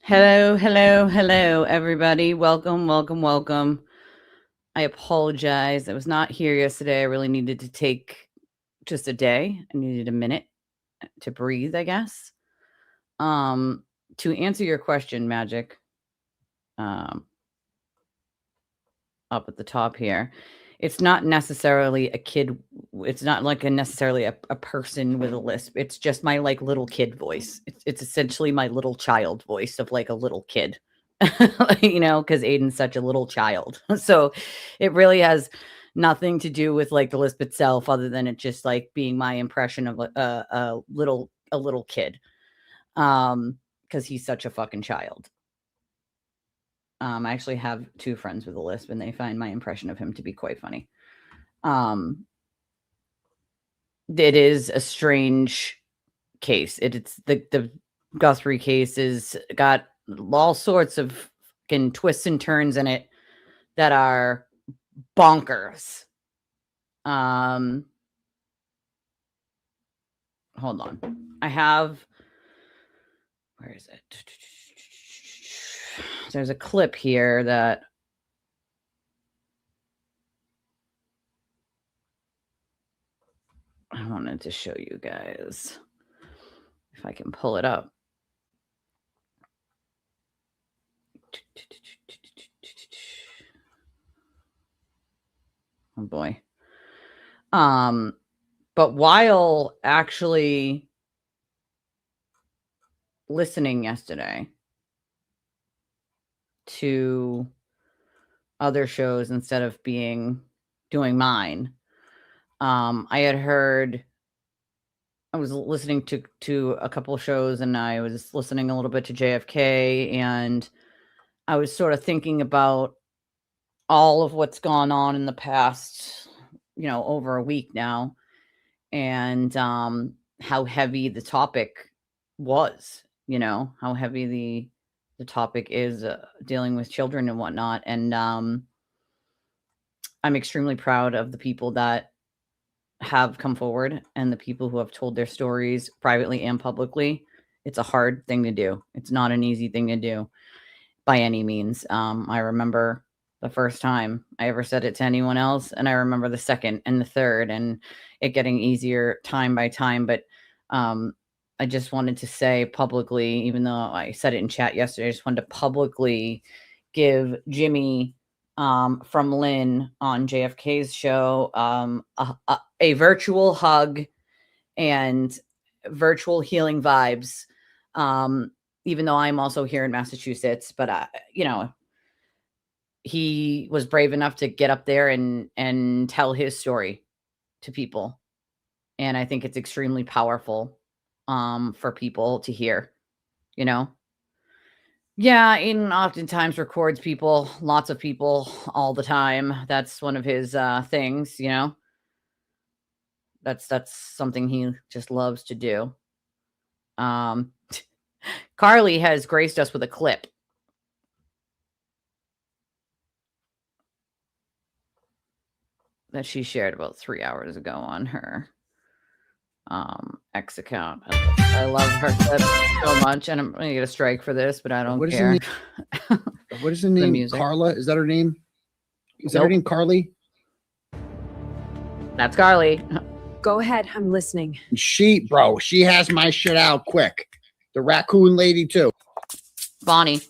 Hello, hello, hello, everybody. Welcome, welcome, welcome. I apologize. I was not here yesterday. I really needed to take just a day. I needed a minute to breathe, I guess. To answer your question, Magic, um, up at the top here, it's not necessarily a kid. It's not like necessarily a person with a lisp. It's just my like little kid voice. It's essentially my little child voice of like a little kid. Because Aiden's such a little child. So it really has nothing to do with like the lisp itself, other than it just like being my impression of a little kid. Because he's such a fucking child. I actually have two friends with a lisp, and they find my impression of him to be quite funny. It is a strange case. It's the Guthrie case is got all sorts of fucking twists and turns in it that are bonkers. Hold on. I have, where is it? There's a clip here that I wanted to show you guys. If I can pull it up. Oh boy. But while actually listening yesterday to other shows instead of doing mine, I was listening to a couple shows, and I was listening a little bit to JFK, and I was sort of thinking about all of what's gone on in the past, over a week now, and how heavy the topic was, how heavy the topic is, dealing with children and whatnot. And I'm extremely proud of the people that have come forward and the people who have told their stories privately and publicly. It's a hard thing to do. It's not an easy thing to do by any means. I remember the first time I ever said it to anyone else, and I remember the second and the third, and it getting easier time by time. But I just wanted to say publicly, even though I said it in chat yesterday, I just wanted to publicly give Jimmy from Lynn on JFK's show a virtual hug and virtual healing vibes. Even though I'm also here in Massachusetts, but he was brave enough to get up there and tell his story to people. And I think it's extremely powerful for people to hear, Yeah, Aiden oftentimes records people, lots of people, all the time. That's one of his things, That's something he just loves to do. Carly has graced us with a clip. That she shared about 3 hours ago on her X account. I love her clip so much, and I'm gonna get a strike for this, but I don't care. What is the name? Carla? Is that her name? Is that her name, Carly? That's Carly. Go ahead, I'm listening. She has my shit out quick. The raccoon lady too. Bonnie.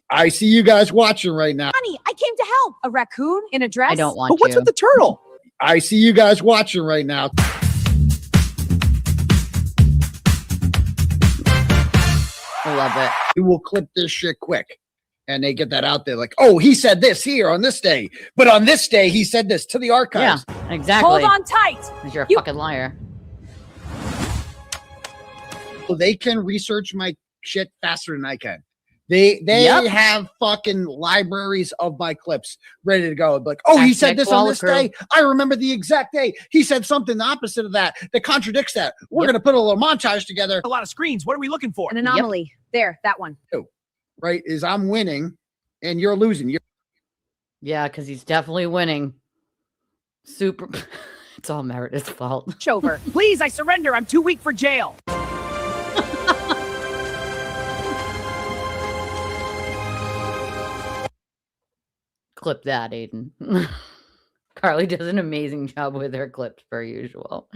I see you guys watching right now. Bonnie, I came to help. A raccoon in a dress? I don't want But what's to. with the turtle? I see you guys watching right now. I love it. We will clip this shit quick. And they get that out there like, oh, he said this here on this day. But on this day, he said this to the archives. Yeah, exactly. Hold on tight. Because you're a fucking liar. So they can research my shit faster than I can. They have fucking libraries of my clips ready to go. Like, oh, he said this on this day. I remember the exact day. He said something the opposite of that contradicts that. We're going to put a little montage together. A lot of screens. What are we looking for? An anomaly. There, that one. Right, is I'm winning and you're losing. Yeah, because he's definitely winning. Super. It's all Meredith's fault. Over. Please, I surrender. I'm too weak for jail. Clip that, Aiden. Carly does an amazing job with her clips per usual.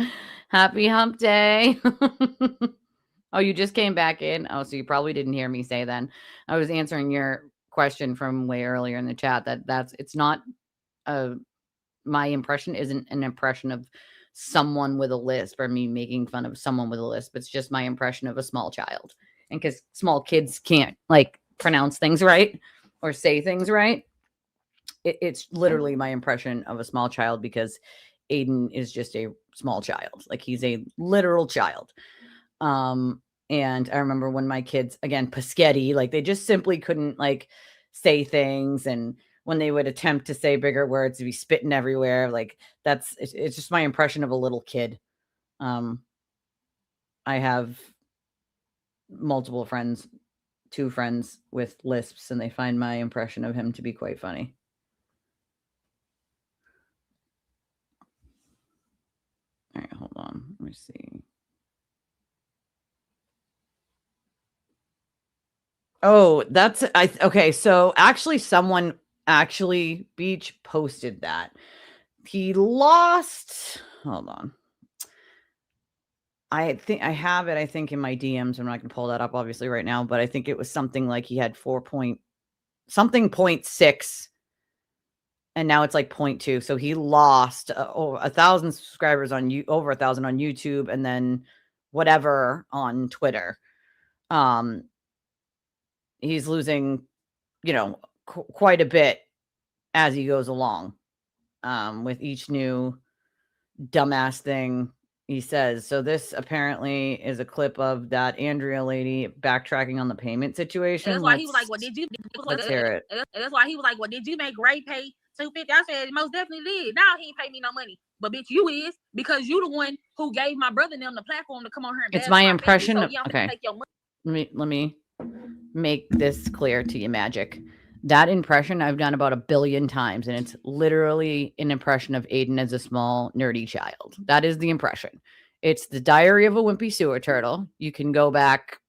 Happy hump day. Oh, you just came back in? Oh, so you probably didn't hear me say then. I was answering your question from way earlier in the chat it's not my impression isn't an impression of someone with a lisp or me making fun of someone with a lisp. It's just my impression of a small child. And because small kids can't like pronounce things right or say things right, it's literally my impression of a small child because Aiden is just a small child. Like he's a literal child. And I remember when my kids, again, Paschetti, like they just simply couldn't like say things. And when they would attempt to say bigger words, to be spitting everywhere. Like it's just my impression of a little kid. I have multiple friends, 2 friends with lisps, and they find my impression of him to be quite funny. All right, hold on. Let me see. Oh, okay. So actually Beach posted that. He lost. Hold on. I think I have it, in my DMs. I'm not going to pull that up obviously right now, but I think it was something like he had 0.6 and now it's like 0.2. So he lost over 1,000 subscribers over 1,000 on YouTube and then whatever on Twitter. He's losing, quite a bit as he goes along with each new dumbass thing he says. So this apparently is a clip of that Andrea lady backtracking on the payment situation. And that's why he was like, "Well, did you?" Let's hear it. And that's why he was like, "Well, did you make Ray pay $250?" I said, "Most definitely did. Now he ain't pay me no money, but bitch, you is because you the one who gave my brother and them the platform to come on here and it's my impression. So, yeah, okay, take your money. Let me make this clear to you, Magic. That impression I've done about 1 billion times, and it's literally an impression of Aiden as a small, nerdy child. That is the impression. It's the Diary of a Wimpy Sewer Turtle. You can go back,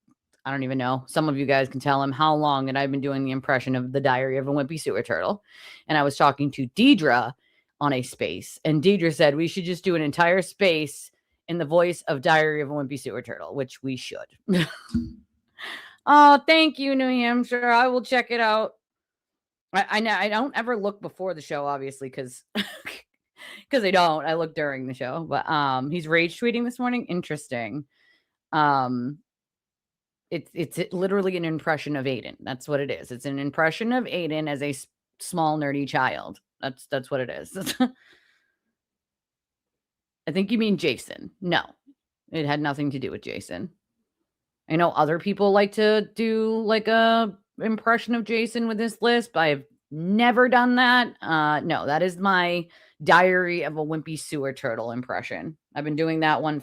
I don't even know. Some of you guys can tell him how long, and I've been doing the impression of the Diary of a Wimpy Sewer Turtle. And I was talking to Deidre on a space, and Deidre said we should just do an entire space in the voice of Diary of a Wimpy Sewer Turtle, which we should. Oh, thank you, New Hampshire. I will check it out. I know I don't ever look before the show, obviously, because I don't. I look during the show. But he's rage tweeting this morning. Interesting. It's literally an impression of Aiden. That's what it is. It's an impression of Aiden as a small nerdy child. That's what it is. I think you mean Jason. No, it had nothing to do with Jason. I know other people like to do like a impression of Jason with his lisp. I've never done that. No, that is my Diary of a Wimpy Sewer Turtle impression. I've been doing that one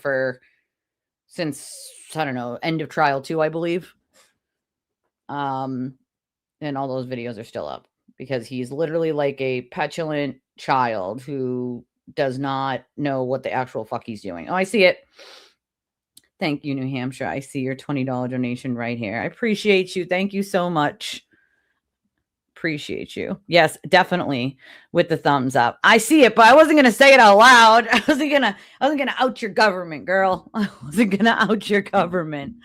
since, I don't know, end of trial 2, I believe. And all those videos are still up because he's literally like a petulant child who does not know what the actual fuck he's doing. Oh, I see it. Thank you, New Hampshire. I see your $20 donation right here. I appreciate you. Thank you so much. Appreciate you. Yes, definitely with the thumbs up. I see it, but I wasn't gonna say it out loud. I wasn't gonna out your government, girl. I wasn't gonna out your government.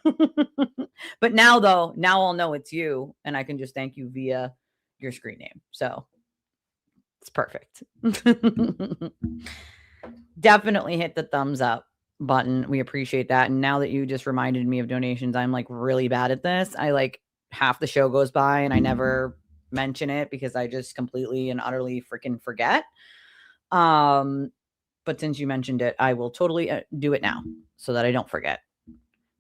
But now I'll know it's you, and I can just thank you via your screen name. So it's perfect. Definitely hit the thumbs up button. We appreciate that. And now that you just reminded me of donations, I'm like really bad at this. I like half the show goes by and I never mention it because I just completely and utterly freaking forget. But since you mentioned it, I will totally do it now so that I don't forget.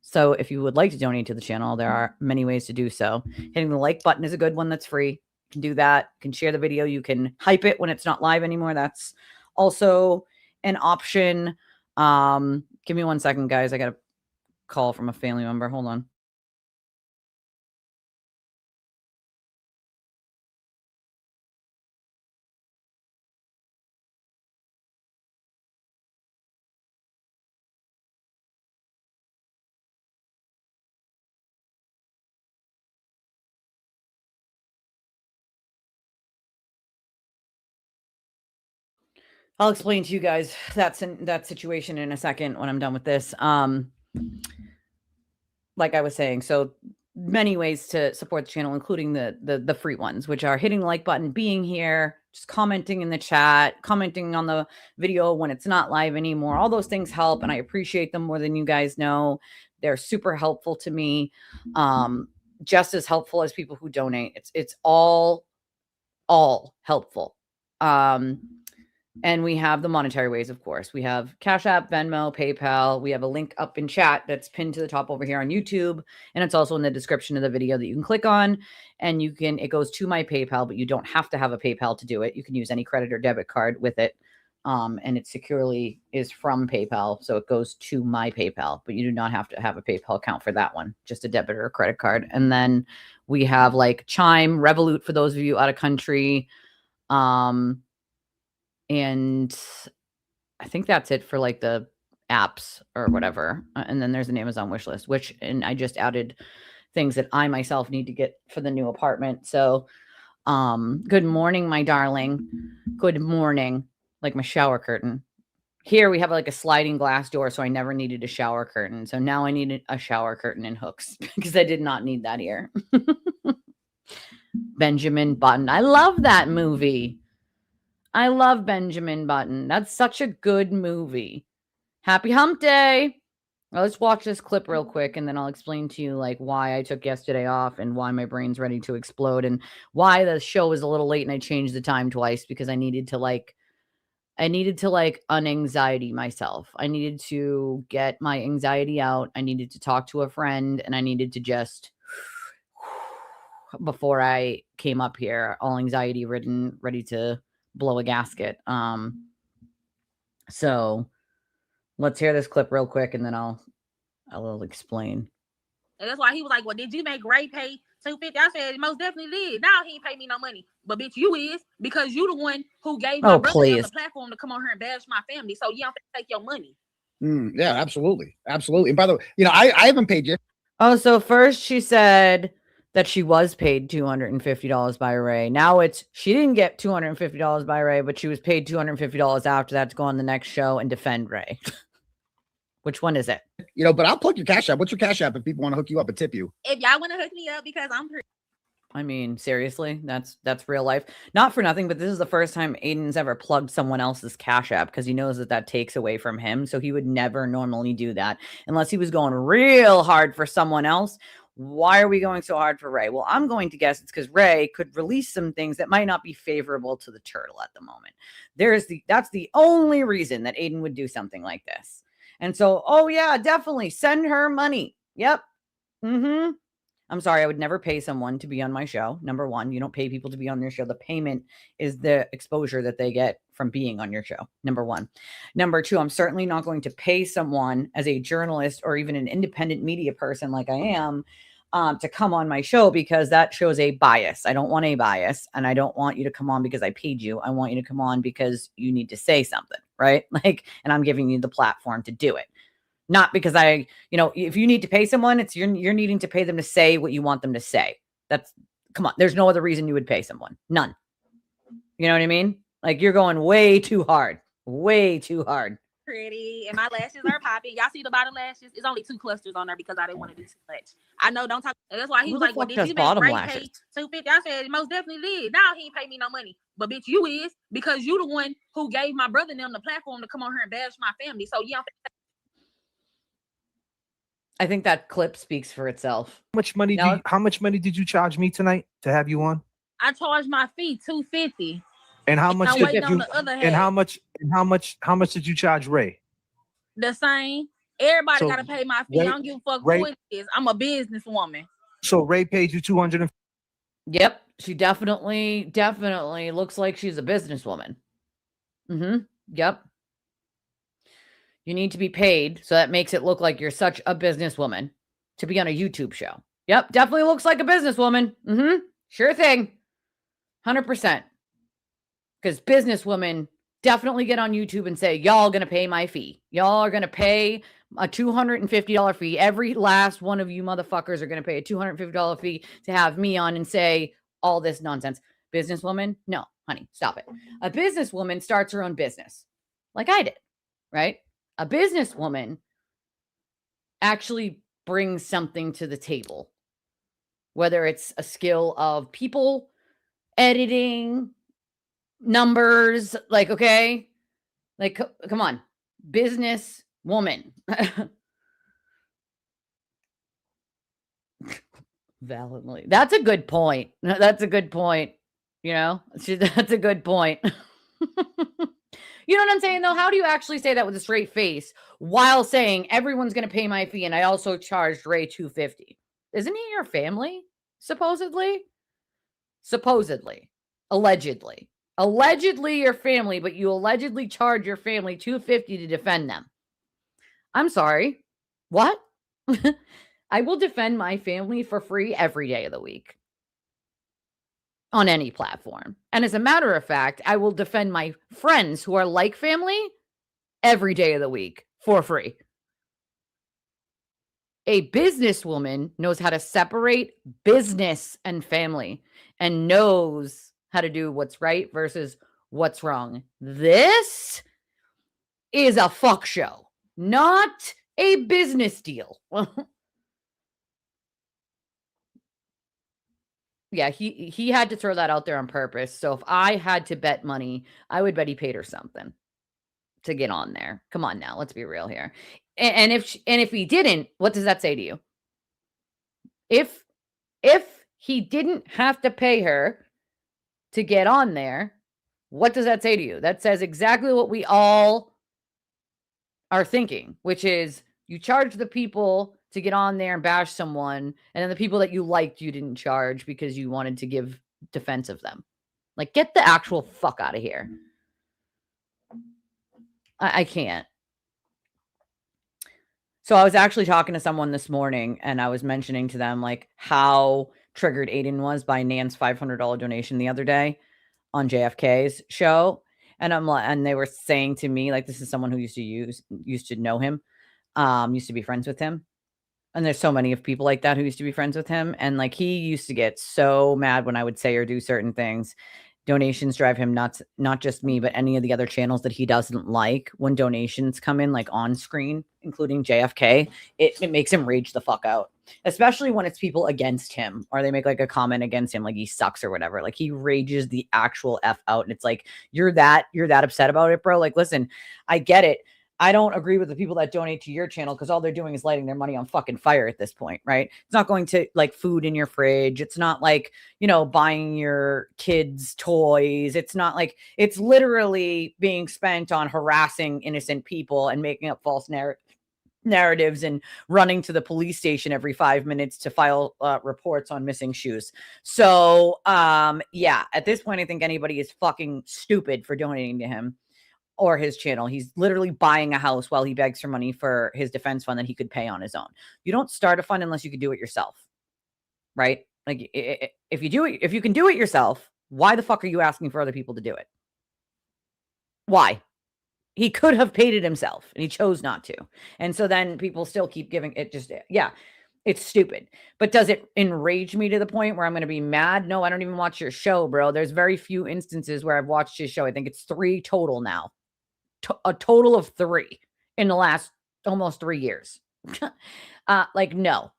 So if you would like to donate to the channel, there are many ways to do so. Hitting the like button is a good one. That's free. You can do that. You can share the video. You can hype it when it's not live anymore. That's also an option. Give me 1 second, guys. I got a call from a family member. Hold on. I'll explain to you guys that situation in a second when I'm done with this. Like I was saying, so many ways to support the channel, including the free ones, which are hitting the like button, being here, just commenting in the chat, commenting on the video when it's not live anymore. All those things help, and I appreciate them more than you guys know. They're super helpful to me, just as helpful as people who donate. It's all helpful. And we have the monetary ways, of course. We have Cash App, Venmo, PayPal. We have a link up in chat that's pinned to the top over here on YouTube. And it's also in the description of the video that you can click on. And it goes to my PayPal, but you don't have to have a PayPal to do it. You can use any credit or debit card with it. And it securely is from PayPal. So it goes to my PayPal, but you do not have to have a PayPal account for that one, just a debit or a credit card. And then we have like Chime, Revolut for those of you out of country. And I think that's it for like the apps or whatever. And then there's an Amazon wish list, and I just added things that I myself need to get for the new apartment. So, good morning, my darling. Good morning. Like my shower curtain. Here we have like a sliding glass door. So I never needed a shower curtain. So now I need a shower curtain and hooks because I did not need that here. Benjamin Button. I love that movie. I love Benjamin Button. That's such a good movie. Happy hump day. Well, let's watch this clip real quick, and then I'll explain to you like why I took yesterday off and why my brain's ready to explode and why the show was a little late and I changed the time twice because I needed to unanxiety myself. I needed to get my anxiety out. I needed to talk to a friend, and I needed to just before I came up here, all anxiety ridden, ready to blow a gasket. So let's hear this clip real quick and then I'll explain. And that's why he was like, well, did you make Ray pay $250? I said, most definitely did. Now he ain't pay me no money. But bitch, you is, because you the one who gave my brother on the platform to come on here and bash my family. So you don't have to take your money. Yeah, absolutely. Absolutely. And by the way, I haven't paid you. Oh, so first she said that she was paid $250 by Ray. Now she didn't get $250 by Ray, but she was paid $250 after that to go on the next show and defend Ray. Which one is it? But I'll plug your Cash App. What's your Cash App if people want to hook you up and tip you? If y'all want to hook me up because I'm pretty. I mean, seriously, that's real life. Not for nothing, but this is the first time Aiden's ever plugged someone else's Cash App because he knows that takes away from him. So he would never normally do that unless he was going real hard for someone else. Why are we going so hard for Ray? Well, I'm going to guess it's because Ray could release some things that might not be favorable to the turtle at the moment. That's the only reason that Aiden would do something like this. And so, oh yeah, definitely send her money. Yep. I'm sorry, I would never pay someone to be on my show. Number one, you don't pay people to be on your show. The payment is the exposure that they get from being on your show. Number one. Number two, I'm certainly not going to pay someone as a journalist or even an independent media person like I am to come on my show because that shows a bias. I don't want a bias, and I don't want you to come on because I paid you. I want you to come on because you need to say something, right? And I'm giving you the platform to do it. Not because if you need to pay someone, it's you're needing to pay them to say what you want them to say. Come on. There's no other reason you would pay someone. None. You know what I mean? Like you're going way too hard. Way too hard. Pretty, and my lashes are popping. Y'all see the bottom lashes? It's only 2 clusters on there because I didn't want to do too much. I know, don't talk. And that's why he was like, well, did you make Ray pay $250? I said, most definitely did. Now he ain't pay me no money. But bitch, you is, because you the one who gave my brother and them the platform to come on here and bash my family. So you don't. I think that clip speaks for itself. How much money did you charge me tonight to have you on? I charged my fee $250. And how much did you? And how much did you charge Ray? The same. Everybody gotta pay my fee. I don't give a fuck who it is. I'm a businesswoman. So Ray paid you $200. Yep, she definitely looks like she's a businesswoman. Yep. You need to be paid, so that makes it look like you're such a businesswoman to be on a YouTube show. Yep, definitely looks like a businesswoman. Sure thing. 100%. Because businesswomen definitely get on YouTube and say, y'all going to pay my fee. Y'all are going to pay a $250 fee. Every last one of you motherfuckers are going to pay a $250 fee to have me on and say all this nonsense. Businesswoman? No. honey, stop it. A businesswoman starts her own business like I did, right? A businesswoman actually brings something to the table, whether it's a skill of people editing, numbers, like, okay, like, come on, business woman. Validly. That's a good point. That's a good point. You know, that's a good point. You know what I'm saying, though? How do you actually say that with a straight face while saying everyone's going to pay my fee and I also charged Ray $250? Isn't he your family? Supposedly? Supposedly. Allegedly. Allegedly your family, but you allegedly charge your family $250 to defend them. I'm sorry. What? I will defend my family for free every day of the week on any platform. And as a matter of fact, I will defend my friends who are like family every day of the week for free. A businesswoman knows how to separate business and family and knows how to do what's right versus what's wrong. This is a fuck show, not a business deal. Yeah, he had to throw that out there on purpose. So if I had to bet money, I would bet he paid her something to get on there. Come on now, let's be real here. And if he didn't, what does that say to you? If he didn't have to pay her to get on there, what does that say to you? That says exactly what we all are thinking, which is you charge the people to get on there and bash someone, and then the people that you liked, you didn't charge because you wanted to give defense of them. Like, get the actual fuck out of here. I can't. So I was actually talking to someone this morning, and I was mentioning to them, like, how triggered Aiden was by Nan's $500 donation the other day on JFK's show. And and they were saying to me, like, this is someone who used to know him, used to be friends with him. And there's so many of people like that who used to be friends with him. And like, he used to get so mad when I would say or do certain things. Donations drive him nuts, not just me, but any of the other channels that he doesn't like. When donations come in, like on screen, including JFK, it makes him rage the fuck out, especially when it's people against him or they make like a comment against him, like he sucks or whatever. Like, he rages the actual F out. And it's like, you're that upset about it, bro. Like, listen, I get it. I don't agree with the people that donate to your channel because all they're doing is lighting their money on fucking fire at this point, right? It's not going to like food in your fridge. It's not like, you know, buying your kids toys. It's not like, it's literally being spent on harassing innocent people and making up false narratives and running to the police station every 5 minutes to file reports on missing shoes. So, yeah, at this point, I think anybody is fucking stupid for donating to him or his channel. He's literally buying a house while he begs for money for his defense fund that he could pay on his own. You don't start a fund unless you can do it yourself, right? Like, if you can do it yourself, why the fuck are you asking for other people to do it? Why? He could have paid it himself and he chose not to. And so then people still keep giving it. Just, yeah, it's stupid. But does it enrage me to the point where I'm going to be mad? No, I don't even watch your show, bro. There's very few instances where I've watched his show. I think it's 3 total now. A total of 3 in the last almost 3 years. Like, no,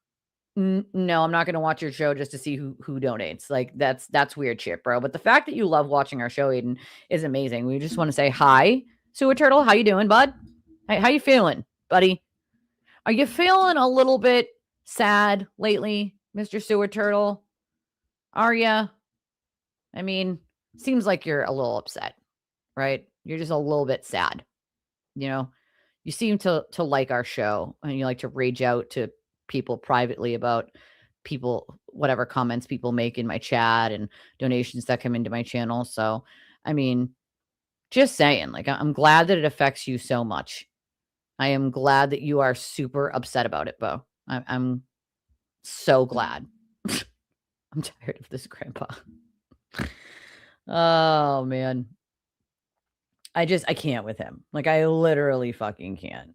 I'm not going to watch your show just to see who donates. Like, that's weird shit, bro. But the fact that you love watching our show, Aiden, is amazing. We just want to say hi, Sewer Turtle. How you doing, bud? How you feeling, buddy? Are you feeling a little bit sad lately, Mr. Sewer Turtle? Are ya? I mean, seems like you're a little upset, right? You're just a little bit sad. You know, you seem to like our show and you like to rage out to people privately about people, whatever comments people make in my chat and donations that come into my channel. So, I mean, just saying, like, I'm glad that it affects you so much. I am glad that you are super upset about it, Bo. I'm so glad. I'm tired of this, Grandpa. Oh, man. I can't with him. Like, I literally fucking can't.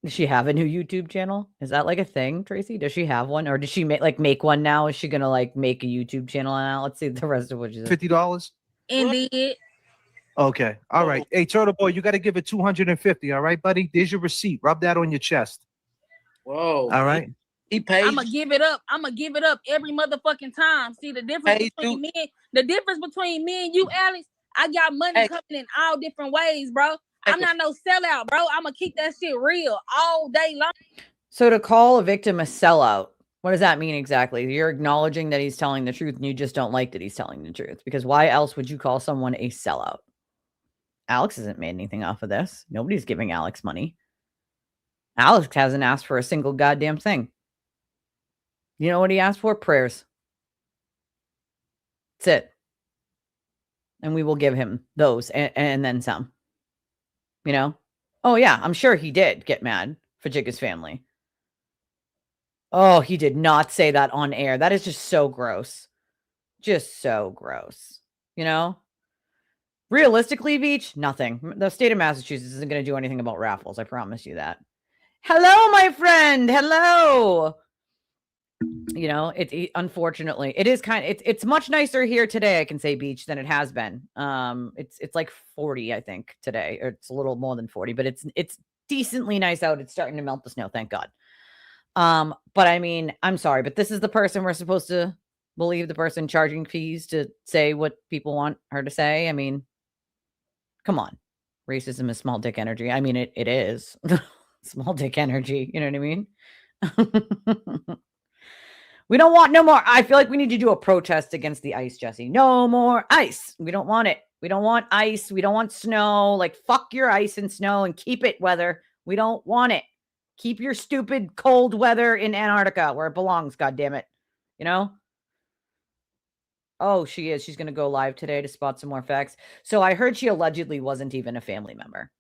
Does she have a new YouTube channel? Is that like a thing, Tracy? Does she have one? Or does she make one now? Is she going to like make a YouTube channel now? Let's see the rest of what she says. $50. and did. Okay. All right. Hey, Turtle Boy, you got to give it 250. All right, buddy. There's your receipt. Rub that on your chest. Whoa. All right. He paid. I'm gonna give it up. I'm gonna give it up every motherfucking time. See the difference between me, the difference between me and you, Alex. I got money coming in all different ways, bro. I'm not no sellout, bro. I'm gonna keep that shit real all day long. So to call a victim a sellout, what does that mean exactly? You're acknowledging that he's telling the truth and you just don't like that he's telling the truth. Because why else would you call someone a sellout? Alex hasn't made anything off of this. Nobody's giving Alex money. Alex hasn't asked for a single goddamn thing. You know what he asked for? Prayers. That's it. And we will give him those and then some. You know? Oh, yeah, I'm sure he did get mad for Jigga's family. Oh, he did not say that on air. That is just so gross. Just so gross. You know? Realistically, Beach, nothing. The state of Massachusetts isn't going to do anything about raffles. I promise you that. Hello, my friend. Hello. You know, unfortunately, it is it's much nicer here today, I can say, Beach, than it has been. It's like 40, I think, today, or it's a little more than 40, but it's decently nice out. It's starting to melt the snow, thank God. But I mean, I'm sorry, but this is the person we're supposed to believe, the person charging fees to say what people want her to say. I mean, come on. Racism is small dick energy. I mean, it is small dick energy. You know what I mean? We don't want no more. I feel like we need to do a protest against the ice, Jesse. No more ice. We don't want it. We don't want ice. We don't want snow. Like, fuck your ice and snow and keep it weather. We don't want it. Keep your stupid cold weather in Antarctica where it belongs, goddammit. You know? Oh, she is. She's going to go live today to spot some more facts. So I heard she allegedly wasn't even a family member.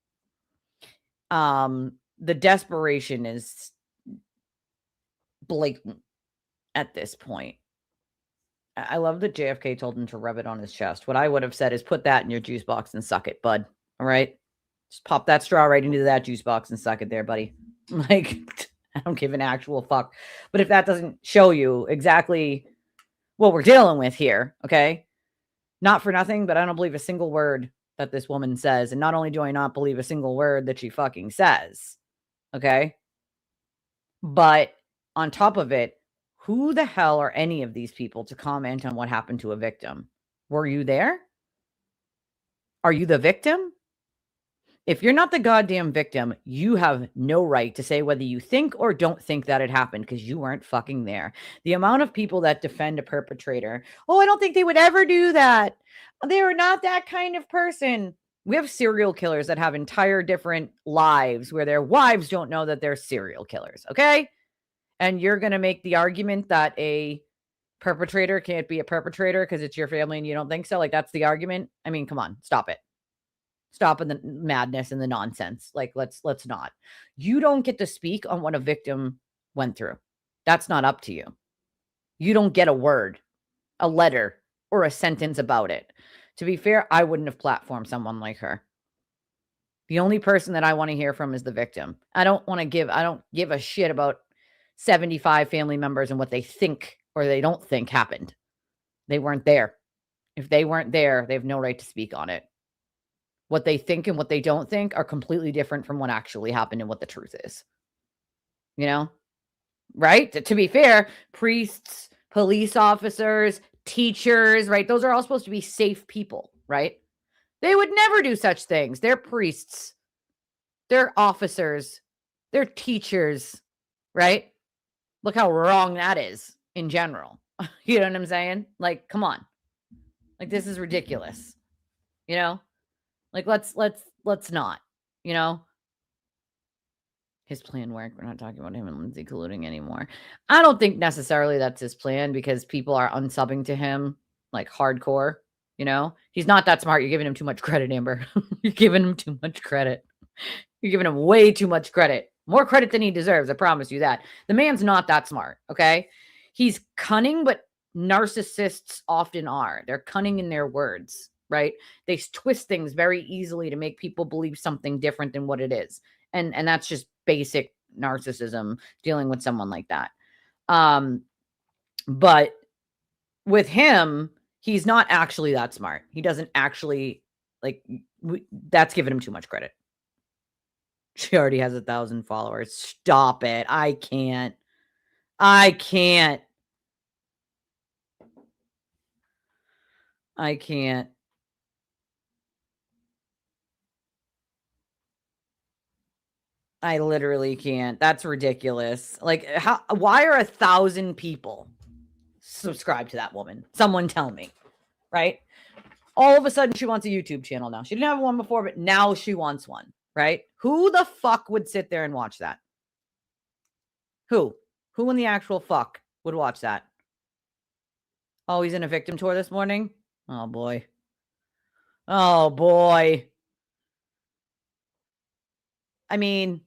The desperation is blatant at this point. I love that JFK told him to rub it on his chest. What I would have said is put that in your juice box and suck it, bud. All right? Just pop that straw right into that juice box and suck it there, buddy. Like, I don't give an actual fuck. But if that doesn't show you exactly what we're dealing with here, okay? Not for nothing, but I don't believe a single word that this woman says. And not only do I not believe a single word that she fucking says, okay? But on top of it, who the hell are any of these people to comment on what happened to a victim? Were you there? Are you the victim? If you're not the goddamn victim, you have no right to say whether you think or don't think that it happened because you weren't fucking there. The amount of people that defend a perpetrator, oh, I don't think they would ever do that. They are not that kind of person. We have serial killers that have entire different lives where their wives don't know that they're serial killers, okay? And you're going to make the argument that a perpetrator can't be a perpetrator because it's your family and you don't think so? Like, that's the argument? I mean, come on, stop it. Stop in the madness and the nonsense. Like, let's not. You don't get to speak on what a victim went through. That's not up to you. You don't get a word, a letter, or a sentence about it. To be fair, I wouldn't have platformed someone like her. The only person that I want to hear from is the victim. I don't give a shit about 75 family members and what they think or they don't think happened. They weren't there. If they weren't there, they have no right to speak on it. What they think and what they don't think are completely different from what actually happened and what the truth is. You know? Right? To be fair, priests, police officers, teachers, right? Those are all supposed to be safe people, right? They would never do such things. They're priests. They're officers. They're teachers, right? Look how wrong that is in general. You know what I'm saying? Like, come on. Like, this is ridiculous. You know? Like, let's not, you know? His plan worked. We're not talking about him and Lindsay colluding anymore. I don't think necessarily that's his plan because people are unsubbing to him like hardcore, you know? He's not that smart. You're giving him too much credit, Amber. You're giving him too much credit. You're giving him way too much credit. More credit than he deserves. I promise you that. The man's not that smart, okay? He's cunning, but narcissists often are. They're cunning in their words, right? They twist things very easily to make people believe something different than what it is. And that's just basic narcissism dealing with someone like that. But with him, He's not actually that smart. He doesn't actually, like, that's giving him too much credit. She already has 1,000 followers. Stop it. I can't. I can't. I can't. I literally can't. That's ridiculous. Like, why are 1,000 people subscribed to that woman? Someone tell me, right? All of a sudden, she wants a YouTube channel now. She didn't have one before, but now she wants one, right? Who the fuck would sit there and watch that? Who? Who in the actual fuck would watch that? Oh, he's in a victim tour this morning? Oh, boy. Oh, boy. I mean,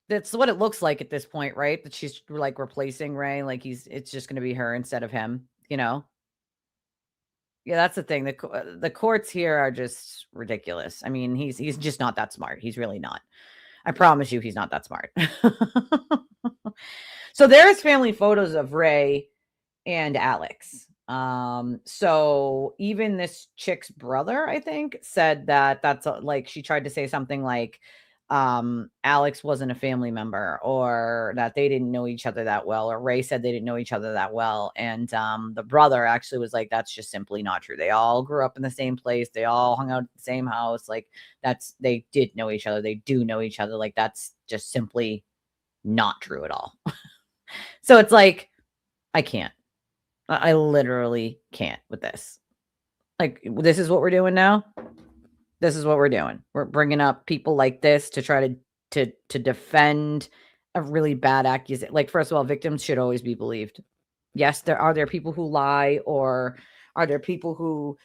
that's what it looks like at this point, right? That she's like replacing Ray. Like it's just going to be her instead of him, you know? Yeah, that's the thing. The courts here are just ridiculous. I mean, he's just not that smart. He's really not. I promise you, he's not that smart. So there's family photos of Ray and Alex. So even this chick's brother, I think, said that that's like she tried to say something like Alex wasn't a family member, or that they didn't know each other that well, or Ray said they didn't know each other that well. And the brother actually was like, that's just simply not true. They all grew up in the same place. They all hung out at the same house. Like they did know each other. They do know each other. Like that's just simply not true at all. So it's like, I can't. I literally can't with this. Like, this is what we're doing now. This is what we're doing. We're bringing up people like this to try to defend a really bad accusation. Like, first of all, victims should always be believed. Yes, there are people who lie, or are there people who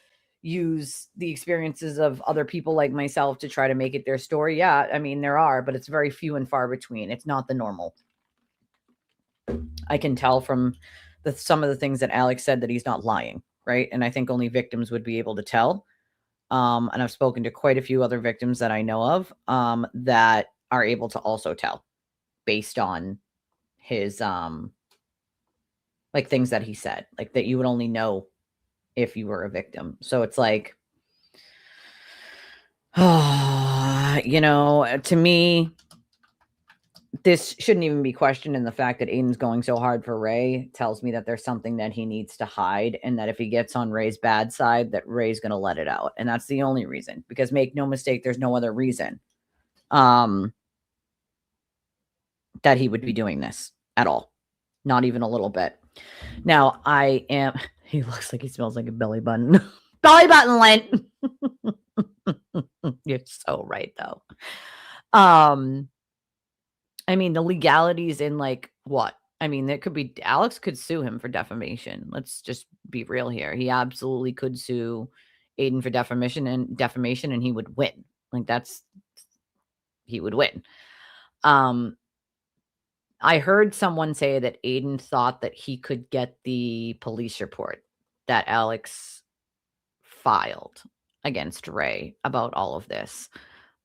use the experiences of other people like myself to try to make it their story? Yeah, I mean, there are, but it's very few and far between. It's not the normal. I can tell from some of the things that Alex said that he's not lying, right? And I think only victims would be able to tell. And I've spoken to quite a few other victims that I know of that are able to also tell based on his like things that he said, like that you would only know if you were a victim. So it's like, you know, to me, this shouldn't even be questioned. And the fact that Aiden's going so hard for Ray tells me that there's something that he needs to hide, and that if he gets on Ray's bad side, that Ray's going to let it out. And that's the only reason, because make no mistake, there's no other reason that he would be doing this at all. Not even a little bit. Now he looks like he smells like a belly button. Belly button lint. You're so right though. I mean, the legalities in like what? I mean, there could be, Alex could sue him for defamation. Let's just be real here. He absolutely could sue Aiden for defamation, and he would win. Like he would win. I heard someone say that Aiden thought that he could get the police report that Alex filed against Ray about all of this.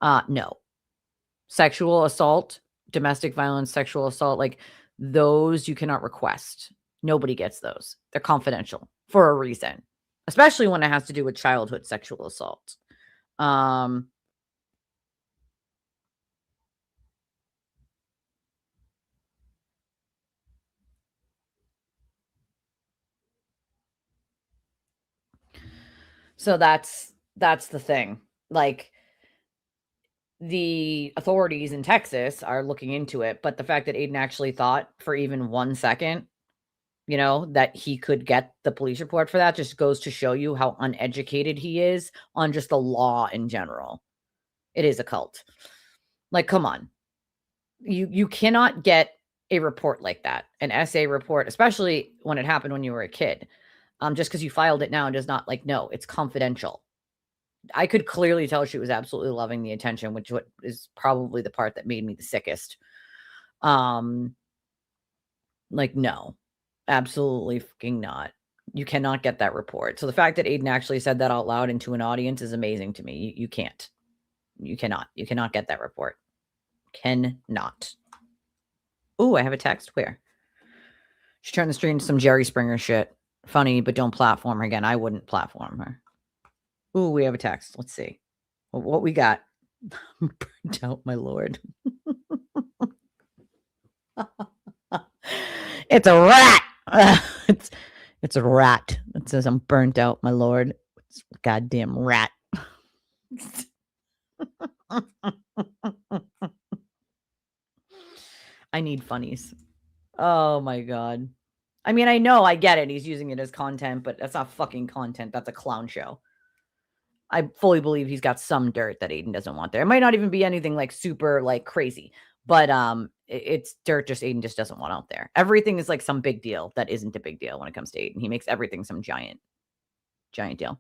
No. Sexual assault, domestic violence, sexual assault, like those you cannot request. Nobody gets those. They're confidential for a reason, especially when it has to do with childhood sexual assault. So that's the thing. Like, the authorities in Texas are looking into it, but the fact that Aiden actually thought for even 1 second, you know, that he could get the police report for that just goes to show you how uneducated he is on just the law in general. It is a cult. Like, come on. You cannot get a report like that, an essay report, especially when it happened when you were a kid. Just because you filed it now does not, like, no, it's confidential. I could clearly tell she was absolutely loving the attention, which is probably the part that made me the sickest. Like, no, absolutely fucking not. You cannot get that report. So the fact that Aiden actually said that out loud into an audience is amazing to me. You can't. You cannot get that report. Cannot. Ooh, I have a text. Where? She turned the stream into some Jerry Springer shit. Funny, but don't platform her again. I wouldn't platform her. Ooh, we have a text. Let's see. What we got. Burnt out, my lord. It's a rat. It's a rat. It says I'm burnt out, my lord. It's a goddamn rat. I need funnies. Oh my god. I mean, I know, I get it. He's using it as content, but that's not fucking content. That's a clown show. I fully believe he's got some dirt that Aiden doesn't want there. It might not even be anything like super like crazy, but it's dirt just Aiden just doesn't want out there. Everything is like some big deal that isn't a big deal when it comes to Aiden. He makes everything some giant deal.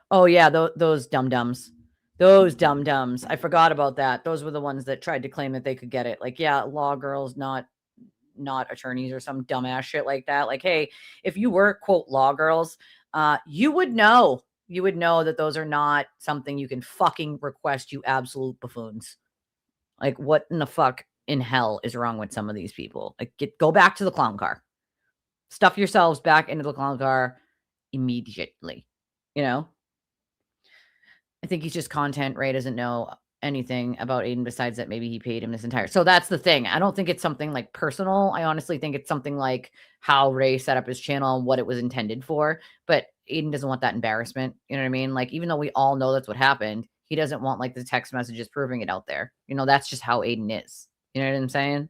Oh yeah, those dum-dums. Those dum-dums. I forgot about that. Those were the ones that tried to claim that they could get it. Like, yeah, law girls, not attorneys or some dumbass shit like that. Like, hey, if you were, quote, law girls, you would know that those are not something you can fucking request, you absolute buffoons. Like, what in the fuck in hell is wrong with some of these people? Like, go back to the clown car. Stuff yourselves back into the clown car immediately. You know? I think he's just content. Ray doesn't know anything about Aiden besides that maybe he paid him this entire. So that's the thing. I don't think it's something like personal. I honestly think it's something like how Ray set up his channel and what it was intended for. But Aiden doesn't want that embarrassment. You know what I mean? Like, even though we all know that's what happened, he doesn't want like the text messages proving it out there. You know, that's just how Aiden is. You know what I'm saying?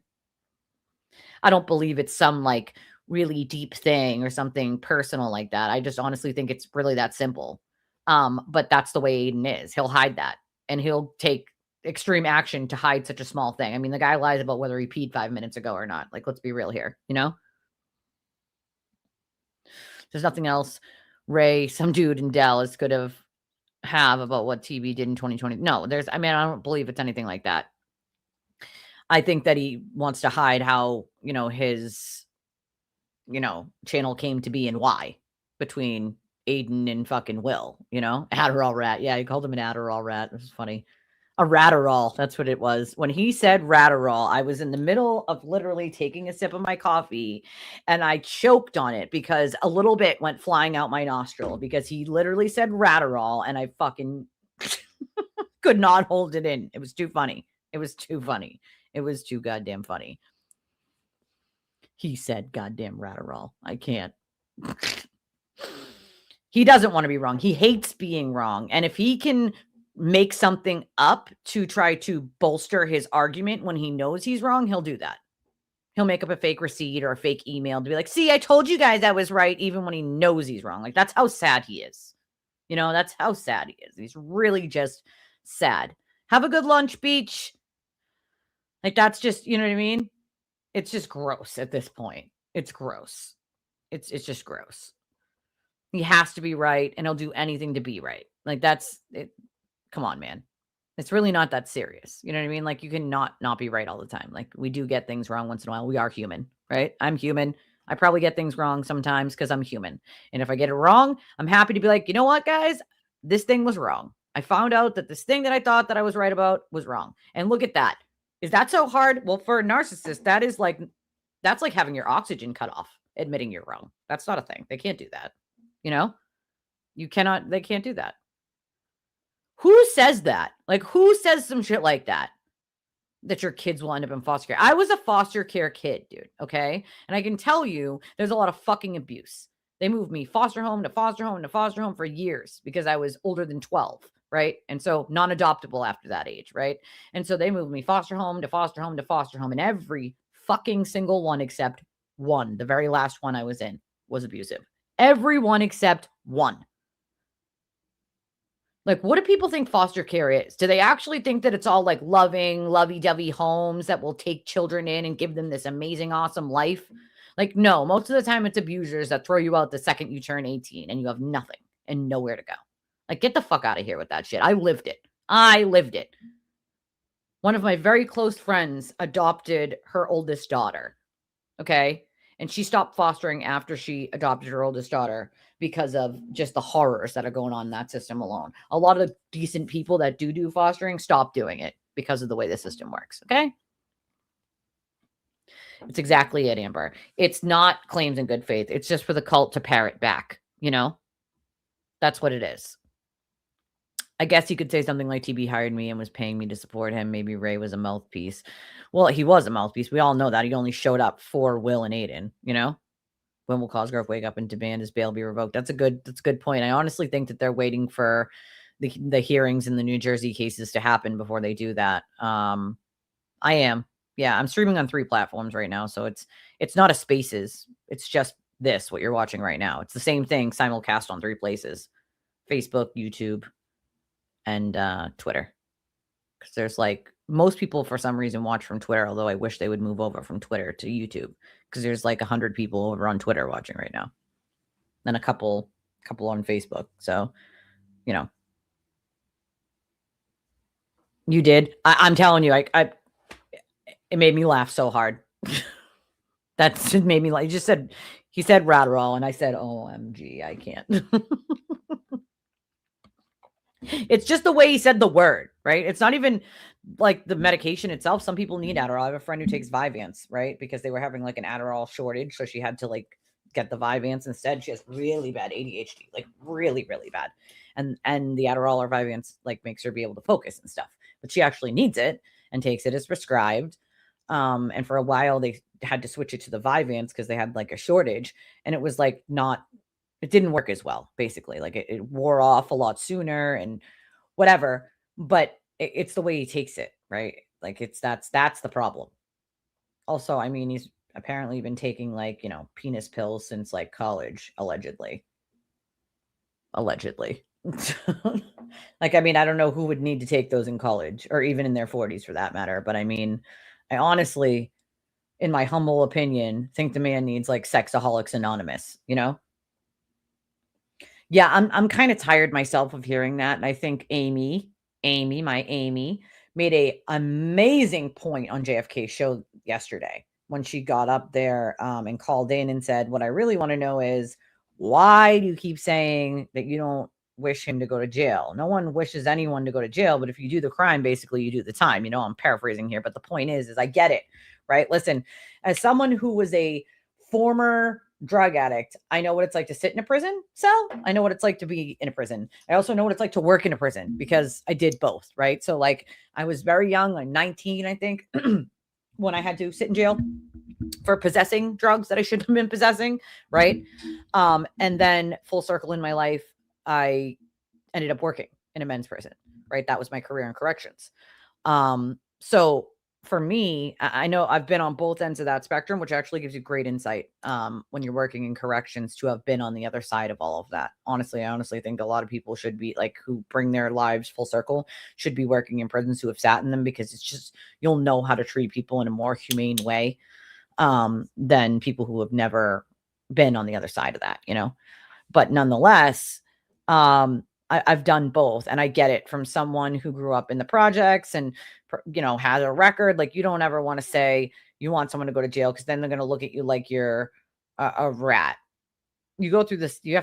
I don't believe it's some like really deep thing or something personal like that. I just honestly think it's really that simple. But that's the way Aiden is. He'll hide that and he'll take extreme action to hide such a small thing. I mean, the guy lies about whether he peed 5 minutes ago or not. Like, let's be real here, you know? There's nothing else Ray, some dude in Dallas could have about what TV did in 2020. No, I don't believe it's anything like that. I think that he wants to hide how, you know, his, you know, channel came to be and why between Aiden and fucking Will, you know? Adderall rat. Yeah, he called him an Adderall rat. It was funny. A Ratterall. That's what it was. When he said Ratterall, I was in the middle of literally taking a sip of my coffee and I choked on it because a little bit went flying out my nostril because he literally said Ratterall and I fucking could not hold it in. It was too funny. It was too funny. It was too goddamn funny. He said goddamn Ratterall. I can't. He doesn't want to be wrong. He hates being wrong. And if he can make something up to try to bolster his argument when he knows he's wrong, he'll do that. He'll make up a fake receipt or a fake email to be like, see, I told you guys I was right, even when he knows he's wrong. Like, that's how sad he is. You know, that's how sad he is. He's really just sad. Have a good lunch, Beach. Like, that's just, you know what I mean? It's just gross at this point. It's gross. It's just gross. He has to be right, and he'll do anything to be right. Like, that's it. Come on, man. It's really not that serious. You know what I mean? Like, you can not be right all the time. Like, we do get things wrong once in a while. We are human, right? I'm human. I probably get things wrong sometimes because I'm human. And if I get it wrong, I'm happy to be like, you know what, guys? This thing was wrong. I found out that this thing that I thought that I was right about was wrong. And look at that. Is that so hard? Well, for a narcissist, that's like having your oxygen cut off, admitting you're wrong. That's not a thing. They can't do that. You know? They can't do that. Who says that? Like, who says some shit like that? That your kids will end up in foster care. I was a foster care kid, dude. Okay. And I can tell you there's a lot of fucking abuse. They moved me foster home to foster home to foster home for years because I was older than 12. Right. And so non-adoptable after that age. Right. And so they moved me foster home to foster home to foster home. And every fucking single one except one, the very last one I was in, was abusive. Everyone except one. Like, what do people think foster care is? Do they actually think that it's all like loving, lovey-dovey homes that will take children in and give them this amazing, awesome life? Like, no, most of the time it's abusers that throw you out the second you turn 18 and you have nothing and nowhere to go. Like, get the fuck out of here with that shit. I lived it. One of my very close friends adopted her oldest daughter. Okay. And she stopped fostering after she adopted her oldest daughter because of just the horrors that are going on in that system alone. A lot of decent people that do fostering stop doing it because of the way the system works. Okay. It's exactly it, Amber. It's not claims in good faith. It's just for the cult to parrot back, you know? That's what it is. I guess you could say something like TB hired me and was paying me to support him. Maybe Ray was a mouthpiece. Well, he was a mouthpiece. We all know that. He only showed up for Will and Aiden, you know? When will Cosgrove wake up and demand his bail be revoked? That's a good point. I honestly think that they're waiting for the hearings in the New Jersey cases to happen before they do that. I am. Yeah, I'm streaming on 3 platforms right now, so it's not a Spaces. It's just this, what you're watching right now. It's the same thing simulcast on 3 places: Facebook, YouTube, and Twitter. Because there's like most people for some reason watch from Twitter, although I wish they would move over from Twitter to YouTube, because there's like 100 people over on Twitter watching right now, and a couple on Facebook. So, you know, you did. I'm telling you, I it made me laugh so hard. That just made me like. He said Radderall, and I said, OMG, I can't. It's just the way he said the word, right? It's not even like the medication itself. Some people need Adderall. I have a friend who takes Vyvanse, right? Because they were having like an Adderall shortage. So she had to like get the Vyvanse instead. She has really bad ADHD, like really, really bad. And the Adderall or Vyvanse like makes her be able to focus and stuff. But she actually needs it and takes it as prescribed. And for a while they had to switch it to the Vyvanse because they had like a shortage. And it was like it didn't work as well, basically. Like it wore off a lot sooner and whatever, but it's the way he takes it, right? Like that's the problem. Also, I mean, he's apparently been taking like, penis pills since like college, allegedly. Like, I mean, I don't know who would need to take those in college or even in their 40s for that matter. But I mean, I honestly, in my humble opinion, think the man needs like Sexaholics Anonymous, Yeah, I'm kind of tired myself of hearing that. And I think Amy, made a amazing point on JFK's show yesterday when she got up there and called in and said, what I really want to know is, why do you keep saying that you don't wish him to go to jail? No one wishes anyone to go to jail, but if you do the crime, basically you do the time. I'm paraphrasing here, but the point is I get it, right? Listen, as someone who was a former drug addict, I know what it's like to sit in a prison cell. I know what it's like to be in a prison. I also know what it's like to work in a prison because I did both, right? So like I was very young, like 19, I think, when I had to sit in jail for possessing drugs that I shouldn't have been possessing, right? And then full circle in my life, I ended up working in a men's prison, right? That was my career in corrections. So for me, I know I've been on both ends of that spectrum, which actually gives you great insight when you're working in corrections to have been on the other side of all of that. Honestly, I honestly think a lot of people should be like, who bring their lives full circle, should be working in prisons, who have sat in them, because it's just, you'll know how to treat people in a more humane way than people who have never been on the other side of that, But nonetheless, I've done both, and I get it from someone who grew up in the projects and, has a record. Like, you don't ever want to say you want someone to go to jail, because then they're going to look at you like you're a rat. You have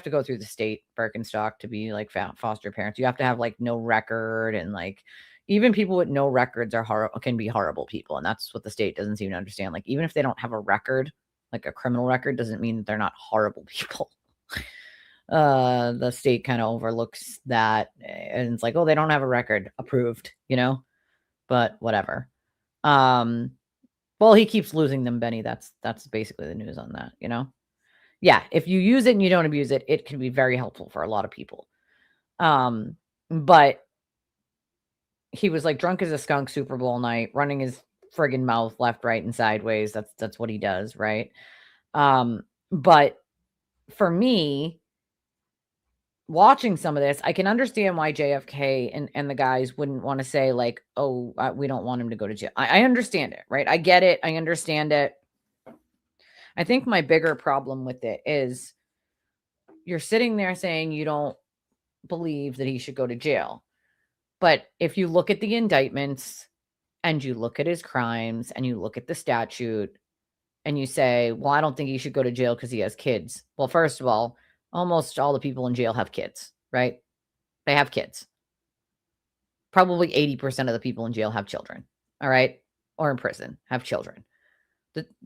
to go through the state Birkenstock to be like foster parents. You have to have like no record, and like even people with no records can be horrible people, and that's what the state doesn't seem to understand. Like, even if they don't have a record, like a criminal record, doesn't mean that they're not horrible people. The state kind of overlooks that, and it's like, oh, they don't have a record, approved, but whatever. Well, he keeps losing them, Benny. That's basically the news on that, Yeah, if you use it and you don't abuse it, it can be very helpful for a lot of people. But he was like drunk as a skunk Super Bowl night, running his friggin' mouth left, right, and sideways. That's what he does, right? But for me, watching some of this, I can understand why JFK and the guys wouldn't want to say like, oh, we don't want him to go to jail. I understand it, right? I get it. I understand it. I think my bigger problem with it is you're sitting there saying you don't believe that he should go to jail. But if you look at the indictments and you look at his crimes and you look at the statute and you say, well, I don't think he should go to jail because he has kids. Well, first of all, almost all the people in jail have kids, right? They have kids. Probably 80% of the people in jail have children, all right? Or in prison have children.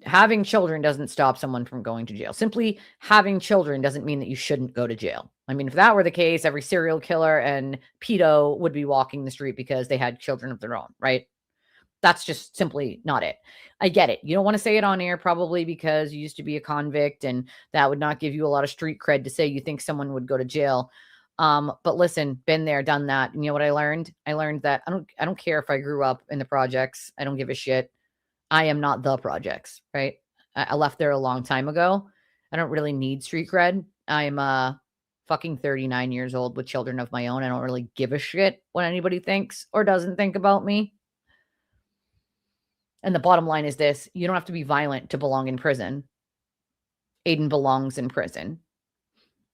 Having children doesn't stop someone from going to jail. Simply having children doesn't mean that you shouldn't go to jail. I mean, if that were the case, every serial killer and pedo would be walking the street because they had children of their own, right? That's just simply not it. I get it. You don't want to say it on air, probably because you used to be a convict and that would not give you a lot of street cred to say you think someone would go to jail. But listen, been there, done that. And you know what I learned? I learned that I don't care if I grew up in the projects. I don't give a shit. I am not the projects, right? I left there a long time ago. I don't really need street cred. I'm fucking 39 years old with children of my own. I don't really give a shit what anybody thinks or doesn't think about me. And the bottom line is this: you don't have to be violent to belong in prison. Aiden belongs in prison.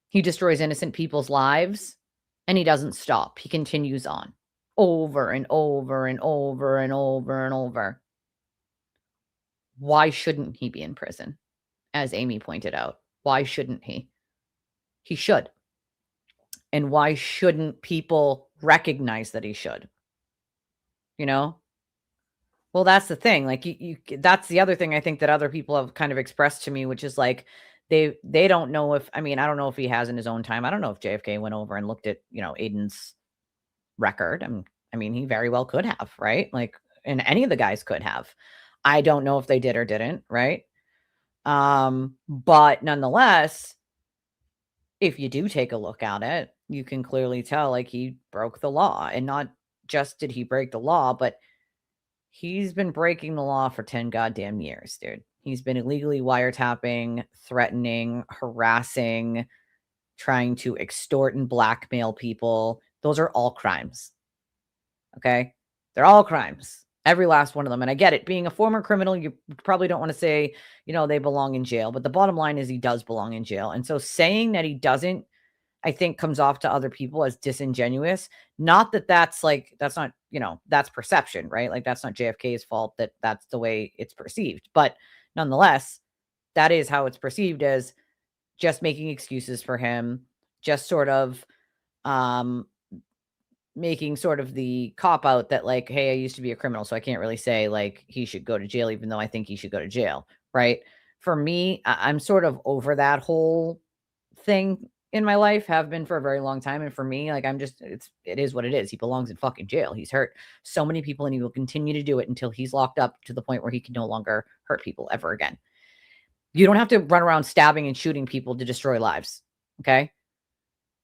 He destroys innocent people's lives, and he doesn't stop. He continues on over and over and over and over and over. Why shouldn't he be in prison? As Amy pointed out, why shouldn't he? He should. And why shouldn't people recognize that he should? You know? Well, that's the thing. Like that's the other thing I think that other people have kind of expressed to me, which is like they don't know if, I mean, I don't know if he has in his own time. I don't know if JFK went over and looked at, Aiden's record. I mean, he very well could have, right? Like, and any of the guys could have. I don't know if they did or didn't, right? But nonetheless, if you do take a look at it, you can clearly tell like he broke the law. And not just did he break the law, but he's been breaking the law for 10 goddamn years, dude. He's been illegally wiretapping, threatening, harassing, trying to extort and blackmail people. Those are all crimes. Okay? They're all crimes. Every last one of them. And I get it. Being a former criminal, you probably don't want to say, they belong in jail. But the bottom line is he does belong in jail. And so saying that he doesn't, I think comes off to other people as disingenuous. Not that that's not, that's perception, right? Like that's not JFK's fault that that's the way it's perceived. But nonetheless, that is how it's perceived, as just making excuses for him, just sort of making sort of the cop out that like, hey, I used to be a criminal, so I can't really say like he should go to jail, even though I think he should go to jail, right? For me, I'm sort of over that whole thing in my life, have been for a very long time. And for me, like it is what it is. He belongs in fucking jail. He's hurt so many people and he will continue to do it until he's locked up to the point where he can no longer hurt people ever again. You don't have to run around stabbing and shooting people to destroy lives. Okay.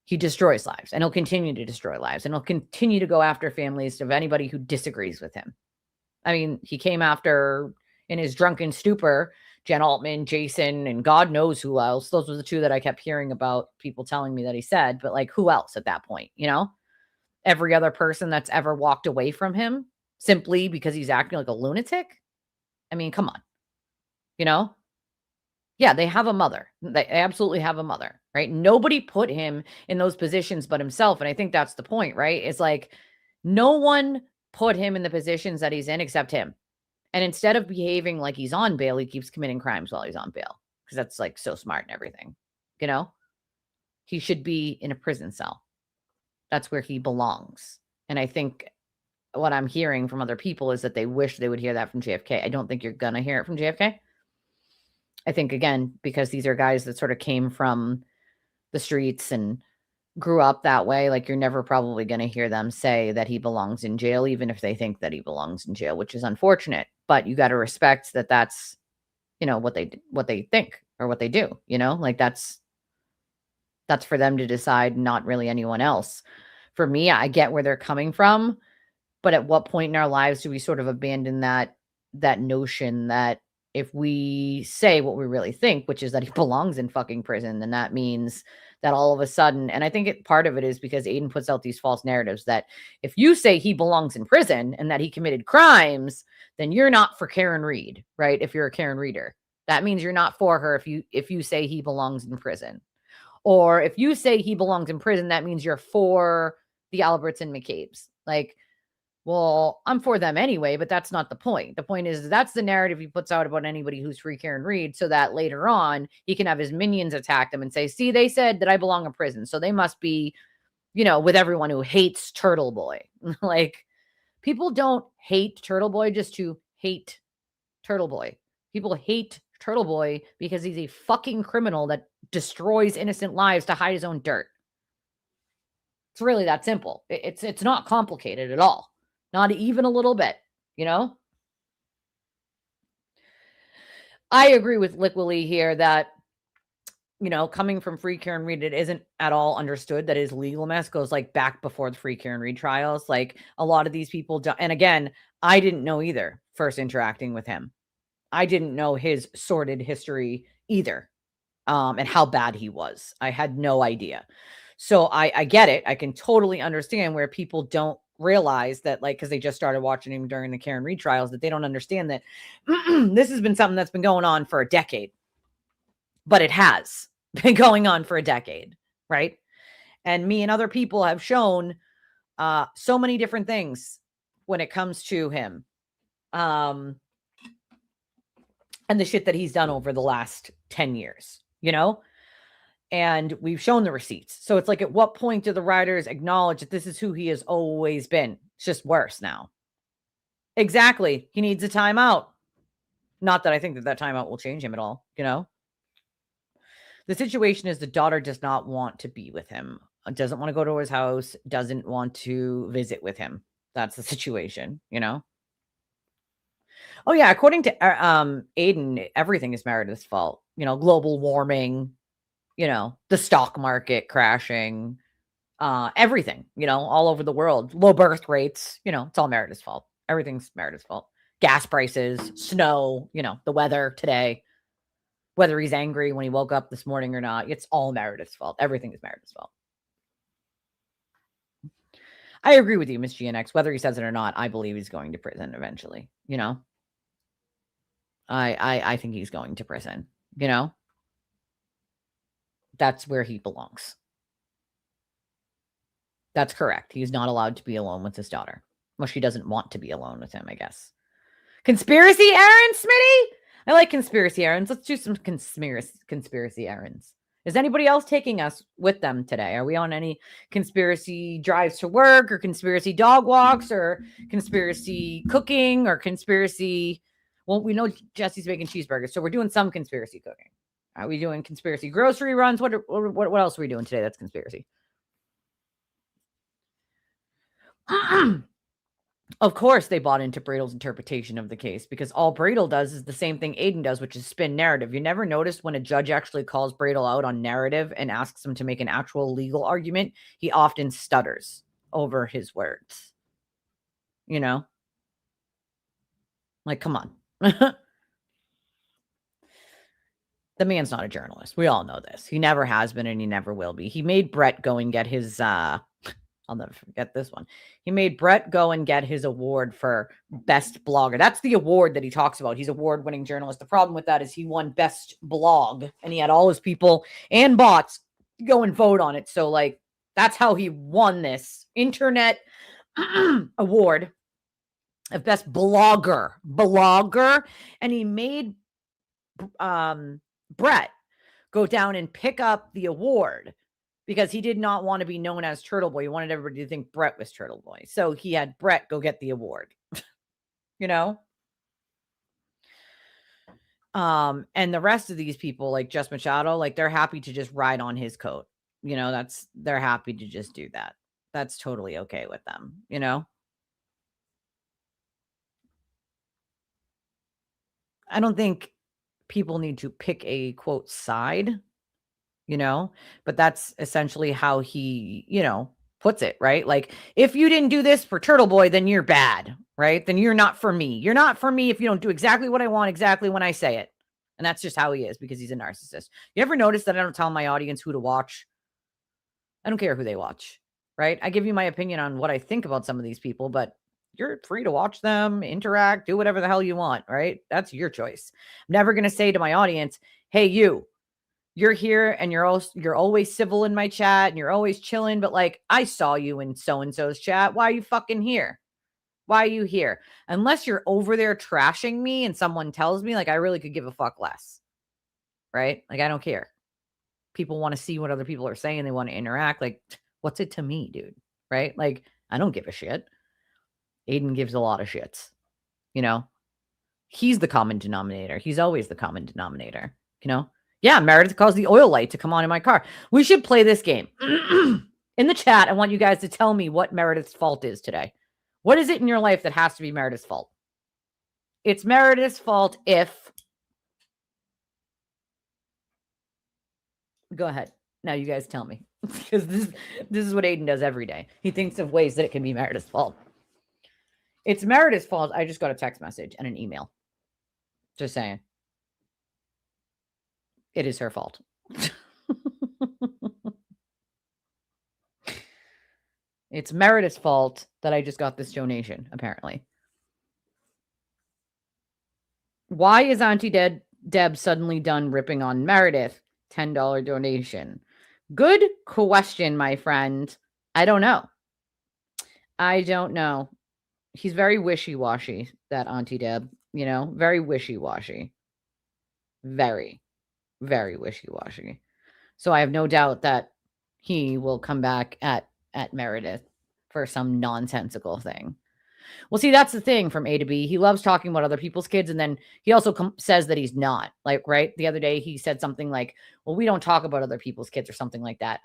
He destroys lives and he'll continue to destroy lives and he'll continue to go after families of anybody who disagrees with him. I mean, he came after, in his drunken stupor, Jen Altman, Jason, and God knows who else. Those were the two that I kept hearing about, people telling me that he said, but like who else at that point, Every other person that's ever walked away from him simply because he's acting like a lunatic. I mean, come on, Yeah, they have a mother. They absolutely have a mother, right? Nobody put him in those positions but himself. And I think that's the point, right? It's like no one put him in the positions that he's in except him. And instead of behaving like he's on bail, he keeps committing crimes while he's on bail because that's like so smart and everything, He should be in a prison cell. That's where he belongs. And I think what I'm hearing from other people is that they wish they would hear that from JFK. I don't think you're going to hear it from JFK. I think, again, because these are guys that sort of came from the streets and grew up that way, like you're never probably going to hear them say that he belongs in jail, even if they think that he belongs in jail, which is unfortunate. But you got to respect that that's, what they think or what they do, like that's for them to decide, not really anyone else. For me, I get where they're coming from, but at what point in our lives do we sort of abandon that notion that if we say what we really think, which is that he belongs in fucking prison, then that means that all of a sudden, and I think part of it is because Aiden puts out these false narratives that if you say he belongs in prison and that he committed crimes, then you're not for Karen Reed, right? If you're a Karen Reader, that means you're not for her if you say he belongs in prison. Or if you say he belongs in prison, that means you're for the Alberts and McCabe's. Like, well, I'm for them anyway, but that's not the point. The point is that's the narrative he puts out about anybody who's free Karen Reed, so that later on he can have his minions attack them and say, see, they said that I belong in prison, so they must be, with everyone who hates Turtle Boy. Like, people don't hate Turtle Boy just to hate Turtle Boy. People hate Turtle Boy because he's a fucking criminal that destroys innocent lives to hide his own dirt. It's really that simple. It's not complicated at all. Not even a little bit, you know? I agree with Liquidly here that, you know, coming from Free Karen Reed, it isn't at all understood that his legal mess goes like back before the Free Karen Reed trials. Like a lot of these people, and again, I didn't know either first interacting with him. I didn't know his sordid history either, and how bad he was. I had no idea. So I get it. I can totally understand where people don't realize that, like, because they just started watching him during the Karen Reed trials, that they don't understand that this has been something that's been going on for a decade. But it has been going on for a decade, right? And me and other people have shown so many different things when it comes to him. And the shit that he's done over the last 10 years, you know? And we've shown the receipts. So it's like, at what point do the writers acknowledge that this is who he has always been? It's just worse now. Exactly. He needs a timeout. Not that I think that timeout will change him at all, you know? The situation is the daughter does not want to be with him, doesn't want to go to his house, doesn't want to visit with him. That's the situation, you know? Oh, yeah. According to Aiden, everything is Meredith's fault. You know, global warming, you know, the stock market crashing, everything, you know, all over the world. Low birth rates, you know, it's all Meredith's fault. Everything's Meredith's fault. Gas prices, snow, you know, the weather today, whether he's angry when he woke up this morning or not, it's all Meredith's fault. Everything is Meredith's fault. I agree with you, Miss GNX. Whether he says it or not, I believe he's going to prison eventually, you know? I think he's going to prison, you know? That's where he belongs. That's correct. He's not allowed to be alone with his daughter. Well, she doesn't want to be alone with him, I guess. Conspiracy errands, Smitty? I like conspiracy errands. Let's do some conspiracy errands. Is anybody else taking us with them today? Are we on any conspiracy drives to work, or conspiracy dog walks, or conspiracy cooking, or conspiracy... Well, we know Jesse's making cheeseburgers, so we're doing some conspiracy cooking. Are we doing conspiracy grocery runs? What else are we doing today that's conspiracy? Of course, they bought into Bradle's interpretation of the case, because all Bradle does is the same thing Aiden does, which is spin narrative. You never noticed when a judge actually calls Bradle out on narrative and asks him to make an actual legal argument, he often stutters over his words. You know? Like, come on. The man's not a journalist. We all know this. He never has been, and he never will be. He made Brett go and get his... I'll never forget this one. He made Brett go and get his award for best blogger. That's the award that he talks about. He's award-winning journalist. The problem with that is he won best blog, and he had all his people and bots go and vote on it. So, like, that's how he won this internet award of best blogger. And he made Brett go down and pick up the award, because he did not want to be known as Turtle Boy. He wanted everybody to think Brett was Turtle Boy. So he had Brett go get the award, you know? And the rest of these people, like Jess Machado, like, they're happy to just ride on his coat. You know, they're happy to just do that. That's totally okay with them, you know? I don't think people need to pick a, quote, side, you know, but that's essentially how he, you know, puts it, right? Like, if you didn't do this for Turtle Boy, then you're bad, right? Then you're not for me. You're not for me if you don't do exactly what I want, exactly when I say it. And that's just how he is, because he's a narcissist. You ever notice that I don't tell my audience who to watch? I don't care who they watch, right? I give you my opinion on what I think about some of these people, but you're free to watch them, interact, do whatever the hell you want, right? That's your choice. I'm never going to say to my audience, hey, you're here and you're always civil in my chat and you're always chilling, but like, I saw you in so-and-so's chat. Why are you fucking here? Why are you here? Unless you're over there trashing me and someone tells me, like, I really could give a fuck less, right? Like, I don't care. People want to see what other people are saying. They want to interact. Like, what's it to me, dude? Right? Like, I don't give a shit. Aiden gives a lot of shits, you know? He's the common denominator. He's always the common denominator, you know? Yeah, Meredith caused the oil light to come on in my car. We should play this game. In the chat, I want you guys to tell me what Meredith's fault is today. What is it in your life that has to be Meredith's fault? It's Meredith's fault if... Go ahead. Now you guys tell me. Because this is what Aiden does every day. He thinks of ways that it can be Meredith's fault. It's Meredith's fault. I just got a text message and an email. Just saying. It is her fault. It's Meredith's fault that I just got this donation, apparently. Why is Auntie Deb suddenly done ripping on Meredith? $10 donation. Good question, my friend. I don't know. I don't know. He's very wishy-washy, that Auntie Deb. You know, very wishy-washy. Very, very wishy-washy. So I have no doubt that he will come back at Meredith for some nonsensical thing. Well, see, that's the thing from A to B. He loves talking about other people's kids, and then he also says that he's not. Like, right? The other day, he said something like, well, we don't talk about other people's kids or something like that.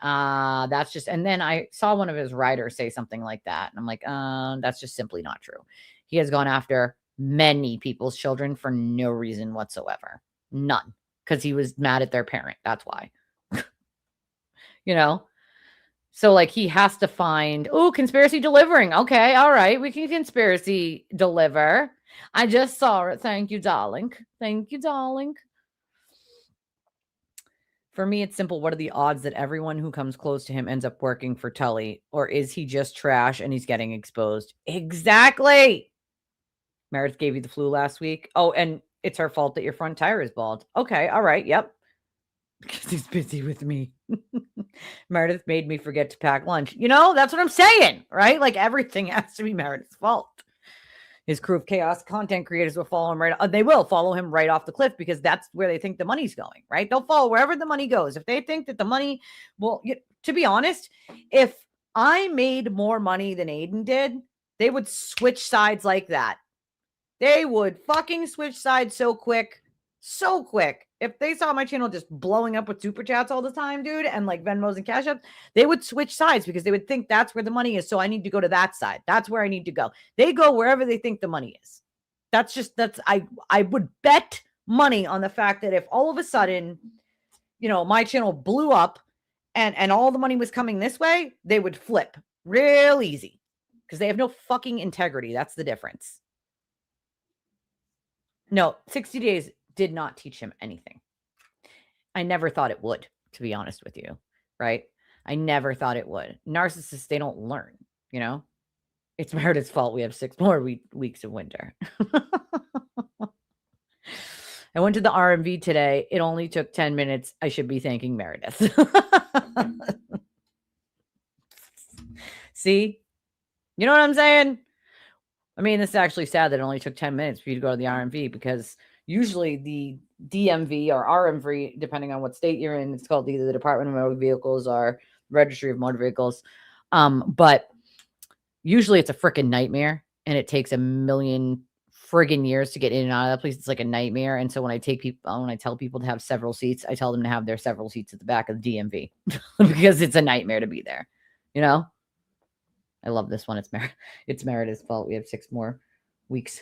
That's just... And then I saw one of his writers say something like that, and I'm like, that's just simply not true. He has gone after many people's children for no reason whatsoever. None. Because he was mad at their parent. That's why. You know? So, like, he has to find... Oh, conspiracy delivering. Okay, all right. We can conspiracy deliver. I just saw it. Thank you, darling. Thank you, darling. For me, it's simple. What are the odds that everyone who comes close to him ends up working for Tully? Or is he just trash and he's getting exposed? Exactly! Meredith gave you the flu last week. Oh, and it's her fault that your front tire is bald. Okay, all right, yep. Because he's busy with me. Meredith made me forget to pack lunch. You know, that's what I'm saying, right? Like, everything has to be Meredith's fault. His crew of chaos content creators will follow him they will follow him right off the cliff because that's where they think the money's going, right? They'll follow wherever the money goes. If they think that the money will... To be honest, if I made more money than Aiden did, they would switch sides like that. They would fucking switch sides so quick. So quick. If they saw my channel just blowing up with super chats all the time, dude, and like Venmos and Cash Apps, they would switch sides because they would think that's where the money is. So I need to go to that side. That's where I need to go. They go wherever they think the money is. I would bet money on the fact that if all of a sudden, you know, my channel blew up and all the money was coming this way, they would flip real easy because they have no fucking integrity. That's the difference. No, 60 days did not teach him anything. I never thought it would, to be honest with you, right? I never thought it would. Narcissists, they don't learn, you know? It's Meredith's fault we have 6 more weeks of winter. I went to the RMV today. It only took 10 minutes. I should be thanking Meredith. See? You know what I'm saying? I mean, it's actually sad that it only took 10 minutes for you to go to the RMV because usually the DMV or RMV, depending on what state you're in, it's called either the Department of Motor Vehicles or Registry of Motor Vehicles. But usually it's a freaking nightmare and it takes a million friggin' years to get in and out of that place. It's like a nightmare. And so when I tell people to have several seats, I tell them to have their several seats at the back of the DMV because it's a nightmare to be there. You know? I love this one. It's Meredith's fault. We have 6 more weeks.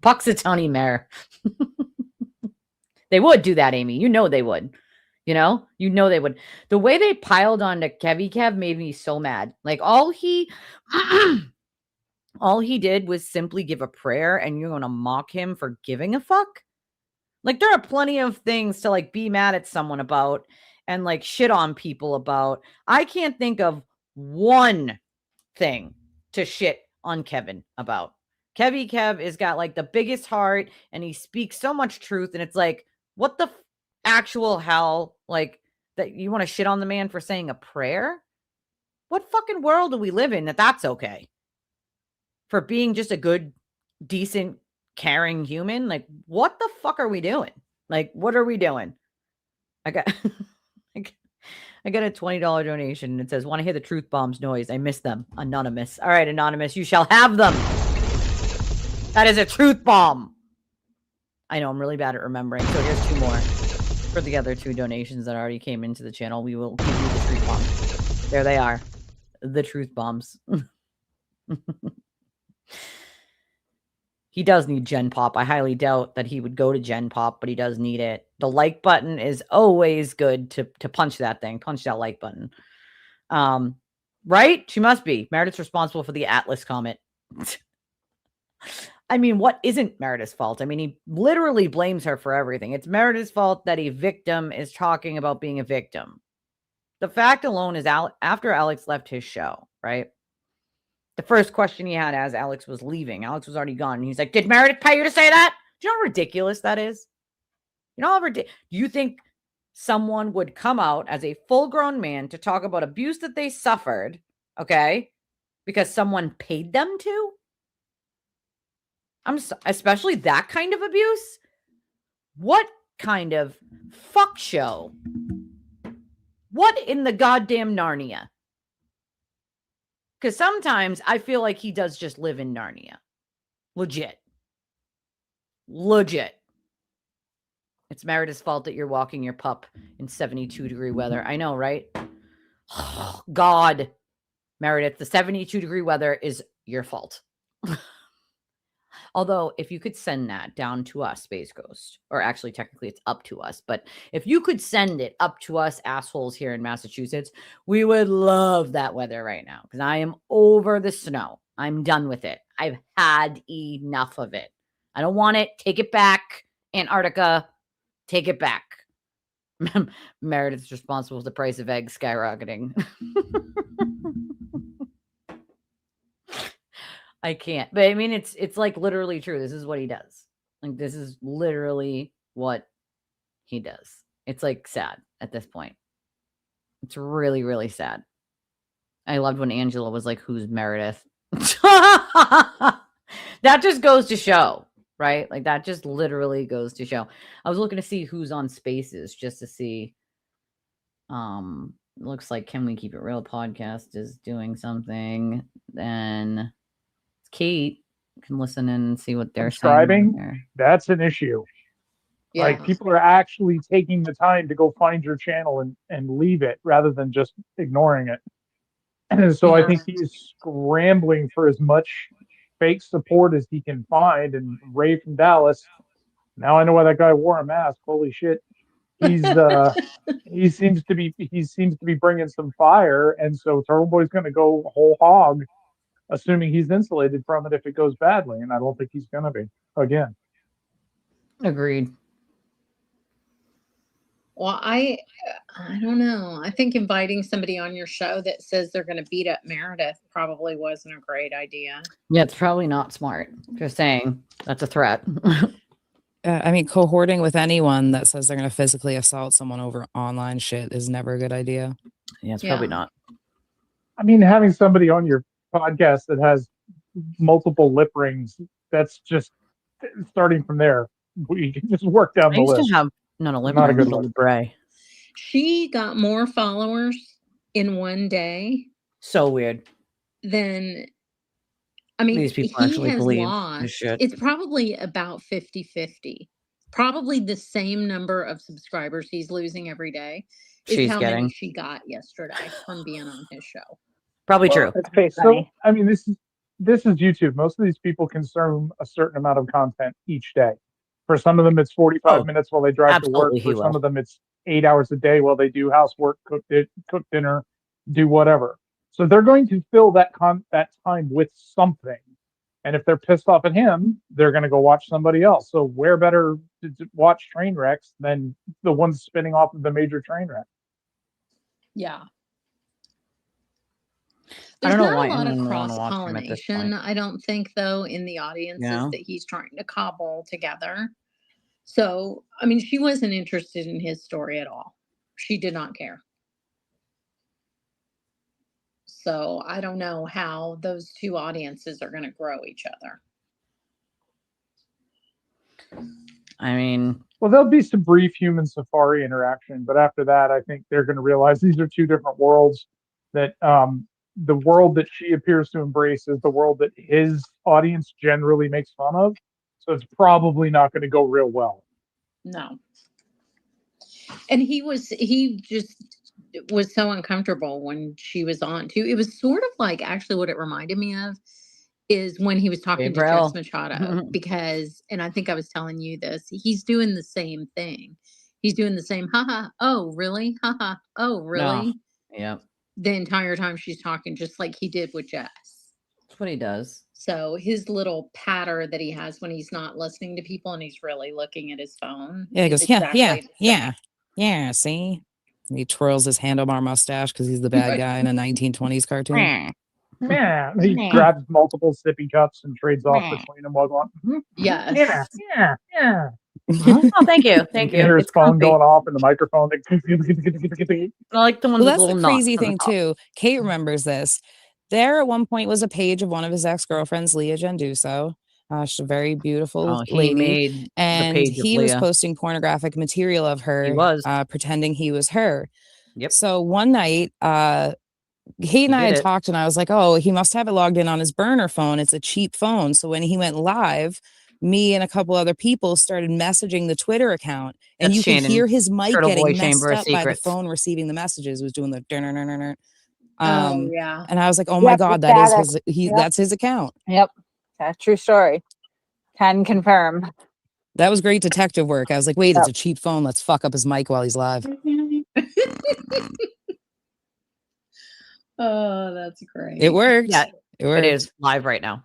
Puxatawny Mare. They would do that, Amy. You know they would. You know they would. The way they piled on to Kev made me so mad. Like all he did was simply give a prayer and you're going to mock him for giving a fuck? Like there are plenty of things to like be mad at someone about and like shit on people about. I can't think of one thing to shit on Kevin about. Kev has got like the biggest heart and he speaks so much truth. And it's like, what the actual hell? Like that you want to shit on the man for saying a prayer? What fucking world do we live in that's okay? For being just a good, decent, caring human? Like, what the fuck are we doing? Like, what are we doing? I got a $20 donation and it says, want to hear the truth bombs noise? I miss them. Anonymous. All right, Anonymous, you shall have them. That is a truth bomb. I know I'm really bad at remembering. So here's 2 more. For the other 2 donations that already came into the channel, we will give you the truth bombs. There they are. The truth bombs. He does need Gen Pop. I highly doubt that he would go to Gen Pop, but he does need it. The like button is always good to punch that thing. Punch that like button. Right? She must be. Meredith's responsible for the Atlas comet. I mean, what isn't Meredith's fault? I mean, he literally blames her for everything. It's Meredith's fault that a victim is talking about being a victim. The fact alone is after Alex left his show, right? The first question he had as Alex was leaving, Alex was already gone. And he's like, did Meredith pay you to say that? Do you know how ridiculous that is? You know how ridiculous? Do you think someone would come out as a full-grown man to talk about abuse that they suffered, okay, because someone paid them to? Especially that kind of abuse? What kind of fuck show? What in the goddamn Narnia? Because sometimes I feel like he does just live in Narnia. Legit. It's Meredith's fault that you're walking your pup in 72-degree weather. I know, right? Oh, God. Meredith, the 72-degree weather is your fault. Although, if you could send that down to us, Space Ghost, or actually, technically, it's up to us, but if you could send it up to us assholes here in Massachusetts, we would love that weather right now, because I am over the snow. I'm done with it. I've had enough of it. I don't want it. Take it back. Antarctica, take it back. Meredith's responsible for the price of eggs skyrocketing. I can't. But I mean, it's like literally true. This is what he does. Like, this is literally what he does. It's like sad at this point. It's really, really sad. I loved when Angela was like, who's Meredith? That just goes to show, right? Like, that just literally goes to show. I was looking to see who's on Spaces just to see. Looks like Can We Keep It Real podcast is doing something. Then Kate can listen in and see what they're subscribing. Saying. That's an issue. Yeah. Like, people are actually taking the time to go find your channel and leave it rather than just ignoring it. And so I think he's scrambling for as much fake support as he can find. And Ray from Dallas, now I know why that guy wore a mask. Holy shit. He's he seems to be bringing some fire, and so Turtle Boy's going to go whole hog, assuming he's insulated from it if it goes badly, and I don't think he's going to be again. Agreed. Well, I don't know. I think inviting somebody on your show that says they're going to beat up Meredith probably wasn't a great idea. Yeah, it's probably not smart. Just saying, that's a threat. I mean, cohorting with anyone that says they're going to physically assault someone over online shit is never a good idea. Yeah, it's probably not. I mean, having somebody on your podcast that has multiple lip rings, that's just starting from there. We can just work down the list. Not a good look. She got more followers in one day. So weird. Than, I mean, these people actually believe this shit. It's probably about 50-50. Probably the same number of subscribers he's losing every day is how many she got yesterday from being on his show. Probably true. Okay, so I mean, this is YouTube. Most of these people consume a certain amount of content each day. For some of them, it's 45 minutes while they drive to work. For some of them, it's 8 hours a day while they do housework, cook dinner, do whatever. So they're going to fill that time with something. And if they're pissed off at him, they're going to go watch somebody else. So where better to watch train wrecks than the ones spinning off of the major train wreck? Yeah. There's not a lot of cross-pollination, I don't think, though, in the audiences that he's trying to cobble together. So, I mean, she wasn't interested in his story at all. She did not care. So I don't know how those two audiences are going to grow each other. I mean, well, there'll be some brief human safari interaction, but after that, I think they're going to realize these are two different worlds. That the world that she appears to embrace is the world that his audience generally makes fun of. So it's probably not going to go real well. No. And he just was so uncomfortable when she was on too. It was sort of like actually what it reminded me of is when he was talking to Jess Machado because, and I think I was telling you this, he's doing the same thing. He's doing the same, haha, oh, really? Haha, oh, really? No. Yeah. The entire time she's talking, just like he did with Jess. That's what he does. So his little patter that he has when he's not listening to people and he's really looking at his phone. Yeah, he goes, yeah, see? And he twirls his handlebar mustache because he's the bad guy in a 1920s cartoon. Yeah, he grabs multiple sippy cups and trades off between them while going, yes. Yeah. Oh, thank you. Thank you. You hear his It's phone comfy. going off in the microphone. I like the one Well, with that's little the knots crazy on the thing top. too. Kate remembers this. There at one point was a page of one of his ex-girlfriends, Leah Genduso. She's a very beautiful He lady. made the And page of he was Leah. posting pornographic material of her. He was. Pretending he was her. Yep. So one night, Kate and I had talked and I was like, oh, he must have it logged in on his burner phone. It's a cheap phone. So when he went live, me and a couple other people started messaging the Twitter account and you could hear his mic getting messed up by the phone receiving the messages. It was doing the yeah. And I was like, oh my God, that is his, that's his account. Yep. That's true story. Can confirm. That was great detective work. I was like, wait, it's a cheap phone. Let's fuck up his mic while he's live. Oh, that's great. It worked. Yeah, it worked. It is live right now.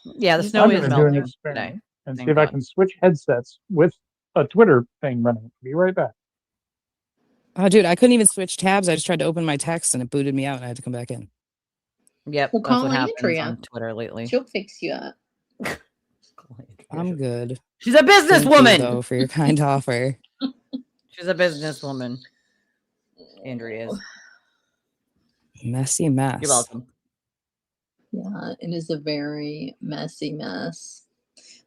Yeah, the snow is melting today. And see if I can switch headsets with a Twitter thing running. Be right back. Oh, dude, I couldn't even switch tabs. I just tried to open my text and it booted me out and I had to come back in. Yep, We'll that's call what happens Andrea on Twitter lately. She'll fix you up. I'm good. She's a businesswoman. Though, for your kind offer. She's a businesswoman. Andrea is. Messy mess. You're welcome. Yeah, it is a very messy mess.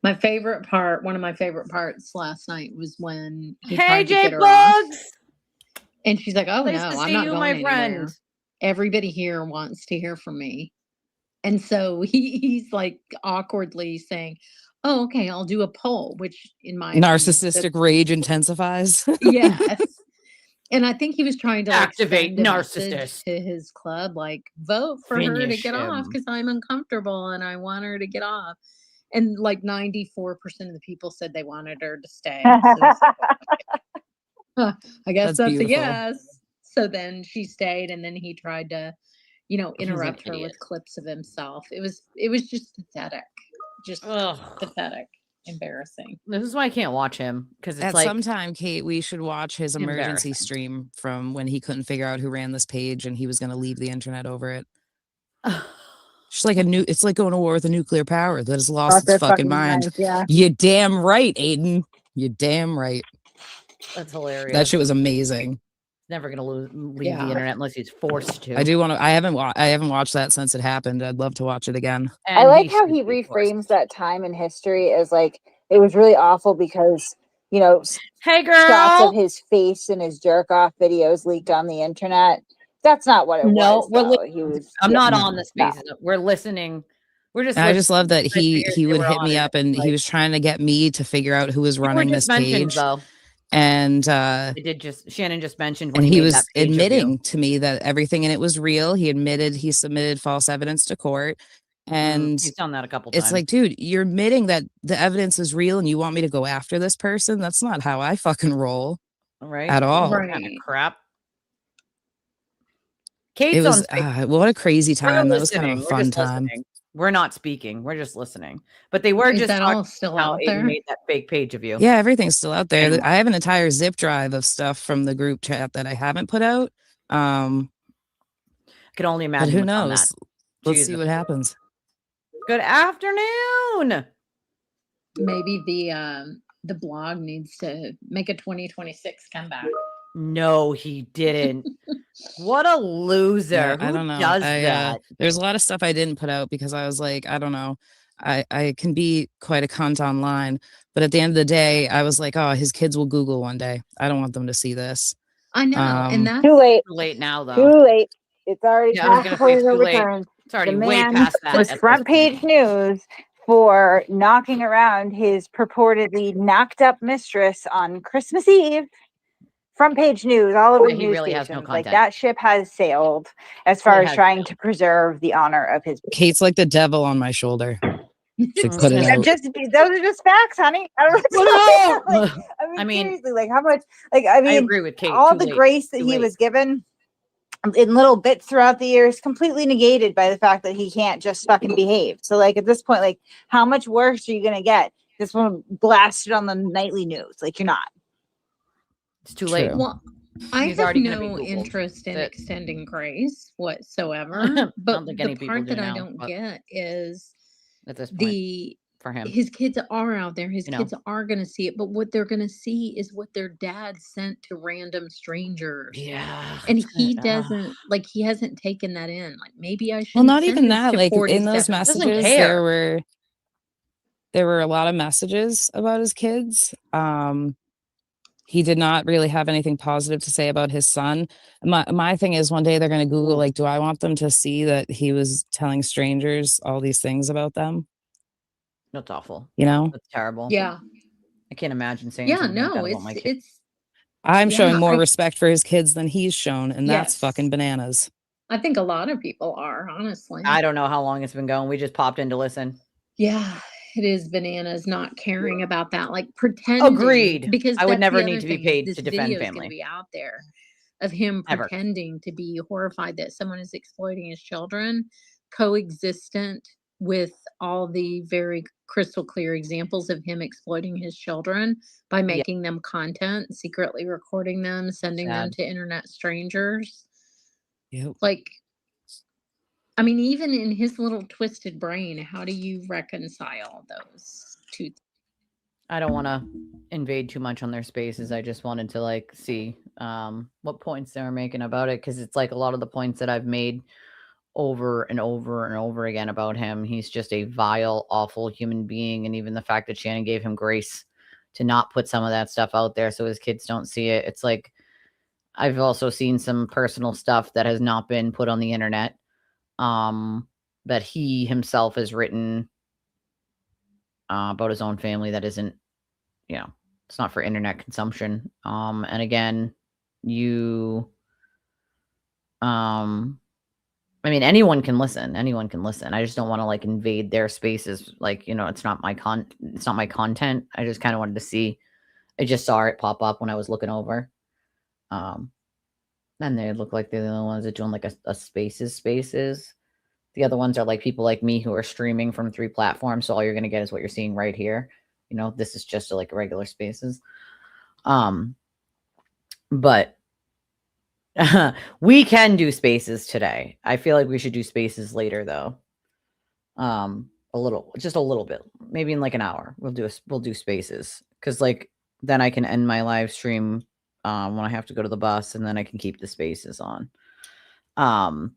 My favorite part, one of my favorite parts last night was when he tried to get her off. And she's like, oh Nice no, to I'm see not you, going my anywhere. friend. Everybody here wants to hear from me. And so he's like awkwardly saying, oh, okay, I'll do a poll, which in my narcissistic rage intensifies. Yes. And I think he was trying to activate like, narcissist to his club, like vote for her to get off because I'm uncomfortable and I want her to get off. And like 94% of the people said they wanted her to stay. So I guess that's a yes. So then she stayed, and then he tried to, interrupt her with clips of himself. It was just pathetic, pathetic. Embarrassing. This is why I can't watch him because it's at like some time, Kate, we should watch his emergency stream from when he couldn't figure out who ran this page and he was going to leave the internet over it. It's like it's like going to war with a nuclear power that has lost its fucking mind. Yeah. You're damn right, Aiden. You're damn right. That's hilarious. That shit was amazing. Never gonna leave the internet unless he's forced to. I do want to. I haven't watched that since it happened. I'd love to watch it again. I like how he reframes that time in history as like it was really awful because hey girl, shots of his face and his jerk off videos leaked on the internet. That's not what it was. I'm not on the spaces. No. We're listening. We're just. I just love that he would hit me up and he was trying to get me to figure out who was running this page. Though. And Shannon just mentioned when he was admitting to me that everything in it was real. He admitted he submitted false evidence to court. And he's done that a couple times. It's like, dude, you're admitting that the evidence is real and you want me to go after this person? That's not how I fucking roll. Right. At all. Right. Kind of crap. Kate's it was what a crazy time. That was kind of a fun time. Listening. We're not speaking. We're just listening. But they were just all still out there. Made that fake page of you. Yeah, everything's still out there. I have an entire zip drive of stuff from the group chat that I haven't put out. I can only imagine. But who knows? Let's see what happens. Good afternoon. Maybe the blog needs to make a 2026 comeback. No, he didn't. What a loser. Yeah, Who I don't know. does that? There's a lot of stuff I didn't put out because I was like, I don't know. I can be quite a cunt online. But at the end of the day, I was like, oh, his kids will Google one day. I don't want them to see this. I know. And that's too late. Too late now, though. Too late. It's already past the point of no return. It's already the way man past that. was front page news for knocking around his purportedly knocked up mistress on Christmas Eve. Front page news, all over news really has stations. no Like content. that ship has sailed as far as trying to preserve the honor of his. Kate's like the devil on my shoulder. To put it out. Just those are just facts, honey. I don't know. Like, I mean, seriously, like how much? Like I mean, agree with Kate. All the grace that he was given in little bits throughout the years, completely negated by the fact that he can't just fucking behave. So, like at this point, like how much worse are you gonna get? This one blasted on the nightly news. Like you're not. It's too late. Well, I have no interest in extending grace whatsoever. But the part that I don't get is at this point, for him, his kids are out there. His kids are going to see it, but what they're going to see is what their dad sent to random strangers. Yeah, and he doesn't like. He hasn't taken that in. Like maybe I should. Well, not even that. Like in those messages, there were a lot of messages about his kids. He did not really have anything positive to say about his son. My thing is, one day they're going to Google, like, do I want them to see that he was telling strangers all these things about them? That's awful. You know? That's terrible. Yeah. I can't imagine saying something like that about my kids. I'm showing more respect for his kids than he's shown, and that's fucking bananas. I think a lot of people are, honestly. I don't know how long it's been going. We just popped in to listen. Yeah. It is bananas not caring about that, like pretending. Agreed. Because I would never need to be paid to defend family. Going to be out there of him pretending to be horrified that someone is exploiting his children, coexistent with all the very crystal clear examples of him exploiting his children by making them content, secretly recording them, sending them to internet strangers. Yep. Like. I mean, even in his little twisted brain, how do you reconcile those two things? I don't want to invade too much on their spaces. I just wanted to like see what points they were making about it, because it's like a lot of the points that I've made over and over and over again about him. He's just a vile, awful human being, and even the fact that Shannon gave him grace to not put some of that stuff out there so his kids don't see it. It's like I've also seen some personal stuff that has not been put on the internet. That he himself has written about his own family that isn't, it's not for internet consumption. And again, I mean, anyone can listen. I just don't want to like invade their spaces. Like, it's not my content. I just kind of wanted to see. I just saw it pop up when I was looking over. And they look like they're the only ones that doing like a spaces. The other ones are like people like me who are streaming from 3 platforms. So all you're going to get is what you're seeing right here. This is just like regular spaces. But we can do spaces today. I feel like we should do spaces later though. Just a little bit, maybe in like an hour, we'll do spaces. Cause like, then I can end my live stream when I have to go to the bus, and then I can keep the spaces on. Well,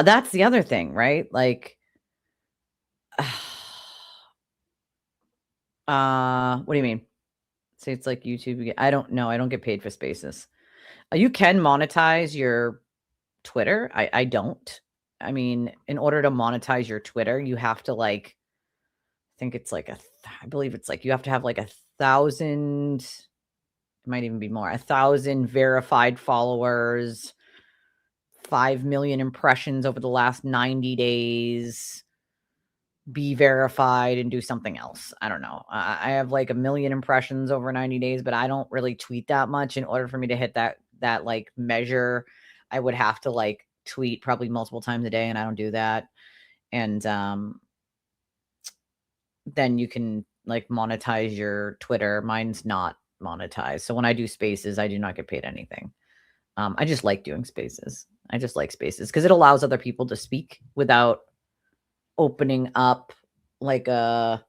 that's the other thing, right? Like, what do you mean? Say it's like YouTube. I don't know. I don't get paid for spaces. You can monetize your Twitter. I don't. I mean, in order to monetize your Twitter, you have to like, I think it's like I believe it's like you have to have like 1,000, it might even be more, 1,000 verified followers, 5 million impressions over the last 90 days, be verified, and do something else. I don't know. I have like 1 million impressions over 90 days, but I don't really tweet that much. In order for me to hit that like measure, I would have to like tweet probably multiple times a day, and I don't do that. And then you can like monetize your Twitter. Mine's not monetized. So when I do spaces, I do not get paid anything. I just like doing spaces. I just like spaces because it allows other people to speak without opening up like a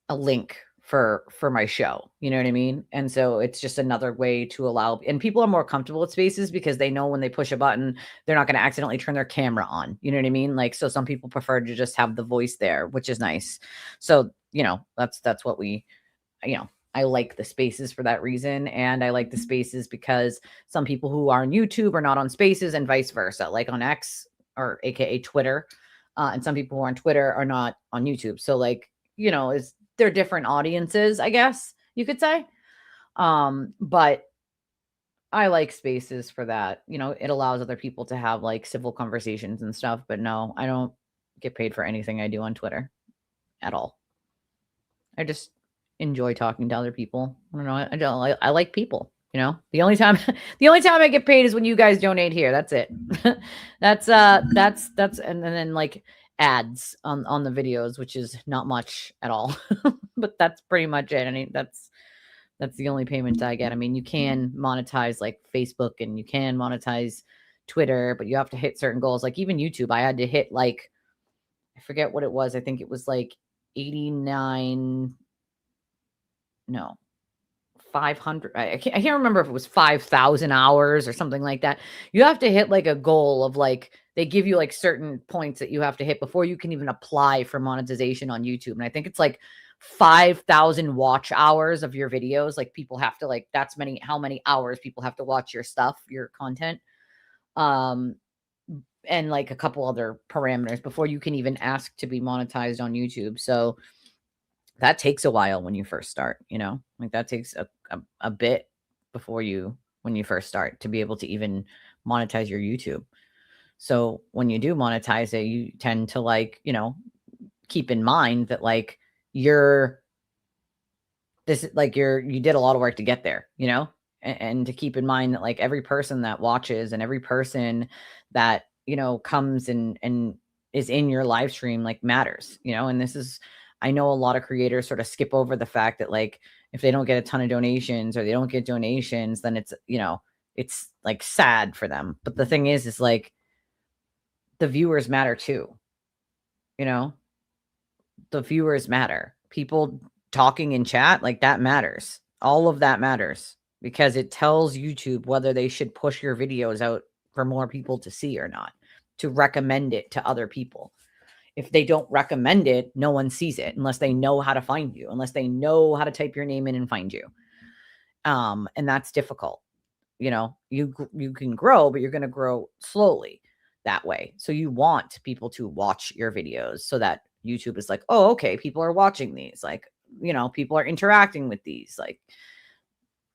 link for my show. You know what I mean? And so it's just another way to allow, and people are more comfortable with spaces because they know when they push a button, they're not going to accidentally turn their camera on. You know what I mean? Like, so some people prefer to just have the voice there, which is nice. So, that's what we, I like the spaces for that reason. And I like the spaces because some people who are on YouTube are not on spaces, and vice versa. Like on X or AKA Twitter. And some people who are on Twitter are not on YouTube. So like, you know, they're different audiences, I guess you could say. But I like spaces for that. You know, it allows other people to have like civil conversations and stuff. But no, I don't get paid for anything I do on Twitter at all. I just enjoy talking to other people. I don't know. I like people. You know, the only time I get paid is when you guys donate here. That's it. that's and then like ads on the videos, which is not much at all. But that's pretty much it. I mean, that's the only payment I get. I mean, you can monetize like Facebook and you can monetize Twitter, but you have to hit certain goals. Like even YouTube, I had to hit like, I forget what it was. I think it was like 500. I can't remember if it was 5,000 hours or something like that. You have to hit like a goal of like, they give you like certain points that you have to hit before you can even apply for monetization on YouTube. And I think it's like 5,000 watch hours of your videos. Like people have to like, how many hours people have to watch your stuff, your content. And like a couple other parameters before you can even ask to be monetized on YouTube. So that takes a while when you first start, you know, like that takes a bit when you first start to be able to even monetize your YouTube. So when you do monetize it, you tend to like, you know, keep in mind that like you did a lot of work to get there, you know, and to keep in mind that like every person that watches and every person that, you know, comes and is in your live stream like matters, you know. And I know a lot of creators sort of skip over the fact that like if they don't get a ton of donations or they don't get donations, then it's, you know, it's like sad for them. But the thing is like the viewers matter too, you know. The viewers matter. People talking in chat, like that matters. All of that matters because it tells YouTube whether they should push your videos out for more people to see or not, to recommend it to other people. If they don't recommend it, no one sees it unless they know how to find you, unless they know how to type your name in and find you. And that's difficult. You know, you can grow, but you're going to grow slowly that way. So you want people to watch your videos so that YouTube is like, oh, okay, people are watching these. Like, you know, people are interacting with these. Like,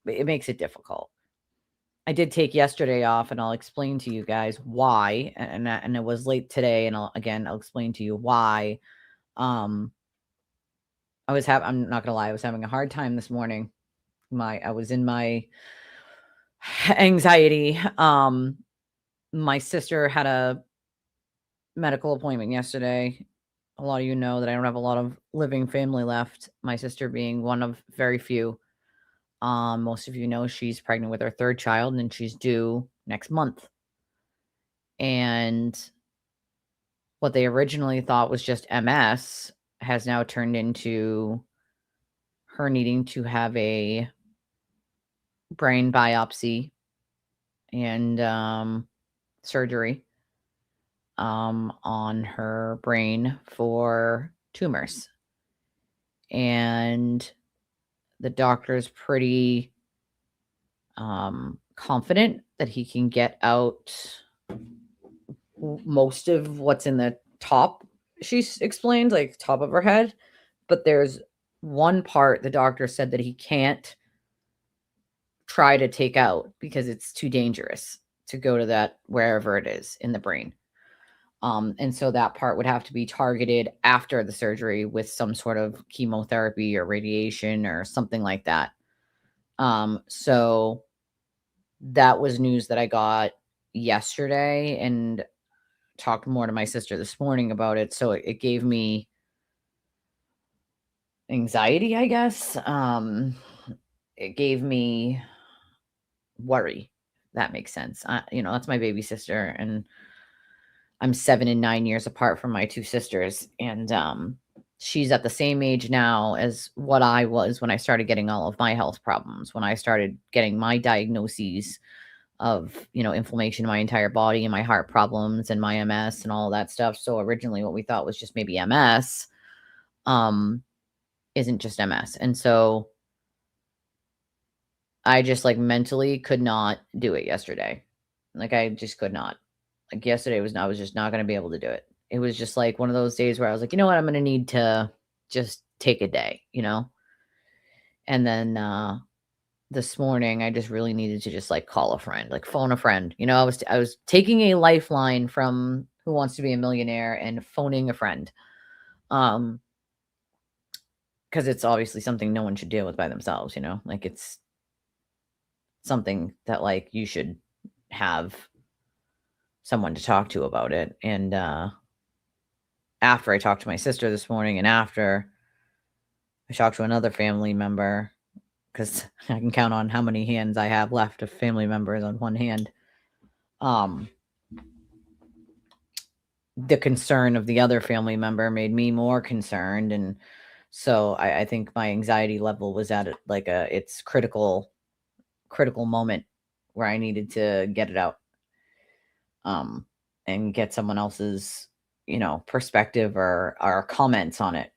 it makes it difficult. I did take yesterday off, and I'll explain to you guys why. And it was late today, and I'll explain to you why. I'm not gonna lie, I was having a hard time this morning. I was in my anxiety. My sister had a medical appointment yesterday. A lot of you know that I don't have a lot of living family left. My sister being one of very few. Most of you know she's pregnant with her third child and she's due next month. And what they originally thought was just MS has now turned into her needing to have a brain biopsy and surgery on her brain for tumors. And the doctor is pretty confident that he can get out most of what's in the top, she explained, like top of her head. But there's one part the doctor said that he can't try to take out because it's too dangerous to go to that wherever it is in the brain. And so that part would have to be targeted after the surgery with some sort of chemotherapy or radiation or something like that. So that was news that I got yesterday and talked more to my sister this morning about it. So it gave me anxiety, I guess. It gave me worry. That makes sense. You know, that's my baby sister, and I'm 7 and 9 years apart from my two sisters. And she's at the same age now as what I was when I started getting all of my health problems, when I started getting my diagnoses of, you know, inflammation in my entire body and my heart problems and my MS and all that stuff. So originally what we thought was just maybe MS isn't just MS. And so I just like mentally could not do it yesterday. Like I just could not. Like yesterday I was just not going to be able to do it. It was just like one of those days where I was like, you know what? I'm going to need to just take a day, And then this morning I just really needed to just like call a friend, like phone a friend. I was taking a lifeline from Who Wants to Be a Millionaire and phoning a friend. Because it's obviously something no one should deal with by themselves, like it's something that like you should have someone to talk to about it. And after I talked to my sister this morning and after I talked to another family member, because I can count on how many hands I have left of family members on one hand. The concern of the other family member made me more concerned. And so I think my anxiety level was at like its critical moment where I needed to get it out. And get someone else's, perspective or comments on it,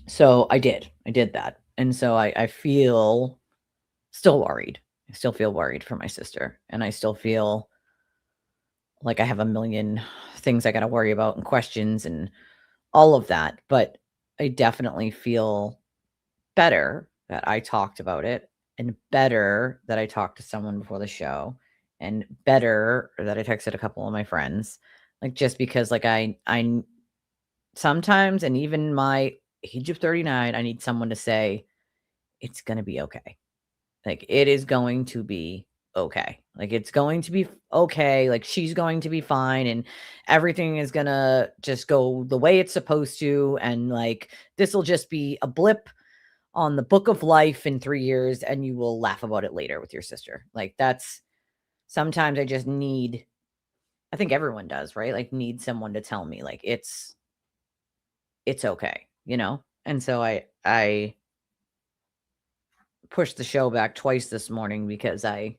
So I did that. And so I feel still worried. I still feel worried for my sister. And I still feel like I have a million things I got to worry about and questions and all of that. But I definitely feel better that I talked about it, and better that I talked to someone before the show, and better that I texted a couple of my friends. Like, just because like I sometimes, and even my age of 39, I need someone to say, it's going to be okay. Like, it is going to be okay. Like, it's going to be okay. Like, she's going to be fine. And everything is going to just go the way it's supposed to. And like, this will just be a blip on the book of life in 3 years. And you will laugh about it later with your sister. Like, that's sometimes I just need, I think everyone does, right? Like, need someone to tell me like, it's okay, And so I pushed the show back twice this morning because I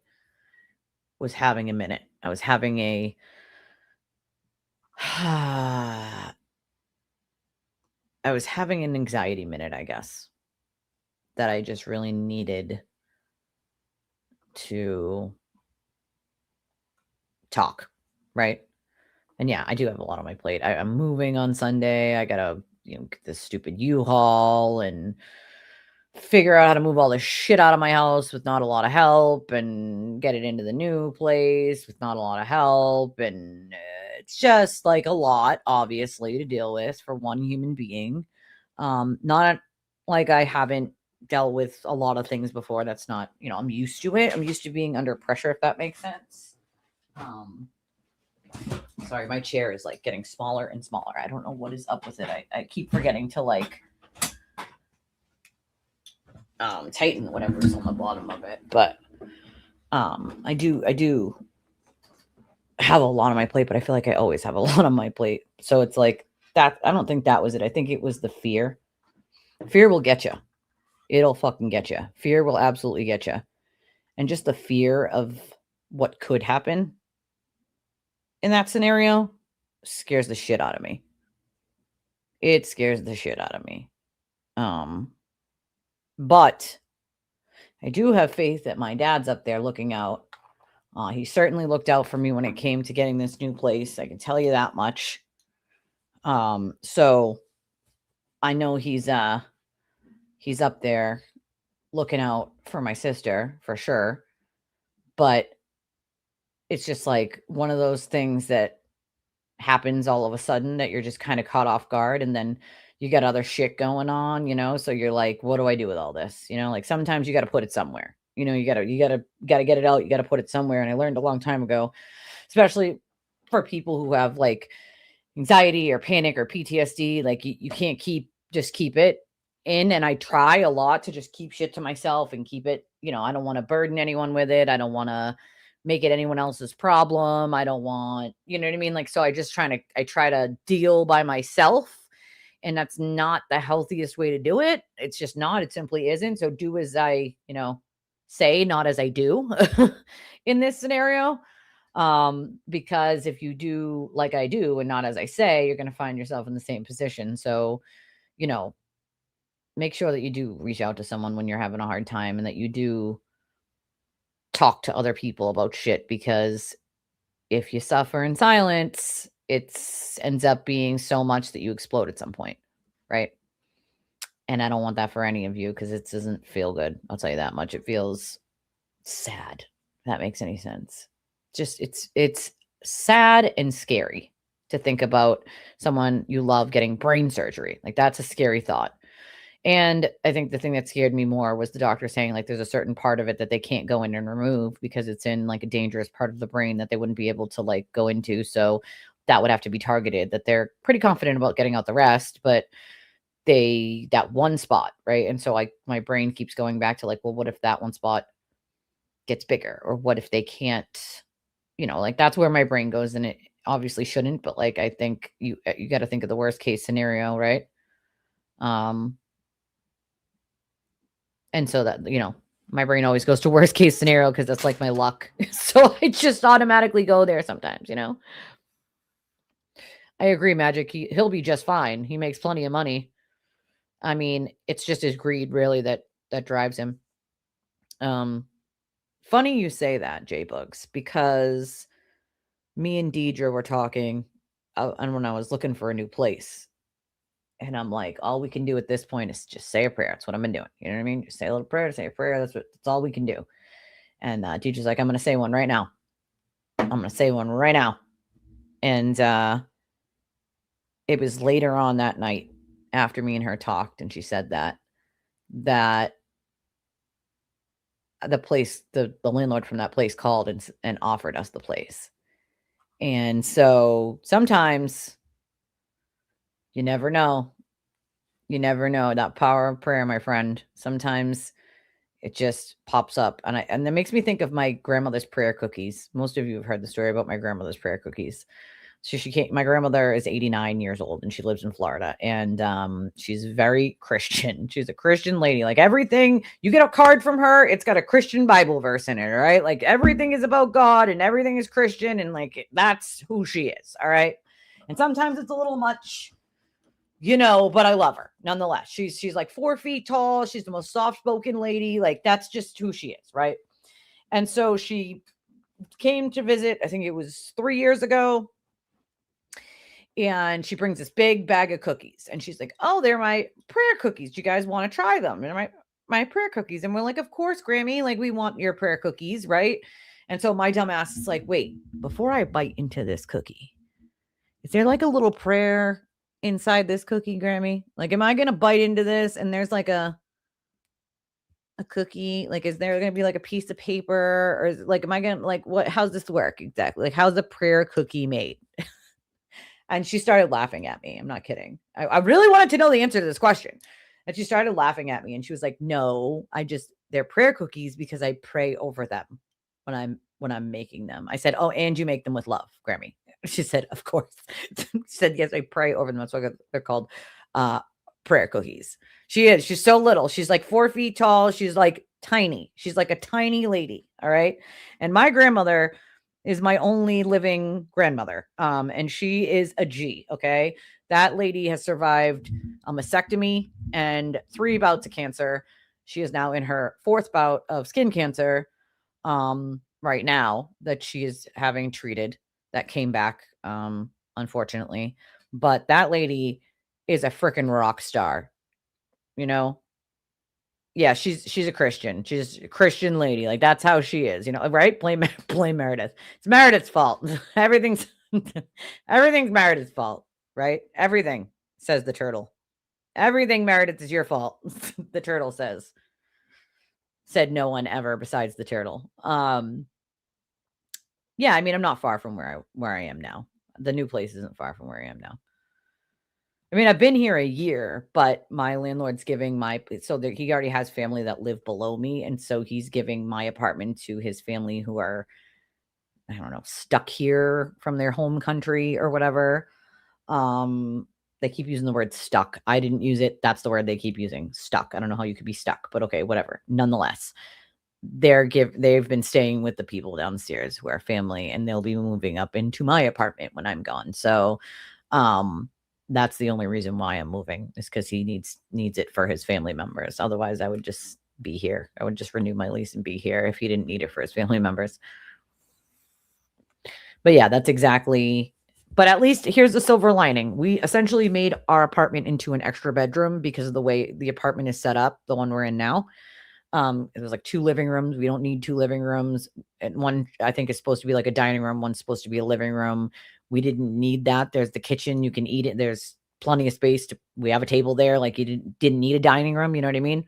was having a minute. I was having a I was having an anxiety minute, I guess, that I just really needed to talk, right? And yeah, I do have a lot on my plate. I'm moving on Sunday. I gotta, get this stupid U-Haul and figure out how to move all this shit out of my house with not a lot of help, and get it into the new place with not a lot of help. And it's just like a lot, obviously, to deal with for one human being. Not like I haven't dealt with a lot of things before. That's not, I'm used to it. I'm used to being under pressure, if that makes sense. Sorry, my chair is like getting smaller and smaller. I don't know what is up with it. I keep forgetting to like tighten whatever's on the bottom of it. But I do have a lot on my plate, but I feel like I always have a lot on my plate. So it's like that. I don't think that was it. I think it was the fear. Fear will get you. It'll fucking get you. Fear will absolutely get you. And just the fear of what could happen in that scenario scares the shit out of me. It scares the shit out of me. But I do have faith that my dad's up there looking out. He certainly looked out for me when it came to getting this new place. I can tell you that much. So I know he's up there looking out for my sister for sure. But it's just like one of those things that happens all of a sudden that you're just kind of caught off guard, and then you got other shit going on, so you're like, what do I do with all this? Like sometimes you got to put it somewhere, you got to get it out. You got to put it somewhere. And I learned a long time ago, especially for people who have like anxiety or panic or PTSD, like you can't keep it in. And I try a lot to just keep shit to myself and keep it, I don't want to burden anyone with it. I don't want to make it anyone else's problem. I don't want, you know what I mean? Like, so I try to deal by myself, and that's not the healthiest way to do it. It's just not, it simply isn't. So do as I, say, not as I do in this scenario. Because if you do like I do and not as I say, you're going to find yourself in the same position. So, make sure that you do reach out to someone when you're having a hard time, and that you do talk to other people about shit, because if you suffer in silence, it ends up being so much that you explode at some point, right? And I don't want that for any of you, because it doesn't feel good. I'll tell you that much. It feels sad, if that makes any sense. Just it's sad and scary to think about someone you love getting brain surgery. Like, that's a scary thought. And I think the thing that scared me more was the doctor saying, like, there's a certain part of it that they can't go in and remove because it's in like a dangerous part of the brain that they wouldn't be able to like go into. So that would have to be targeted. That they're pretty confident about getting out the rest, but that one spot, right? And so my brain keeps going back to like, well, what if that one spot gets bigger? Or what if they can't, like, that's where my brain goes, and it obviously shouldn't, but like, I think you got to think of the worst case scenario, right? And so that, my brain always goes to worst case scenario because that's like my luck. So I just automatically go there sometimes, I agree, Magic. He'll be just fine. He makes plenty of money. I mean, it's just his greed really that drives him. Funny you say that, J-Bugs, because me and Deidre were talking and when I was looking for a new place. And I'm like, all we can do at this point is just say a prayer. That's what I've been doing. You know what I mean? Just say a little prayer, say a prayer. That's all we can do. And Deidre's like, I'm going to say one right now. I'm going to say one right now. And it was later on that night after me and her talked, and she said that the place, the landlord from that place called and offered us the place. And so sometimes you never know. You never know. That power of prayer, my friend. Sometimes it just pops up. And that makes me think of my grandmother's prayer cookies. Most of you have heard the story about my grandmother's prayer cookies. So my grandmother is 89 years old and she lives in Florida, and she's very Christian. She's a Christian lady. Like, everything, you get a card from her, it's got a Christian Bible verse in it. All right. Like, everything is about God and everything is Christian. And like, that's who she is. All right. And sometimes it's a little much, but I love her nonetheless. She's like 4 feet tall. She's the most soft-spoken lady. Like, that's just who she is. Right. And so she came to visit, I think it was 3 years ago. And she brings this big bag of cookies, and she's like, oh, they're my prayer cookies. Do you guys want to try them? And my prayer cookies. And we're like, of course, Grammy, like, we want your prayer cookies. Right. And so my dumb ass is like, wait, before I bite into this cookie, is there like a little prayer inside this cookie, Grammy? Like, am I going to bite into this and there's like a cookie? Like, is there going to be like a piece of paper, or is, like, am I going to, like, how's this work exactly? Like, how's the prayer cookie made? And she started laughing at me. I'm not kidding. I really wanted to know the answer to this question. And she started laughing at me, and she was like, no, they're prayer cookies because I pray over them when I'm making them. I said, oh, and you make them with love, Grammy. She said, of course. She said, yes, I pray over them. That's why they're called prayer cookies. She's so little. She's like 4 feet tall. She's like tiny. She's like a tiny lady. All right. And my grandmother is my only living grandmother. And she is a G. Okay. That lady has survived a mastectomy and 3 bouts of cancer. She is now in her 4th bout of skin cancer right now that she is having treated. That came back, unfortunately. But that lady is a freaking rock star, Yeah, she's a Christian. She's a Christian lady. Like, that's how she is, right? Blame Meredith. It's Meredith's fault. Everything's Meredith's fault, right? Everything, says the turtle. Everything, Meredith, is your fault. The turtle said no one ever besides the turtle. Yeah, I mean, I'm not far from where I am now. The new place isn't far from where I am now. I mean, I've been here a year, but my landlord's giving he already has family that live below me. And so he's giving my apartment to his family who are, I don't know, stuck here from their home country or whatever. They keep using the word stuck. I didn't use it. That's the word they keep using. Stuck. I don't know how you could be stuck, but okay, whatever. Nonetheless, they've been staying with the people downstairs who are family, and they'll be moving up into my apartment when I'm gone. So, that's the only reason why I'm moving, is because he needs it for his family members. Otherwise, I would just be here. I would just renew my lease and be here if he didn't need it for his family members. But yeah, that's exactly. But at least here's the silver lining. We essentially made our apartment into an extra bedroom because of the way the apartment is set up, the one we're in now. It was like 2 living rooms. We don't need 2 living rooms. And one, I think, is supposed to be like a dining room. One's supposed to be a living room. We didn't need that. There's the kitchen. You can eat it. There's plenty of space. We have a table there. Like you didn't need a dining room. You know what I mean?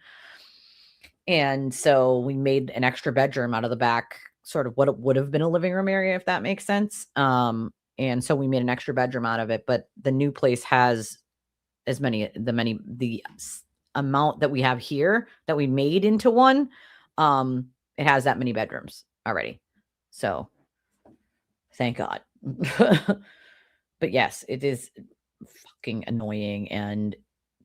And so we made an extra bedroom out of the back, sort of what it would have been a living room area, if that makes sense. And so we made an extra bedroom out of it. But the new place has the amount that we have here that we made into one. It has that many bedrooms already. So thank God. But yes, it is fucking annoying. And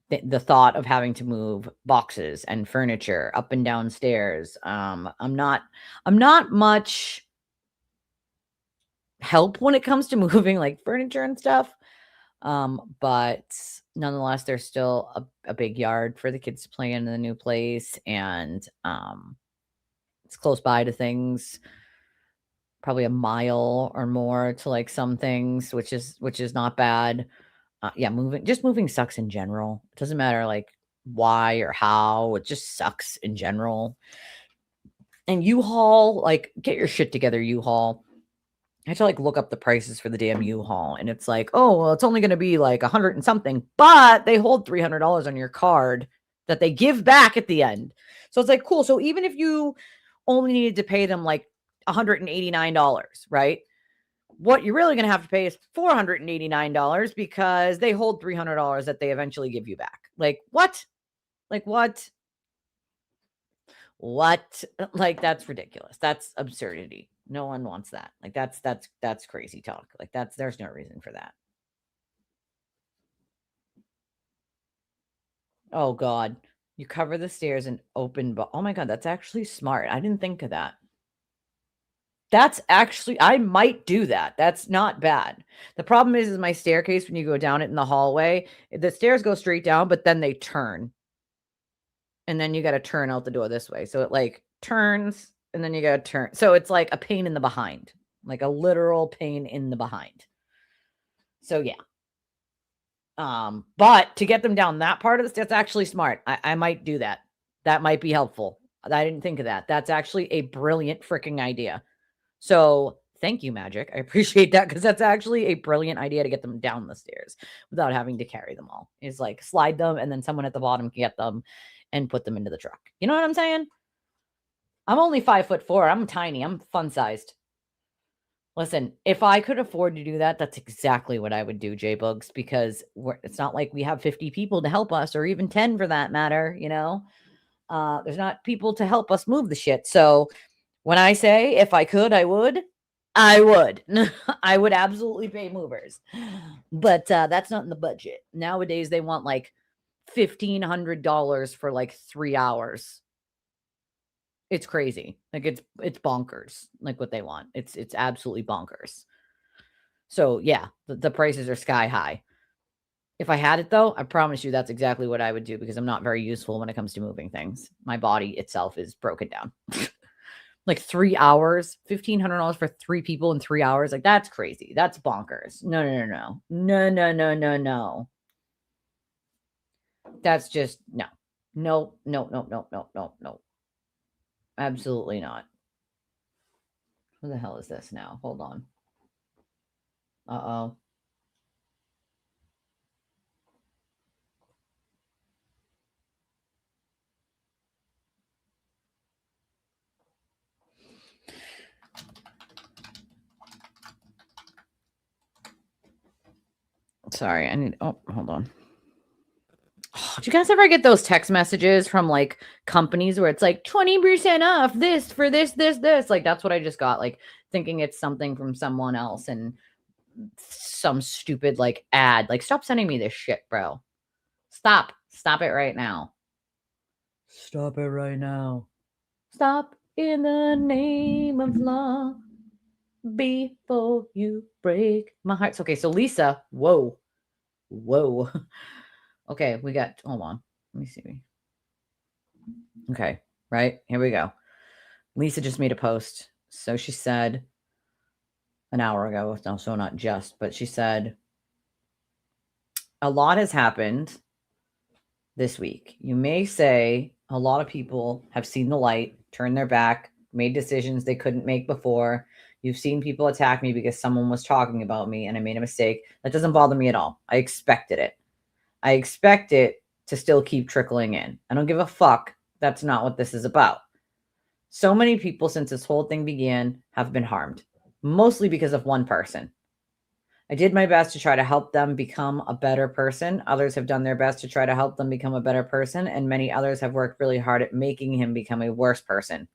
the thought of having to move boxes and furniture up and down stairs. I'm not much help when it comes to moving like furniture and stuff. But nonetheless, there's still a big yard for the kids to play in the new place. And it's close by to things, probably a mile or more to like some things, which is not bad. Yeah, moving sucks in general. It doesn't matter like why or how, it just sucks in general. And U-Haul, like, get your shit together, U-Haul. I had to like look up the prices for the damn U-Haul, and it's like, oh, well, it's only going to be like 100 and something, but they hold $300 on your card that they give back at the end. So it's like, cool. So even if you only needed to pay them like $189, right? What you're really going to have to pay is $489 because they hold $300 that they eventually give you back. Like what? Like what? What? Like that's ridiculous. That's absurdity. No one wants that. Like that's crazy talk. Like there's no reason for that. Oh God. You cover the stairs and open, oh my God, that's actually smart. I didn't think of that. That's actually, I might do that. That's not bad. The problem is my staircase, when you go down it in the hallway, the stairs go straight down, but then they turn. And then you got to turn out the door this way. So it like turns and then you got to turn. So it's like a pain in the behind, like a literal pain in the behind. So yeah. But to get them down that part of the stairs, that's actually smart. I might do that. That might be helpful. I didn't think of that. That's actually a brilliant freaking idea. So thank you, Magic. I appreciate that because that's actually a brilliant idea to get them down the stairs without having to carry them all. Is like slide them and then someone at the bottom can get them and put them into the truck. You know what I'm saying? I'm only 5'4". I'm tiny. I'm fun sized. Listen, if I could afford to do that, that's exactly what I would do, J-Bugs, because it's not like we have 50 people to help us or even 10 for that matter. You know, there's not people to help us move the shit. So when I say if I could, I would. I would absolutely pay movers. But that's not in the budget. Nowadays, they want like $1,500 for like 3 hours. It's crazy. Like it's bonkers. Like what they want. It's absolutely bonkers. So yeah, the prices are sky high. If I had it though, I promise you that's exactly what I would do because I'm not very useful when it comes to moving things. My body itself is broken down. Like 3 hours, $1,500 for 3 people in 3 hours. Like that's crazy. That's bonkers. No. That's just no. Absolutely not. Who the hell is this now? Hold on. Uh-oh. Sorry, hold on. Oh, do you guys ever get those text messages from like companies where it's like 20% off this for this? Like that's what I just got, like thinking it's something from someone else and some stupid like ad. Like stop sending me this shit, bro. Stop it right now. Stop it right now. Stop in the name of law before you break my heart. Okay, so Lisa, whoa. Okay, we got, hold on. Let me see. Okay, right? Here we go. Lisa just made a post. So she said an hour ago, no, so not just, but she said, a lot has happened this week. You may say a lot of people have seen the light, turned their back, made decisions they couldn't make before. You've seen people attack me because someone was talking about me and I made a mistake. That doesn't bother me at all. I expected it. I expect it to still keep trickling in. I don't give a fuck. That's not what this is about. So many people since this whole thing began have been harmed, mostly because of one person. I did my best to try to help them become a better person. Others have done their best to try to help them become a better person, and many others have worked really hard at making him become a worse person.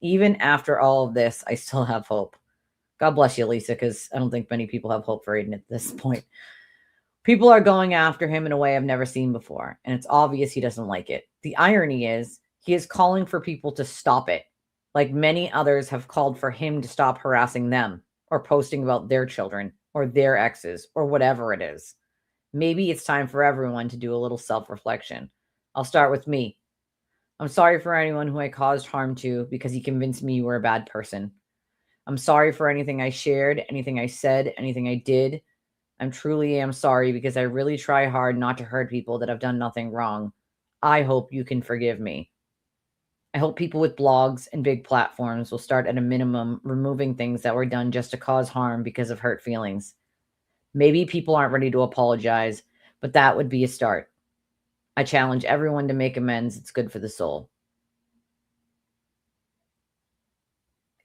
Even after all of this, I still have hope. God bless you, Lisa, because I don't think many people have hope for Aiden at this point. People are going after him in a way I've never seen before, and it's obvious he doesn't like it. The irony is he is calling for people to stop it, like many others have called for him to stop harassing them or posting about their children or their exes or whatever it is. Maybe it's time for everyone to do a little self-reflection. I'll start with me. I'm sorry for anyone who I caused harm to because he convinced me you were a bad person. I'm sorry for anything I shared, anything I said, anything I did. I truly am sorry because I really try hard not to hurt people that have done nothing wrong. I hope you can forgive me. I hope people with blogs and big platforms will start at a minimum removing things that were done just to cause harm because of hurt feelings. Maybe people aren't ready to apologize, but that would be a start. I challenge everyone to make amends. It's good for the soul.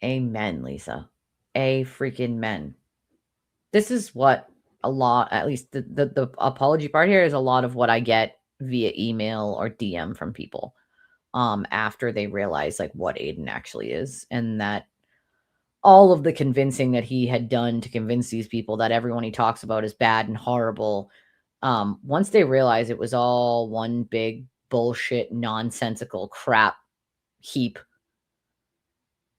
Amen, Lisa. A freaking men. This is what a lot, at least the apology part here is a lot of what I get via email or DM from people after they realize like what Aiden actually is, and that all of the convincing that he had done to convince these people that everyone he talks about is bad and horrible. Once they realize it was all one big bullshit, nonsensical crap heap,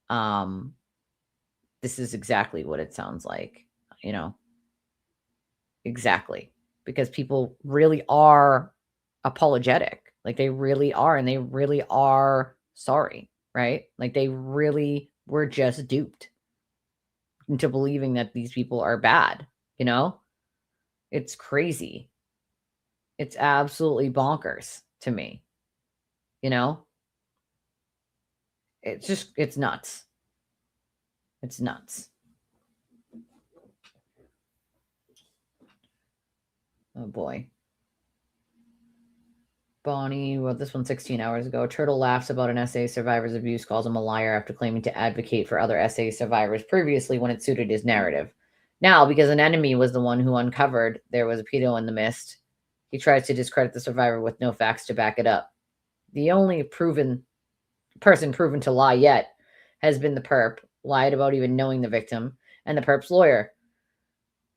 this is exactly what it sounds like, you know, exactly, because people really are apologetic. Like they really are, and they really are sorry, right? Like they really were just duped into believing that these people are bad, you know? It's crazy. It's absolutely bonkers to me, you know? It's just, it's nuts. It's nuts. Oh boy. Bonnie wrote this one 16 hours ago. Turtle laughs about an SA survivor's abuse, calls him a liar after claiming to advocate for other SA survivors previously when it suited his narrative. Now, because an enemy was the one who uncovered there was a pedo in the mist, he tries to discredit the survivor with no facts to back it up. The only person proven to lie yet has been the perp, lied about even knowing the victim, and the perp's lawyer.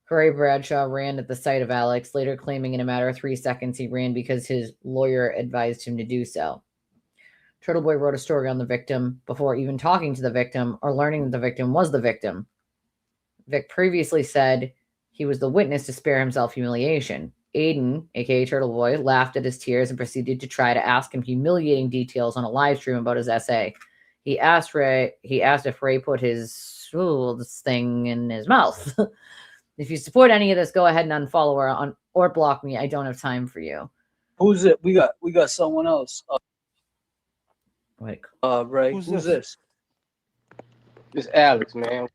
Corey Bradshaw ran at the sight of Alex, later claiming in a matter of 3 seconds he ran because his lawyer advised him to do so. Turtle Boy wrote a story on the victim before even talking to the victim or learning that the victim was the victim. Vic previously said he was the witness to spare himself humiliation. Aiden, aka Turtle Boy, laughed at his tears and proceeded to try to ask him humiliating details on a live stream about his essay. He asked if Ray put this thing in his mouth. If you support any of this, go ahead and unfollow her or block me. I don't have time for you. Who's it? We got someone else. Wait. Ray. Who's this? It's Alex, man.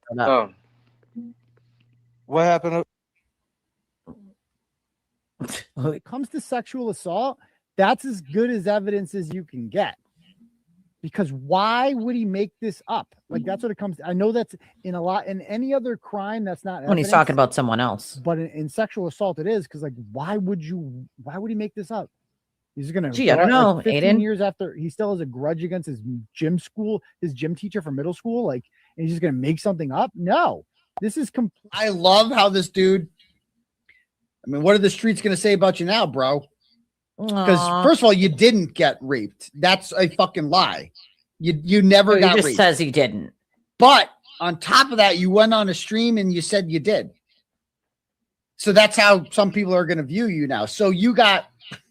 What happened? When it comes to sexual assault, that's as good as evidence as you can get. Because why would he make this up? Like that's what it comes to. I know that's in any other crime that's not when he's talking about someone else. But in sexual assault it is, because like why would he make this up? He's gonna I don't know. Like 15 Aiden? years after he still has a grudge against his gym teacher from middle school, like, and he's just gonna make something up? No. This is complete. I love how this dude. I mean, what are the streets gonna say about you now, bro? Because first of all, you didn't get raped. That's a fucking lie. You never got raped. He just says he didn't. But on top of that, you went on a stream and you said you did. So that's how some people are going to view you now. So you got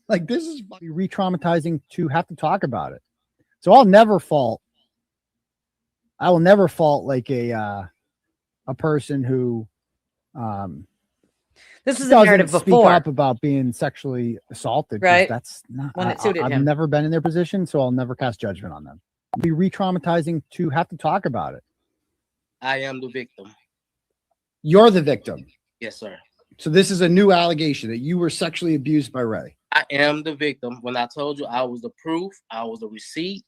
like, this is re-traumatizing to have to talk about it. So I will never fault like a person who this is a doesn't narrative speak before, up about being sexually assaulted. right? That's not When it suited I've him. never been in their position, so I'll never cast judgment on them. It'd be re-traumatizing to have to talk about it. I am the victim. You're the victim. Yes, sir. So this is a new allegation that you were sexually abused by Ray. I am the victim. When I told you I was the proof, I was the receipt,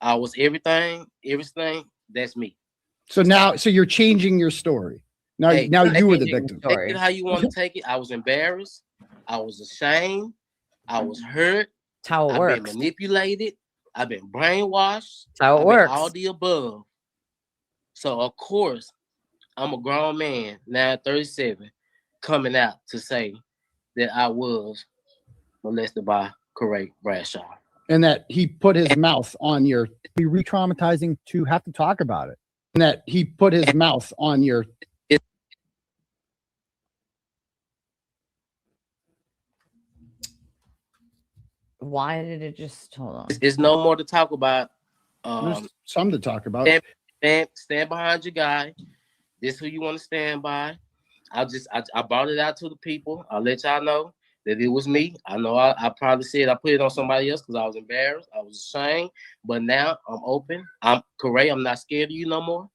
I was everything, that's me. So you're changing your story. Now you were the victim. Take it how you want to take it. I was embarrassed. I was ashamed. I was hurt. That's how it I've works. been manipulated. I've been brainwashed. That's how it works. All the above. So of course, I'm a grown man now at 37, coming out to say that I was molested by Corey Bradshaw. And that he put his mouth on your. It'd be re-traumatizing to have to talk about it. And that he put his mouth on your. Why did it just hold on? There's no more to talk about. There's some to talk about. Stand behind your guy. This who you want to stand by. I brought it out to the people. I'll let y'all know that it was me. I know I probably said I put it on somebody else because I was embarrassed. I was ashamed. But now I'm open. I'm Corey. I'm not scared of you no more.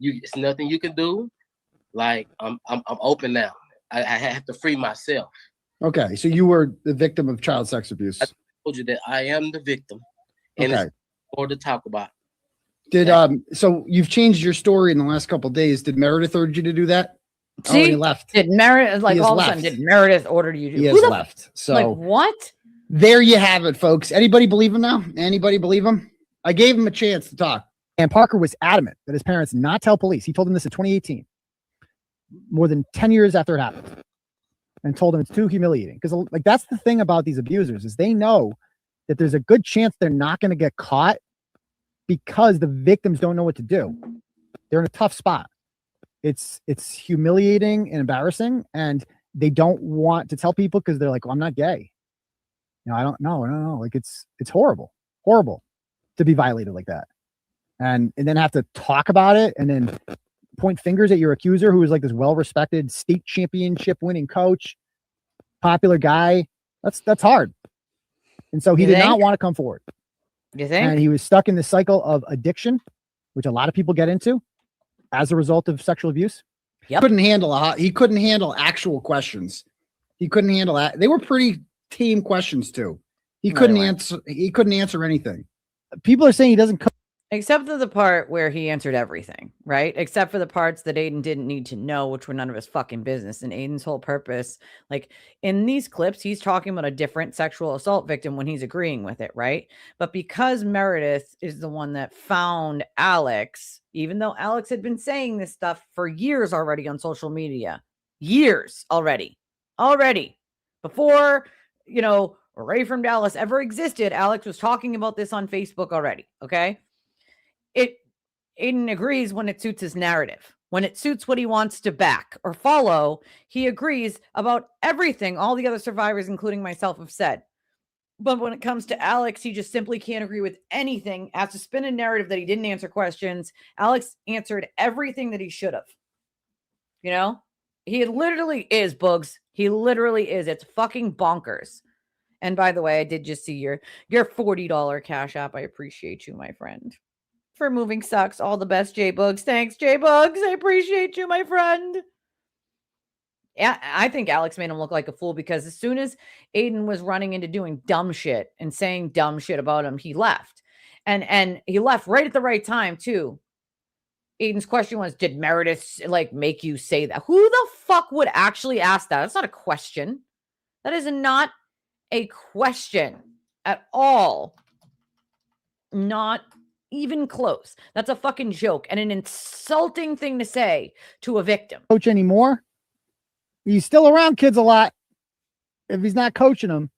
It's nothing you can do. Like I'm open now. I have to free myself. Okay, so you were the victim of child sex abuse. I told you that I am the victim, and okay. It's more to talk about. So you've changed your story in the last couple of days. Did Meredith urge you to do that? See, he left. Did Meredith all of a sudden? Did Meredith order you to? He has left. So like what? There you have it, folks. Anybody believe him now? Anybody believe him? I gave him a chance to talk. And Parker was adamant that his parents not tell police. He told them this in 2018, more than 10 years after it happened, and told them it's too humiliating. Because like that's the thing about these abusers is they know that there's a good chance they're not going to get caught because the victims don't know what to do. They're in a tough spot. It's humiliating and embarrassing, and they don't want to tell people because they're like, well, I'm not gay. I don't know. Like it's horrible to be violated like that. And then have to talk about it and then point fingers at your accuser who is like this well-respected state championship winning coach, popular guy. That's hard. And so he did not want to come forward. You think? And he was stuck in this cycle of addiction, which a lot of people get into as a result of sexual abuse. Yep. He couldn't handle actual questions. He couldn't handle that. They were pretty tame questions too. He couldn't answer anything. People are saying he doesn't except for the part where he answered everything, right? Except for the parts that Aiden didn't need to know, which were none of his fucking business. And Aiden's whole purpose, like in these clips, he's talking about a different sexual assault victim when he's agreeing with it, right? But because Meredith is the one that found Alex, even though Alex had been saying this stuff for years already on social media, years already, before, Ray from Dallas ever existed, Alex was talking about this on Facebook already, okay? Aiden agrees when it suits his narrative. When it suits what he wants to back or follow, he agrees about everything all the other survivors, including myself, have said. But when it comes to Alex, he just simply can't agree with anything, has to spin a narrative that he didn't answer questions. Alex answered everything that he should have. He literally is, Bugs. He literally is. It's fucking bonkers. And by the way, I did just see your $40 Cash App. I appreciate you, my friend. For moving sucks. All the best, J Bugs. Thanks, J Bugs. I appreciate you, my friend. Yeah, I think Alex made him look like a fool because as soon as Aiden was running into doing dumb shit and saying dumb shit about him, he left. And he left right at the right time, too. Aiden's question was, did Meredith make you say that? Who the fuck would actually ask that? That's not a question. That is not a question at all. Not even close. That's a fucking joke and an insulting thing to say to a victim. Coach anymore. He's still around kids a lot if he's not coaching them.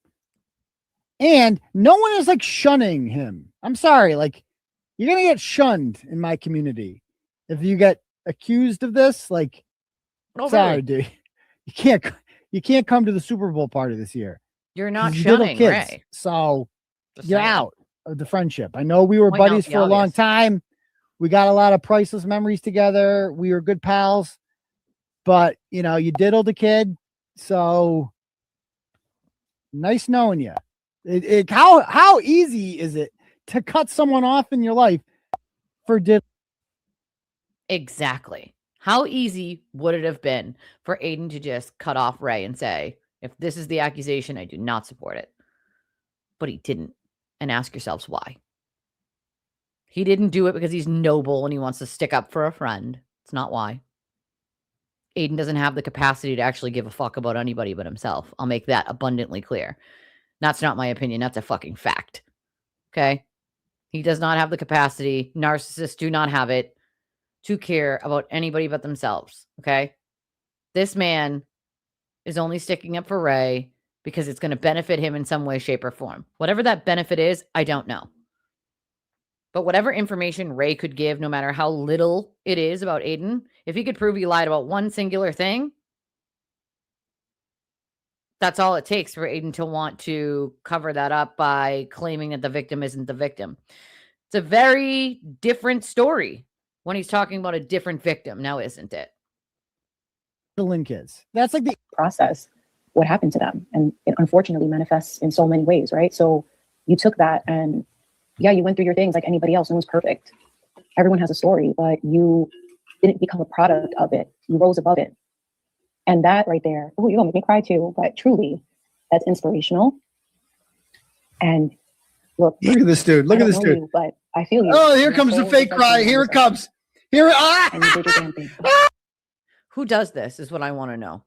And no one is shunning him. I'm sorry. You're going to get shunned in my community. If you get accused of this, sorry, really? Dude. You can't come to the Super Bowl party this year. You're not shunning, kids, Ray. So you're out. of the friendship. I know we were buddies for a long time. We got a lot of priceless memories together. We were good pals, but you know, you diddled the kid. So nice knowing you. How easy is it to cut someone off in your life for diddle? Exactly. How easy would it have been for Aiden to just cut off Ray and say, if this is the accusation, I do not support it. But he didn't. And ask yourselves why. He didn't do it because he's noble and he wants to stick up for a friend. It's not why. Aiden doesn't have the capacity to actually give a fuck about anybody but himself. I'll make that abundantly clear. That's not my opinion. That's a fucking fact. Okay? He does not have the capacity. Narcissists do not have it to care about anybody but themselves. Okay? This man is only sticking up for Ray because it's going to benefit him in some way, shape, or form. Whatever that benefit is, I don't know. But whatever information Ray could give, no matter how little it is about Aiden, if he could prove he lied about one singular thing, that's all it takes for Aiden to want to cover that up by claiming that the victim isn't the victim. It's a very different story when he's talking about a different victim now, isn't it? The link is. That's like the process what happened to them. And it unfortunately manifests in so many ways, right? So you took that and yeah, you went through your things like anybody else and it was perfect. Everyone has a story, but you didn't become a product of it. You rose above it. And that right there, oh, you're gonna make me cry too, but truly, that's inspirational. And look at this dude. Look at this dude. You, but I feel you. Oh, here comes the fake cry. Here it comes. Here. Ah! Who does this is what I want to know.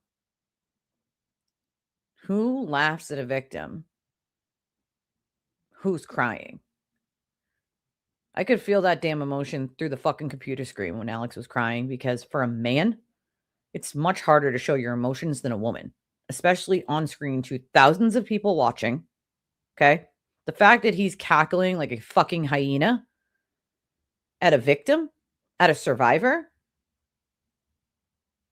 Who laughs at a victim? Who's crying? I could feel that damn emotion through the fucking computer screen when Alex was crying, because for a man, it's much harder to show your emotions than a woman, especially on screen to thousands of people watching. Okay? The fact that he's cackling like a fucking hyena at a victim, at a survivor.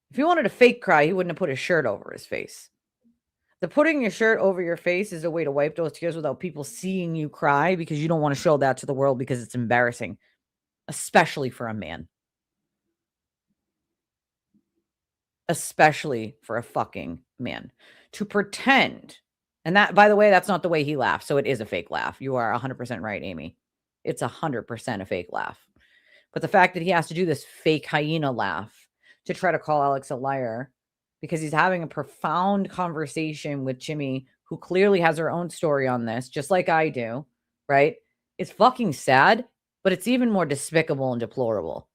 If he wanted to fake cry, he wouldn't have put his shirt over his face. The putting your shirt over your face is a way to wipe those tears without people seeing you cry, because you don't want to show that to the world because it's embarrassing, especially for a man. Especially for a fucking man. To pretend, and that, by the way, that's not the way he laughs, so it is a fake laugh. You are 100% right, Amy. It's 100% a fake laugh. But the fact that he has to do this fake hyena laugh to try to call Alex a liar because he's having a profound conversation with Jimmy, who clearly has her own story on this, just like I do, right? It's fucking sad, but it's even more despicable and deplorable.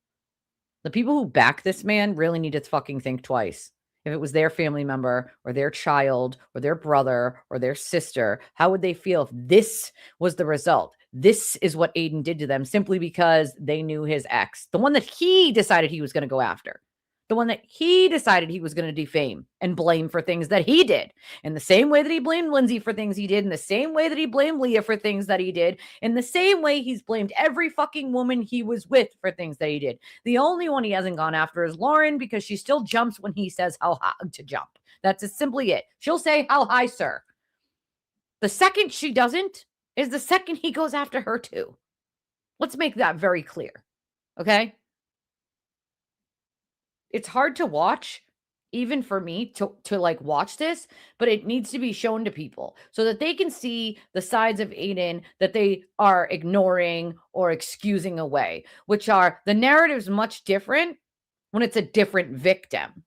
The people who back this man really need to fucking think twice. If it was their family member or their child or their brother or their sister, how would they feel if this was the result? This is what Aiden did to them simply because they knew his ex, the one that he decided he was going to go after. The one that he decided he was going to defame and blame for things that he did. In the same way that he blamed Lindsay for things he did, in the same way that he blamed Leah for things that he did, in the same way he's blamed every fucking woman he was with for things that he did. The only one he hasn't gone after is Lauren, because she still jumps when he says how high to jump. That's simply it. She'll say, "How high, sir?" The second she doesn't is the second he goes after her too. Let's make that very clear. Okay? It's hard to watch, even for me to like watch this, but it needs to be shown to people so that they can see the sides of Aiden that they are ignoring or excusing away, which are the narrative's much different when it's a different victim,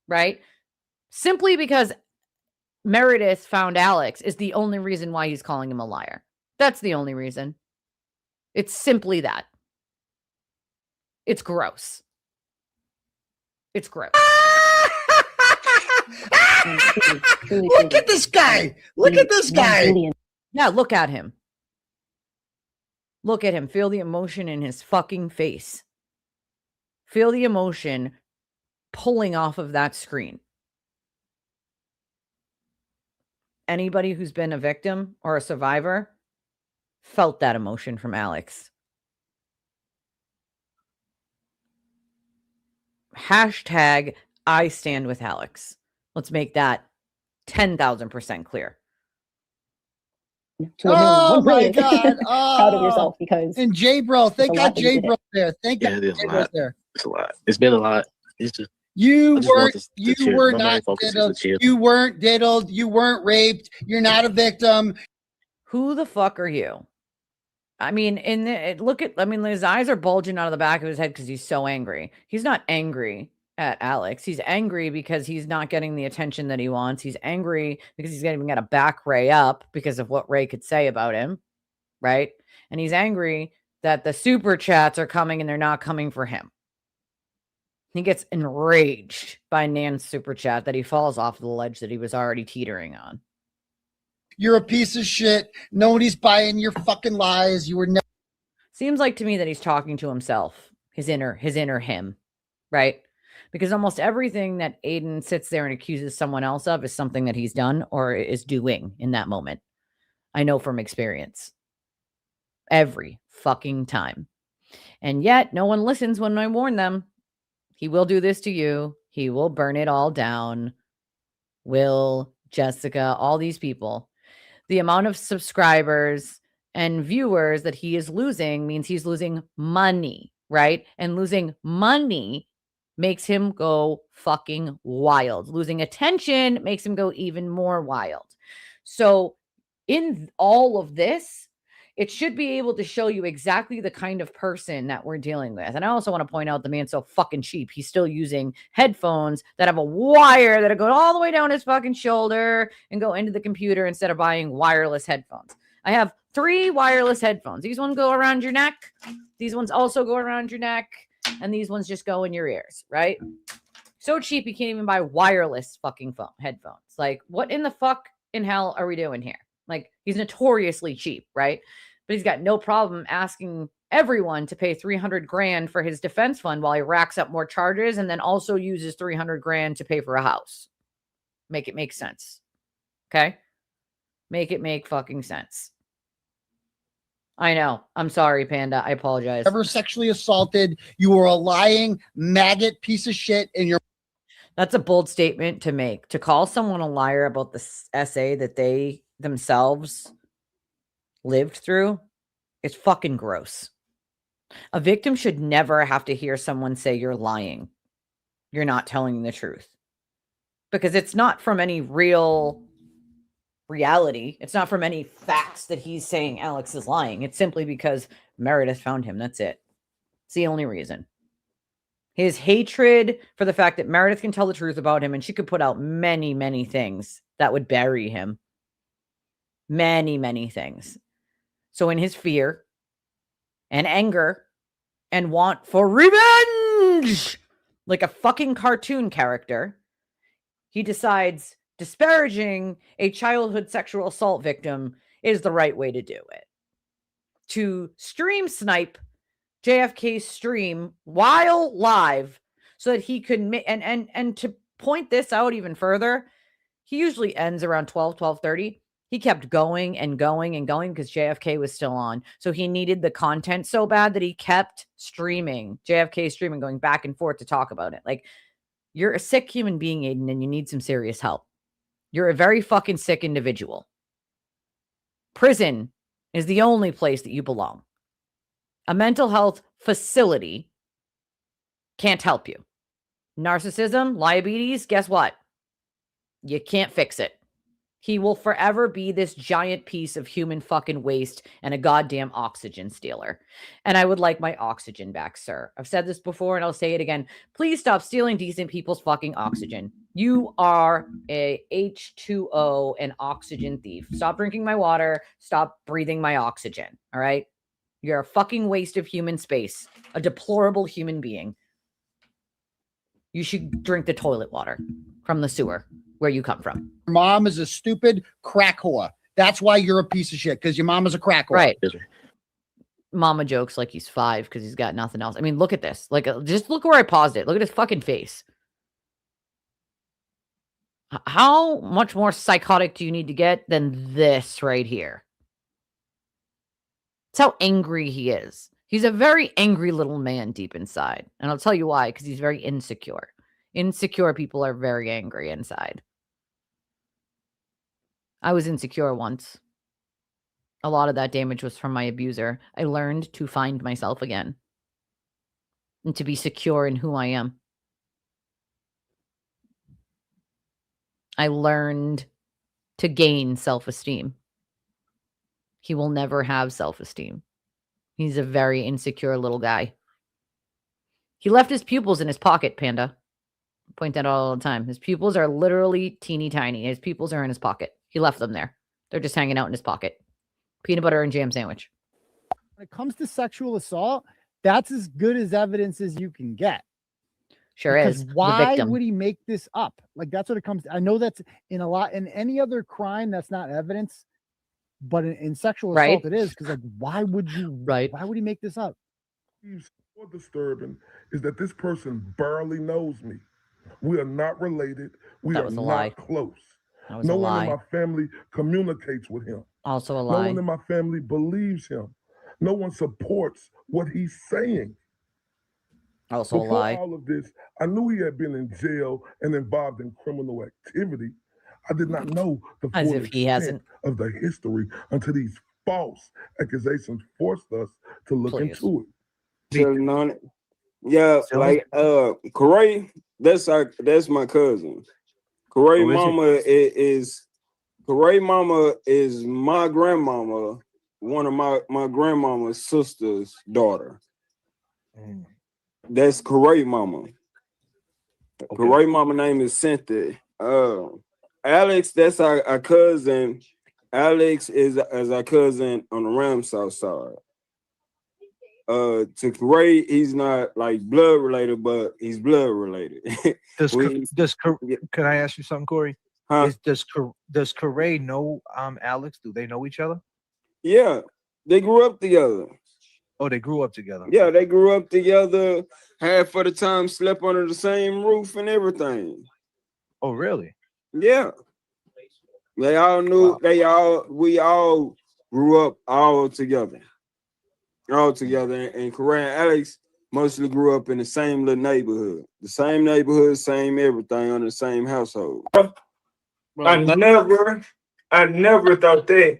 right? Simply because Meredith found Alex is the only reason why he's calling him a liar. That's the only reason. It's simply that. It's gross. It's gross. Look at this guy. Look at this guy. Yeah, look at him. Look at him. Feel the emotion in his fucking face. Feel the emotion pulling off of that screen. Anybody who's been a victim or a survivor felt that emotion from Alex. Hashtag I stand with Alex. Let's make that 10,000% clear. to a Oh my million. God. Proud of yourself because and J Bro, thank it's a lot God that you J did Bro it. there. Thank Yeah, God it is J a Bro's lot. there. It's a lot. It's been a lot. It's just You I just want weren't this you to chill. were My not main focus is to diddled. chill. You weren't diddled. You weren't raped. You're not a victim. Who the fuck are you? I mean, his eyes are bulging out of the back of his head because he's so angry. He's not angry at Alex. He's angry because he's not getting the attention that he wants. He's angry because he's even got to back Ray up because of what Ray could say about him, right? And he's angry that the super chats are coming and they're not coming for him. He gets enraged by Nan's super chat that he falls off the ledge that he was already teetering on. You're a piece of shit. Nobody's buying your fucking lies. You were never. Seems like to me that he's talking to himself, his inner him, right? Because almost everything that Aiden sits there and accuses someone else of is something that he's done or is doing in that moment. I know from experience. Every fucking time. And yet, no one listens when I warn them. He will do this to you. He will burn it all down. Will, Jessica, all these people. The amount of subscribers and viewers that he is losing means he's losing money, right? And losing money makes him go fucking wild. Losing attention makes him go even more wild. So in all of this, it should be able to show you exactly the kind of person that we're dealing with. And I also want to point out the man's so fucking cheap. He's still using headphones that have a wire that go all the way down his fucking shoulder and go into the computer instead of buying wireless headphones. I have 3 wireless headphones. These ones go around your neck. These ones also go around your neck. And these ones just go in your ears, right? So cheap you can't even buy wireless fucking headphones. Like, what in the fuck in hell are we doing here? Like, he's notoriously cheap, right? But he's got no problem asking everyone to pay 300 grand for his defense fund while he racks up more charges and then also uses 300 grand to pay for a house. Make it make sense. Okay? Make it make fucking sense. I know. I'm sorry, Panda. I apologize. Ever sexually assaulted. You were a lying maggot piece of shit in your. That's a bold statement to make. To call someone a liar about the essay that they themselves lived through, it's fucking gross. A victim should never have to hear someone say you're lying. You're not telling the truth. Because it's not from any real reality. It's not from any facts that he's saying Alex is lying. It's simply because Meredith found him. That's it. It's the only reason. His hatred for the fact that Meredith can tell the truth about him and she could put out many, many things that would bury him. Many, many things. So in his fear and anger and want for revenge, like a fucking cartoon character, he decides disparaging a childhood sexual assault victim is the right way to do it. To stream snipe JFK's stream while live so that he could and to point this out even further, he usually ends around 12:30. He kept going and going and going because JFK was still on. So he needed the content so bad that he kept streaming, JFK streaming, going back and forth to talk about it. Like, you're a sick human being, Aiden, and you need some serious help. You're a very fucking sick individual. Prison is the only place that you belong. A mental health facility can't help you. Narcissism, diabetes, guess what? You can't fix it. He will forever be this giant piece of human fucking waste and a goddamn oxygen stealer. And I would like my oxygen back, sir. I've said this before and I'll say it again. Please stop stealing decent people's fucking oxygen. You are a H2O and oxygen thief. Stop drinking my water. Stop breathing my oxygen. All right? You're a fucking waste of human space. A deplorable human being. You should drink the toilet water from the sewer where you come from. Your mom is a stupid crack whore. That's why you're a piece of shit, because your mom is a crack whore. Right. Mama jokes like he's 5 because he's got nothing else. I mean, look at this. Like, just look where I paused it. Look at his fucking face. How much more psychotic do you need to get than this right here? That's how angry he is. He's a very angry little man deep inside. And I'll tell you why, because he's very insecure. Insecure people are very angry inside. I was insecure once. A lot of that damage was from my abuser. I learned to find myself again and to be secure in who I am. I learned to gain self-esteem. He will never have self-esteem. He's a very insecure little guy. He left his pupils in his pocket, Panda. I point that out all the time. His pupils are literally teeny tiny. His pupils are in his pocket. He left them there. They're just hanging out in his pocket. Peanut butter and jam sandwich. When it comes to sexual assault, that's as good as evidence as you can get. Sure because is. why would he make this up? Like, that's what it comes to. I know that's in any other crime, that's not evidence, but in sexual assault, it is. Because, like, why would would he make this up? More disturbing is that this person barely knows me. We are not related. We are not close. No one in my family communicates with him. Also a No lie. one in my family believes him. No one supports what he's saying. Also a Before lie. all of this, I knew he had been in jail and involved in criminal activity. I did not know the As full if he extent hasn't. of the history until these false accusations forced us to look into it. Chilling on it. Yeah, like Corey, that's my cousin. Corey mama Corey mama is my grandmama, one of my grandmama's sister's daughter. That's Corey mama. Corey mama name is Cynthia. Alex, that's our cousin. Alex is our cousin on the Ramsau side. To Corey, he's not like blood related, but he's blood related. Can I ask you something, Corey? Huh? Does Corey know Alex? Do they know each other? Yeah, they grew up together. Oh, they grew up together. Yeah, they grew up together. Half of the time slept under the same roof and everything. Oh, really? Yeah. They all knew. Wow. We all grew up all together. And Corey and Alex mostly grew up in the same little neighborhood. The same neighborhood, same everything, on the same household. Bro, I never thought that.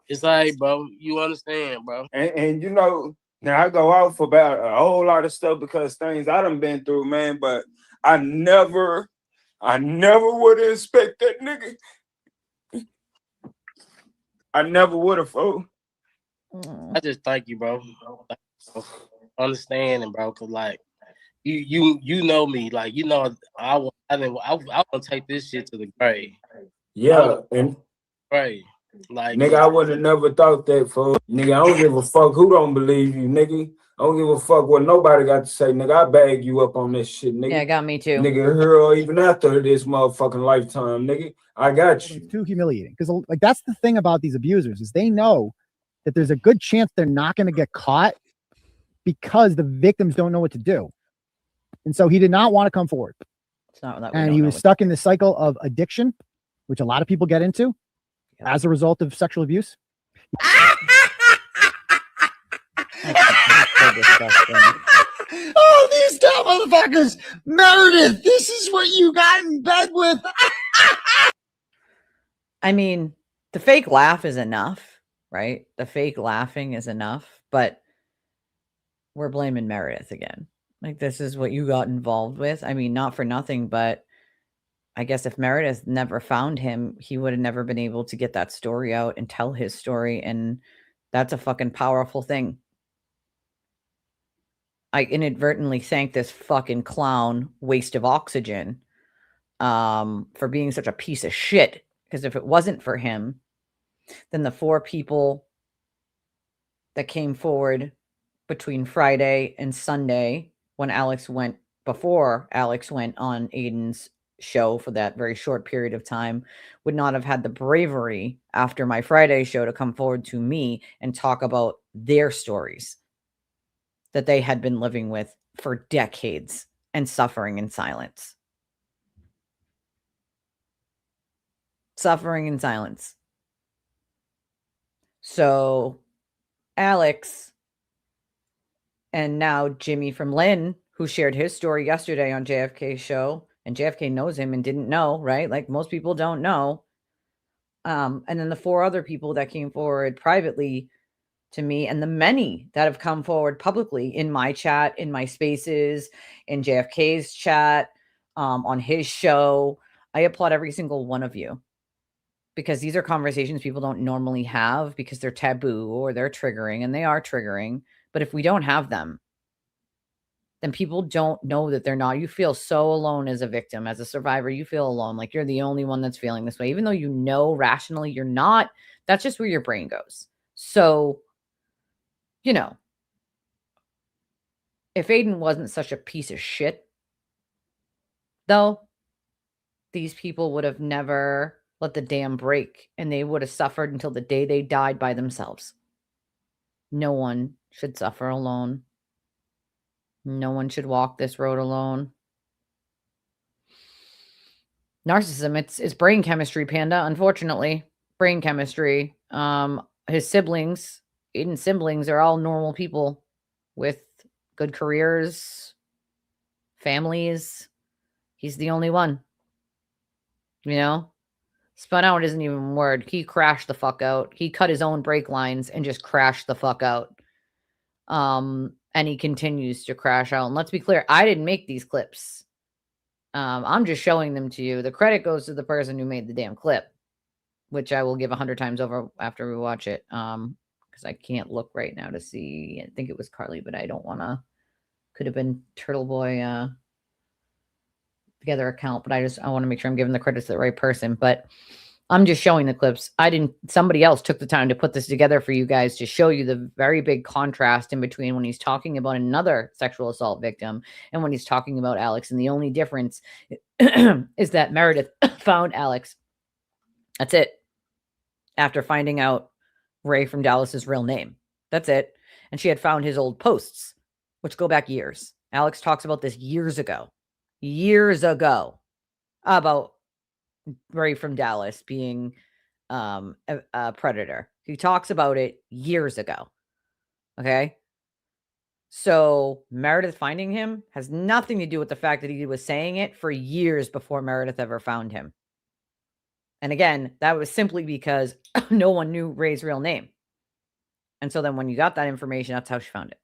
It's like, bro, you understand, bro. And you know, now I go out for about a whole lot of stuff because things I done been through, man, but I never would have expected that nigga. I never would have, fool. I just thank you, bro. Understanding, bro, cause like you know me, like you know I want to take this shit to the grave. Yeah, and grave. Like nigga, I would have never thought that, fool. Nigga, I don't give a fuck who don't believe you, nigga. I don't give a fuck what nobody got to say, nigga. I bag you up on this shit, nigga. Yeah, got me too. Nigga, hero, even after this motherfucking lifetime, nigga. I got you. It's too humiliating. Because, like, that's the thing about these abusers is they know that there's a good chance they're not going to get caught because the victims don't know what to do. And so he did not want to come forward. It's not that and he was stuck in the cycle of addiction, which a lot of people get into as a result of sexual abuse. Oh, these dumb motherfuckers. Meredith, this is what you got in bed with. I mean, the fake laugh is enough, right? The fake laughing is enough, but we're blaming Meredith again. Like, this is what you got involved with. I mean, not for nothing, but I guess if Meredith never found him, he would have never been able to get that story out and tell his story. And that's a fucking powerful thing. I inadvertently thank this fucking clown waste of oxygen for being such a piece of shit. Because if it wasn't for him, then the 4 people that came forward between Friday and Sunday before Alex went on Aiden's show for that very short period of time, would not have had the bravery after my Friday show to come forward to me and talk about their stories that they had been living with for decades and suffering in silence. Suffering in silence. So Alex and now Jimmy from Lynn, who shared his story yesterday on JFK's show, and JFK knows him and didn't know, right? Like most people don't know. And then the 4 other people that came forward privately to me, and the many that have come forward publicly in my chat, in my spaces, in JFK's chat, on his show. I applaud every single one of you, because these are conversations people don't normally have because they're taboo or they're triggering, and they are triggering. But if we don't have them, then people don't know that they're not. You feel so alone as a victim, as a survivor. You feel alone, like you're the only one that's feeling this way, even though you know rationally you're not. That's just where your brain goes. So, you know, if Aiden wasn't such a piece of shit, though, these people would have never let the dam break, and they would have suffered until the day they died by themselves. No one should suffer alone. No one should walk this road alone. Narcissism, it's brain chemistry, Panda, unfortunately. Brain chemistry. His siblings, Aiden's siblings, are all normal people with good careers, families. He's the only one. You know? Spun out isn't even a word. He crashed the fuck out. He cut his own brake lines and just crashed the fuck out. And he continues to crash out. And let's be clear, I didn't make these clips. I'm just showing them to you. The credit goes to the person who made the damn clip, which I will give 100 times over after we watch it. Because I can't look right now to see. I think it was Carly, but I don't want to. Could have been Turtle Boy Together account, but I want to make sure I'm giving the credit to the right person. But I'm just showing the clips. Somebody else took the time to put this together for you guys to show you the very big contrast in between when he's talking about another sexual assault victim and when he's talking about Alex. And the only difference is that Meredith found Alex. That's it. After finding out Ray from Dallas's real name. That's it. And she had found his old posts, which go back years. Alex talks about this years ago, about Ray from Dallas being a predator. He talks about it years ago. Okay. So Meredith finding him has nothing to do with the fact that he was saying it for years before Meredith ever found him. And again, that was simply because no one knew Ray's real name. And so then when you got that information, that's how she found it.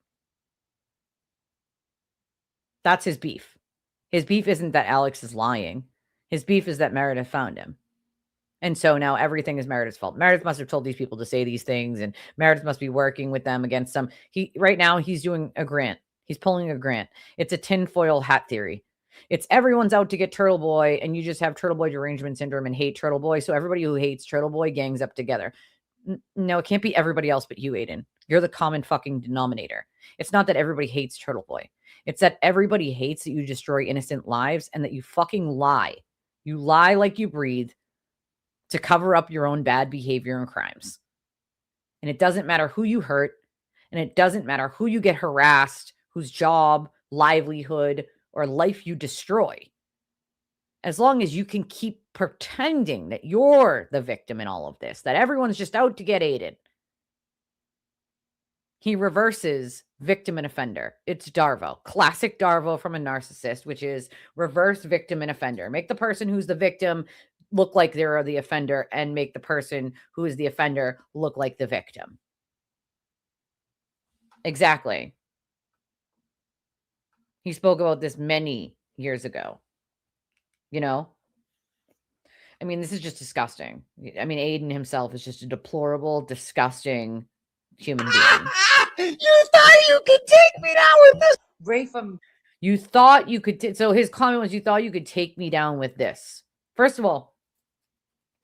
That's his beef. His beef isn't that Alex is lying. His beef is that Meredith found him. And so now everything is Meredith's fault. Meredith must have told these people to say these things, and Meredith must be working with them against some. Right now he's doing a grant. He's pulling a grant. It's a tinfoil hat theory. It's everyone's out to get Turtle Boy, and you just have Turtle Boy derangement syndrome and hate Turtle Boy. So everybody who hates Turtle Boy gangs up together. No, it can't be everybody else but you, Aiden. You're the common fucking denominator. It's not that everybody hates Turtle Boy. It's that everybody hates that you destroy innocent lives and that you fucking lie. You lie like you breathe to cover up your own bad behavior and crimes. And it doesn't matter who you hurt, and it doesn't matter who you get harassed, whose job, livelihood, or life you destroy. As long as you can keep pretending that you're the victim in all of this, that everyone's just out to get Aiden. He reverses victim and offender. It's Darvo. Classic Darvo from a narcissist, which is reverse victim and offender. Make the person who's the victim look like they're the offender, and make the person who is the offender look like the victim. Exactly. He spoke about this many years ago. You know? I mean, this is just disgusting. I mean, Aiden himself is just a deplorable, disgusting human being. You thought you could take me down with this? Ray from... You thought you could... So his comment was, you thought you could take me down with this. First of all,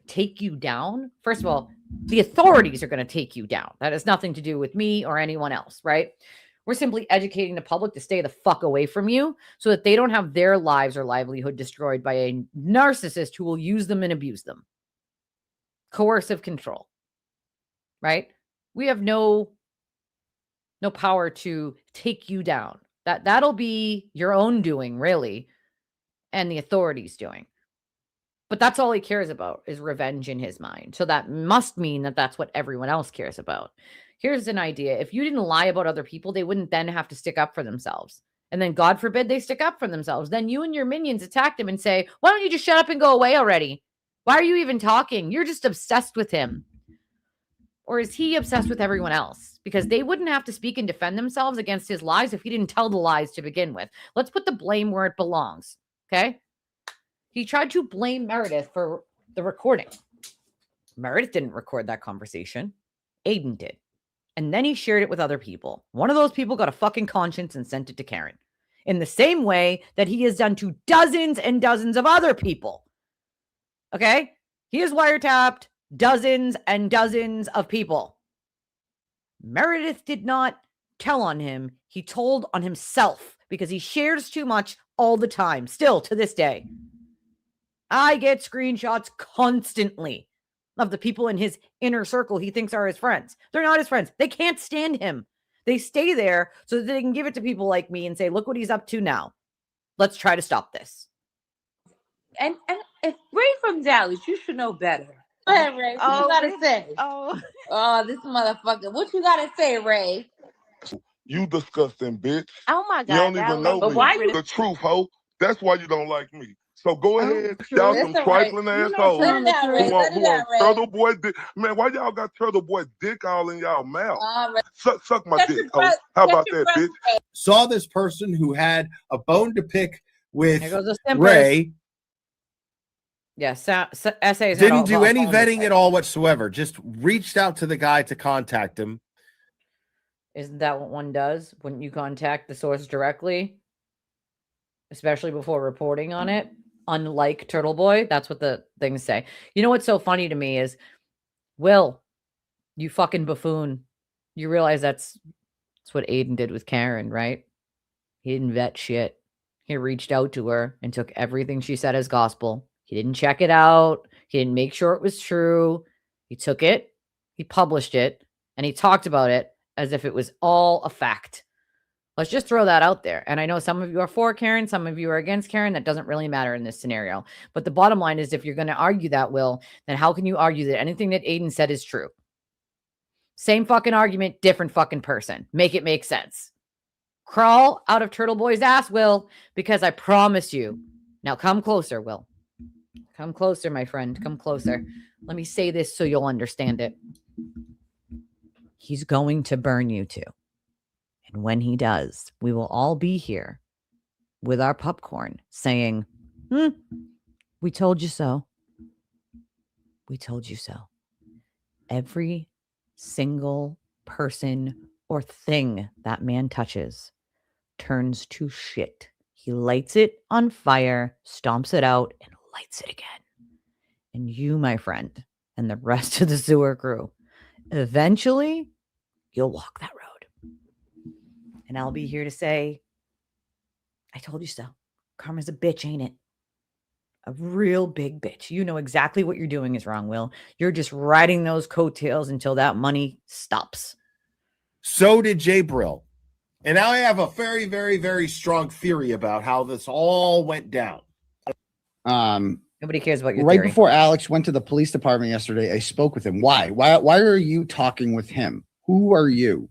take you down? First of all, the authorities are going to take you down. That has nothing to do with me or anyone else, right? We're simply educating the public to stay the fuck away from you so that they don't have their lives or livelihood destroyed by a narcissist who will use them and abuse them. Coercive control, right? We have no power to take you down. That'll be your own doing, really, and the authorities doing. But that's all he cares about is revenge in his mind. So that must mean that that's what everyone else cares about. Here's an idea. If you didn't lie about other people, they wouldn't then have to stick up for themselves. And then God forbid they stick up for themselves. Then you and your minions attack them and say, why don't you just shut up and go away already? Why are you even talking? You're just obsessed with him. Or is he obsessed with everyone else? Because they wouldn't have to speak and defend themselves against his lies if he didn't tell the lies to begin with. Let's put the blame where it belongs, okay? He tried to blame Meredith for the recording. Meredith didn't record that conversation. Aiden did. And then he shared it with other people. One of those people got a fucking conscience and sent it to Karen. In the same way that he has done to dozens and dozens of other people. Okay? He has wiretapped dozens and dozens of people. Meredith did not tell on him. He told on himself because he shares too much all the time. Still to this day. I get screenshots constantly of the people in his inner circle he thinks are his friends. They're not his friends. They can't stand him. They stay there so that they can give it to people like me and say, look what he's up to now. Let's try to stop this. And if Ray from Dallas, you should know better. Go ahead, Ray. What you gotta say? Oh, this motherfucker. What you gotta say, Ray? You disgusting bitch. Oh my God. You don't even know but me. why you The truth, ho. That's why you don't like me. So go ahead. Y'all That's some all right. trifling You know, assholes let it out, Ray. who want, Let it out, Ray. turtle boy dick. Man, why y'all got turtle boy dick all in y'all mouth? Ray. Suck my dick, ho. How about that, bitch? Saw this person who had a bone to pick with Here goes the simpers. Ray. Yes, essays Didn't do any vetting at all whatsoever. Just reached out to the guy to contact him. Isn't that what one does? Wouldn't you contact the source directly? Especially before reporting on it? Unlike Turtle Boy, that's what the things say. You know what's so funny to me is, Will, you fucking buffoon. You realize that's what Aiden did with Karen, right? He didn't vet shit. He reached out to her and took everything she said as gospel. He didn't check it out. He didn't make sure it was true. He took it, he published it, and he talked about it as if it was all a fact. Let's just throw that out there. And I know some of you are for Karen, some of you are against Karen. That doesn't really matter in this scenario. But the bottom line is, if you're going to argue that, Will, then how can you argue that anything that Aiden said is true? Same fucking argument, different fucking person. Make it make sense. Crawl out of Turtle Boy's ass, Will, because I promise you. Now come closer, Will. Come closer, my friend. Come closer. Let me say this so you'll understand it. He's going to burn you too. And when he does, we will all be here with our popcorn saying, we told you so. We told you so. Every single person or thing that man touches turns to shit. He lights it on fire, stomps it out, and lights it again. And you, my friend, and the rest of the sewer crew, eventually, you'll walk that road. And I'll be here to say, I told you so. Karma's a bitch, ain't it? A real big bitch. You know exactly what you're doing is wrong, Will. You're just riding those coattails until that money stops. So did Jay Brill. And now I have a very, very, very strong theory about how this all went down. Nobody cares about your right theory. Before Alex went to the police department yesterday, I spoke with him. Why are you talking with him? Who are you?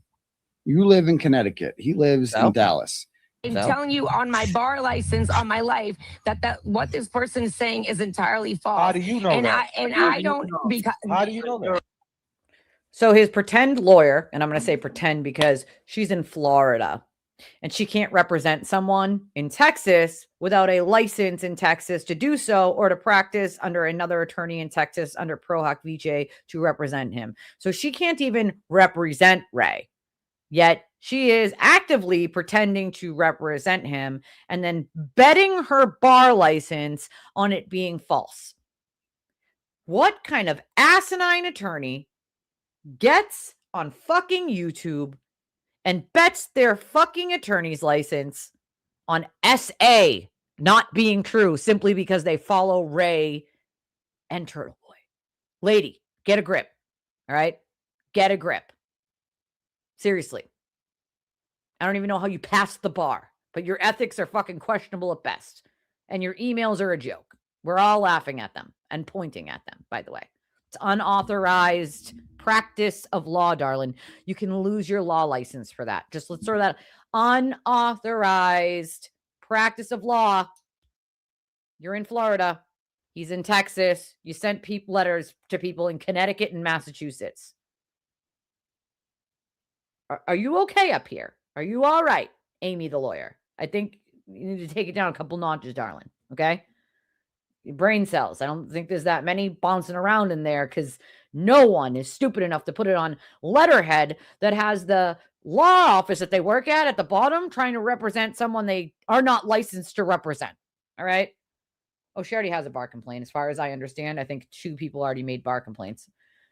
You live in Connecticut. He lives in Dallas. I'm telling you on my bar license, on my life, that what this person is saying is entirely false. How do you know that? I don't because how do you know that? So his pretend lawyer, and I'm going to say pretend because she's in Florida and she can't represent someone in Texas without a license in Texas to do so, or to practice under another attorney in Texas under Pro Hoc Vice to represent him. So she can't even represent Ray. Yet she is actively pretending to represent him and then betting her bar license on it being false. What kind of asinine attorney gets on fucking YouTube and bets their fucking attorney's license on SA not being true simply because they follow Ray and Turtle Boy? Lady, get a grip. All right? Get a grip. Seriously. I don't even know how you passed the bar, but your ethics are fucking questionable at best. And your emails are a joke. We're all laughing at them and pointing at them, by the way. It's unauthorized practice of law, darling. You can lose your law license for that. Just let's throw that unauthorized practice of law. You're in Florida. He's in Texas. You sent letters to people in Connecticut and Massachusetts. Are you okay up here? Are you all right, Amy the lawyer? I think you need to take it down a couple notches, darling. Okay? Your brain cells. I don't think there's that many bouncing around in there because no one is stupid enough to put it on letterhead that has the law office that they work at the bottom trying to represent someone they are not licensed to represent. All right? Oh, she already has a bar complaint. As far as I understand, I think 2 people already made bar complaints.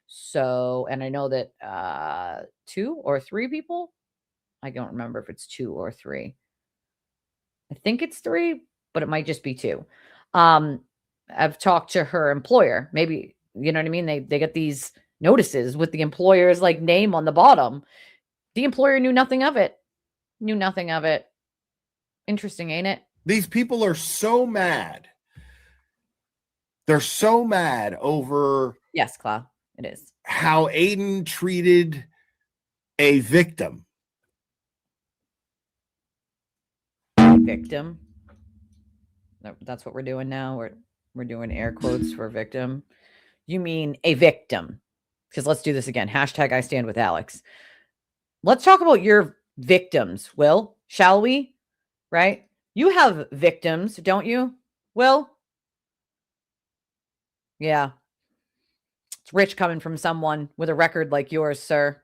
So, and I know that 2 or 3 people, I don't remember if it's 2 or 3. I think it's 3, but it might just be 2. I've talked to her employer. Maybe, you know what I mean? They get these notices with the employer's like name on the bottom. The employer knew nothing of it. Knew nothing of it. Interesting, ain't it? These people are so mad. They're so mad over. Yes, Cla, it is. How Aiden treated a victim. Victim. That's what we're doing now. We're doing air quotes for victim. You mean a victim? Because let's do this again. Hashtag I stand with Alex. Let's talk about your victims, Will. Shall we? Right? You have victims, don't you, Will? Yeah. It's rich coming from someone with a record like yours, sir.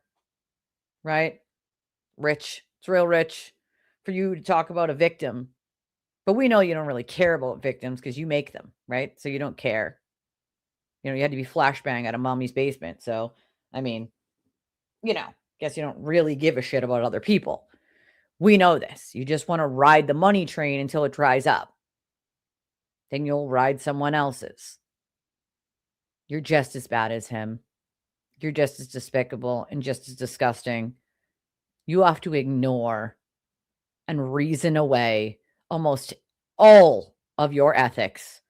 Right? Rich. It's real rich for you to talk about a victim. But we know you don't really care about victims because you make them, right? So you don't care. You know, you had to be flashbang out of mommy's basement. So, I mean, you know, guess you don't really give a shit about other people. We know this. You just want to ride the money train until it dries up. Then you'll ride someone else's. You're just as bad as him. You're just as despicable and just as disgusting. You have to ignore and reason away almost all of your ethics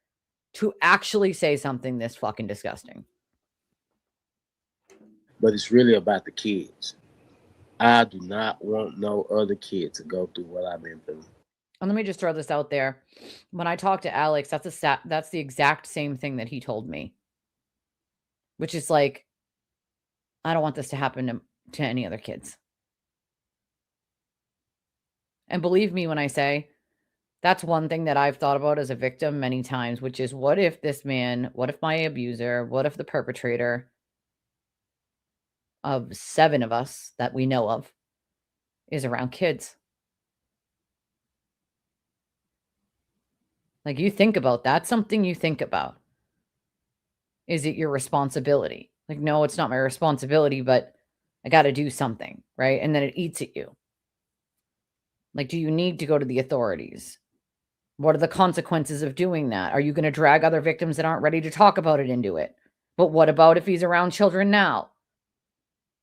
to actually say something this fucking disgusting. But it's really about the kids. I do not want no other kid to go through what I've been through. And let me just throw this out there. When I talked to Alex, that's the exact same thing that he told me. Which is like, I don't want this to happen to any other kids. And believe me when I say, that's one thing that I've thought about as a victim many times, which is what if this man, what if my abuser, what if the perpetrator of 7 of us that we know of is around kids? Like, you think about that, something you think about. Is it your responsibility? Like, no, it's not my responsibility, but I got to do something, right? And then it eats at you. Like, do you need to go to the authorities? What are the consequences of doing that? Are you going to drag other victims that aren't ready to talk about it into it? But what about if he's around children now?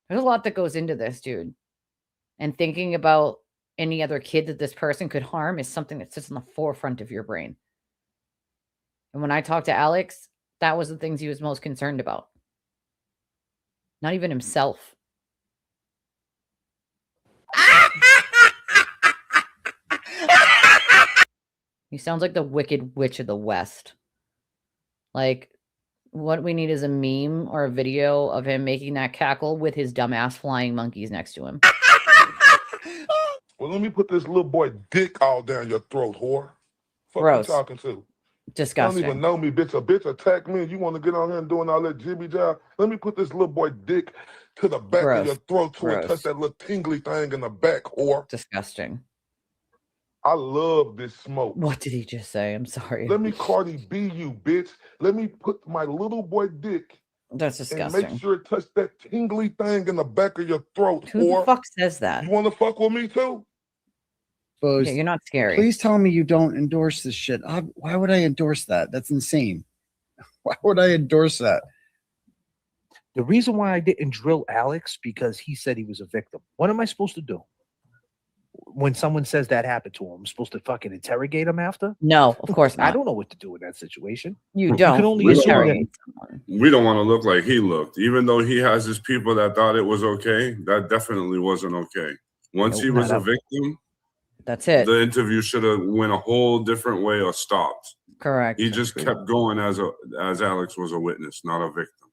There's a lot that goes into this, dude. And thinking about any other kid that this person could harm is something that sits on the forefront of your brain. And when I talked to Alex, that was the things he was most concerned about. Not even himself. He sounds like the Wicked Witch of the West. Like, what we need is a meme or a video of him making that cackle with his dumbass flying monkeys next to him. Well, let me put this little boy dick all down your throat, whore. Fuck Gross. you talking to? Disgusting. You don't even know me, bitch. A bitch attacked me and you want to get on here and doing all that jibby job. Let me put this little boy dick to the back of your throat to it touch that little tingly thing in the back, whore. Disgusting. I love this smoke. What did he just say? I'm sorry. Let me Cardi B you, bitch. Let me put my little boy dick. That's disgusting. And make sure it touch that tingly thing in the back of your throat, Who the fuck says that? You want to fuck with me too? Yeah, you're not scary. Please tell me you don't endorse this shit. Why would I endorse that? That's insane. Why would I endorse that? The reason why I didn't drill Alex because he said he was a victim. What am I supposed to do? When someone says that happened to him, I'm supposed to fucking interrogate him after? No, of course not. I don't know what to do in that situation. You don't. can only interrogate someone. We don't want to look like he looked. Even though he has his people that thought it was okay, that definitely wasn't okay. Once he was a victim, That's it. The interview should have went a whole different way or stopped. Correct. He just kept going as Alex was a witness, not a victim.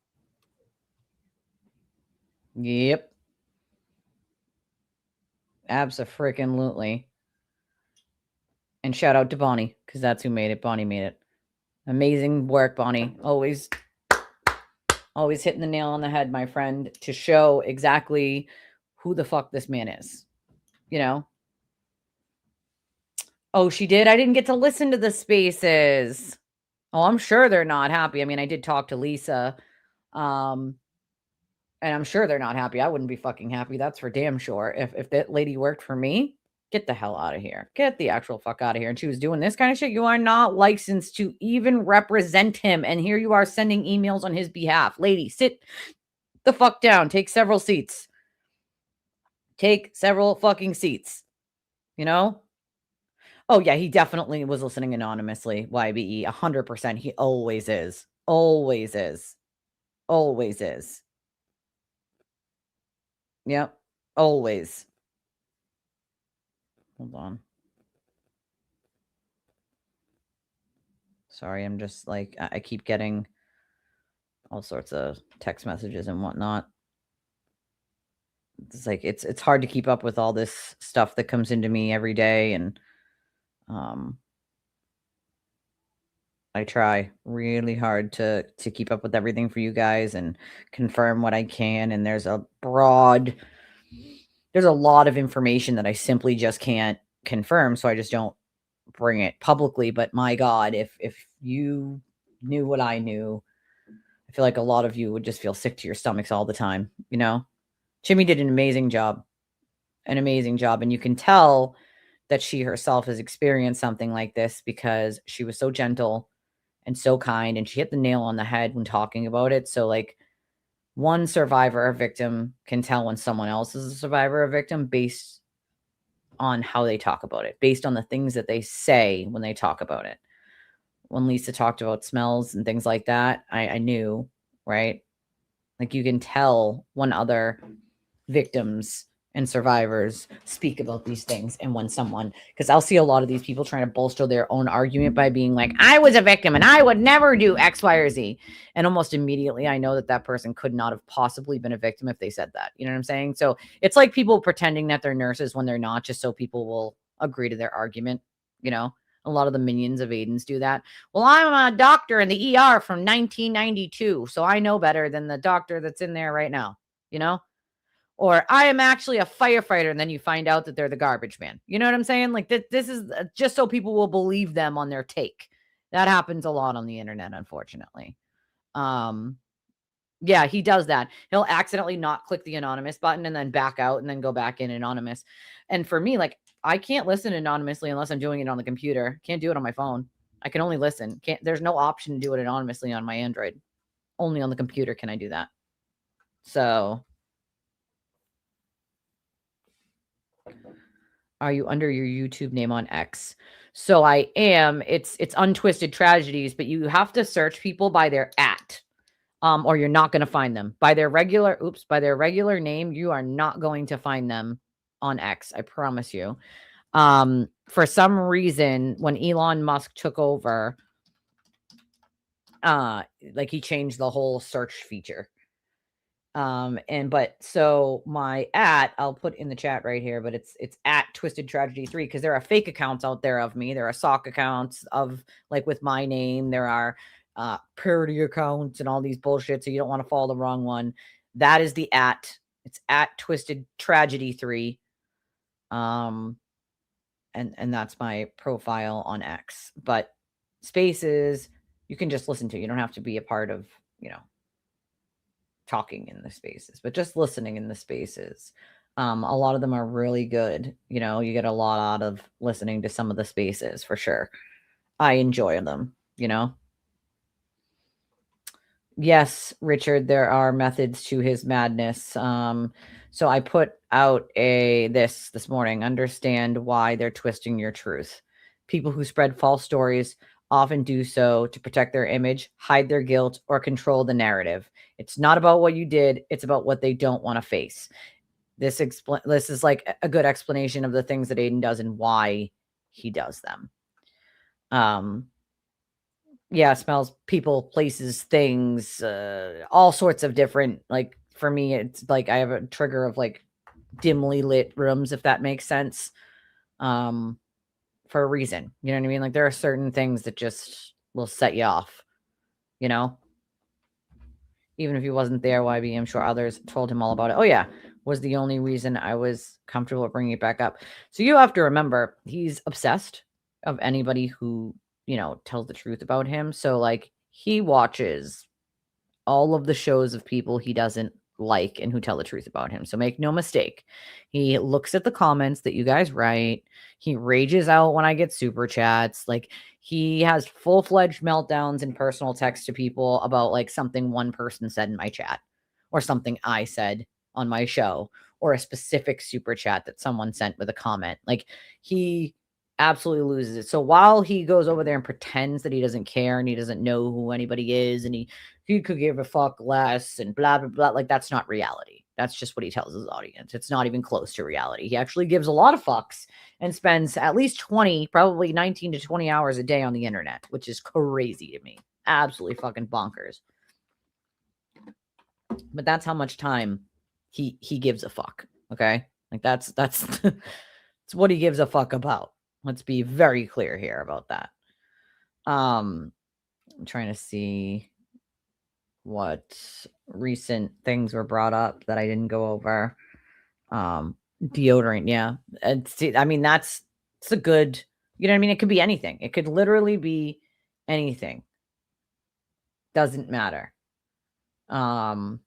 Yep. Abso-freaking-lutely. And shout out to Bonnie, because that's who made it. Bonnie made it. Amazing work, Bonnie. Always hitting the nail on the head, my friend, to show exactly who the fuck this man is. You know? Oh, she did? I didn't get to listen to the spaces. Oh, I'm sure they're not happy. I mean, I did talk to Lisa. And I'm sure they're not happy. I wouldn't be fucking happy. That's for damn sure. If that lady worked for me, get the hell out of here. Get the actual fuck out of here. And she was doing this kind of shit. You are not licensed to even represent him. And here you are sending emails on his behalf. Lady, sit the fuck down. Take several seats. Take several fucking seats. You know? Oh, yeah, he definitely was listening anonymously. YBE, 100%. He always is. Always is. Always is. Yep. Always. Hold on. Sorry, I'm just like, I keep getting all sorts of text messages and whatnot. It's like, it's hard to keep up with all this stuff that comes into me every day. And I try really hard to keep up with everything for you guys and confirm what I can. And there's a lot of information that I simply just can't confirm. So I just don't bring it publicly. But my God, if you knew what I knew, I feel like a lot of you would just feel sick to your stomachs all the time. You know, Jimmy did an amazing job. And you can tell that she herself has experienced something like this because she was so gentle and so kind, and she hit the nail on the head when talking about it. So like, one survivor or victim can tell when someone else is a survivor or victim based on how they talk about it, based on the things that they say when they talk about it. When Lisa talked about smells and things like that, I knew, right? Like, you can tell when other victims and survivors speak about these things. And when someone, because I'll see a lot of these people trying to bolster their own argument by being like, I was a victim and I would never do X, Y, or Z. And almost immediately I know that that person could not have possibly been a victim if they said that. You know what I'm saying? So it's like people pretending that they're nurses when they're not, just so people will agree to their argument. You know, a lot of the minions of Aiden's do that. Well, I'm a doctor in the ER from 1992, so I know better than the doctor that's in there right now, you know? Or I am actually a firefighter, and then you find out that they're the garbage man. You know what I'm saying? Like, this is just so people will believe them on their take. That happens a lot on the internet, unfortunately. Yeah, he does that. He'll accidentally not click the anonymous button and then back out and then go back in anonymous. And for me, like, I can't listen anonymously unless I'm doing it on the computer. Can't do it on my phone. I can only listen. There's no option to do it anonymously on my Android. Only on the computer can I do that. So, are you under your YouTube name on X? So I am. It's Untwisted Tragedies, but you have to search people by their @ or you're not going to find them by their regular name. You are not going to find them on X. I promise you. For some reason, when Elon Musk took over, like, he changed the whole search feature. So my @ I'll put in the chat right here, but it's @Twisted Tragedy 3, because there are fake accounts out there of me. There are sock accounts of, like, with my name. There are parody accounts and all these bullshit. So you don't want to follow the wrong one. That is the @. It's @Twisted Tragedy 3. And that's my profile on X. But spaces, you can just listen to. You don't have to be a part of, you know, talking in the spaces, but just listening in the spaces. A lot of them are really good. You know, you get a lot out of listening to some of the spaces, for sure. I enjoy them, you know? Yes, Richard, there are methods to his madness. So I put out this morning, understand why they're twisting your truth. People who spread false stories often do so to protect their image, hide their guilt, or control the narrative. It's not about what you did. It's about what they don't want to face. This is like a good explanation of the things that Aiden does and why he does them. Yeah, smells, people, places, things, all sorts of different, like, for me, it's like I have a trigger of like dimly lit rooms, if that makes sense. For a reason. You know what I mean? Like there are certain things that just will set you off, you know? Even if he wasn't there, YB, I'm sure others told him all about it. Oh yeah, was the only reason I was comfortable bringing it back up. So you have to remember, he's obsessed of anybody who, you know, tells the truth about him. So like he watches all of the shows of people he doesn't like and who tell the truth about him. So make no mistake. He looks at the comments that you guys write. He rages out when I get super chats. Like he has full-fledged meltdowns in personal text to people about like something one person said in my chat or something I said on my show or a specific super chat that someone sent with a comment. Like he absolutely loses it. So while he goes over there and pretends that he doesn't care and he doesn't know who anybody is and he could give a fuck less and blah, blah, blah. Like, that's not reality. That's just what he tells his audience. It's not even close to reality. He actually gives a lot of fucks and spends at least 20, probably 19 to 20 hours a day on the internet, which is crazy to me. Absolutely fucking bonkers. But that's how much time he gives a fuck. Okay? Like, that's it's what he gives a fuck about. Let's be very clear here about that. I'm trying to see what recent things were brought up that I didn't go over. Deodorant, yeah. And see, I mean, it's a good, you know what I mean? It could be anything. It could literally be anything. Doesn't matter. Pam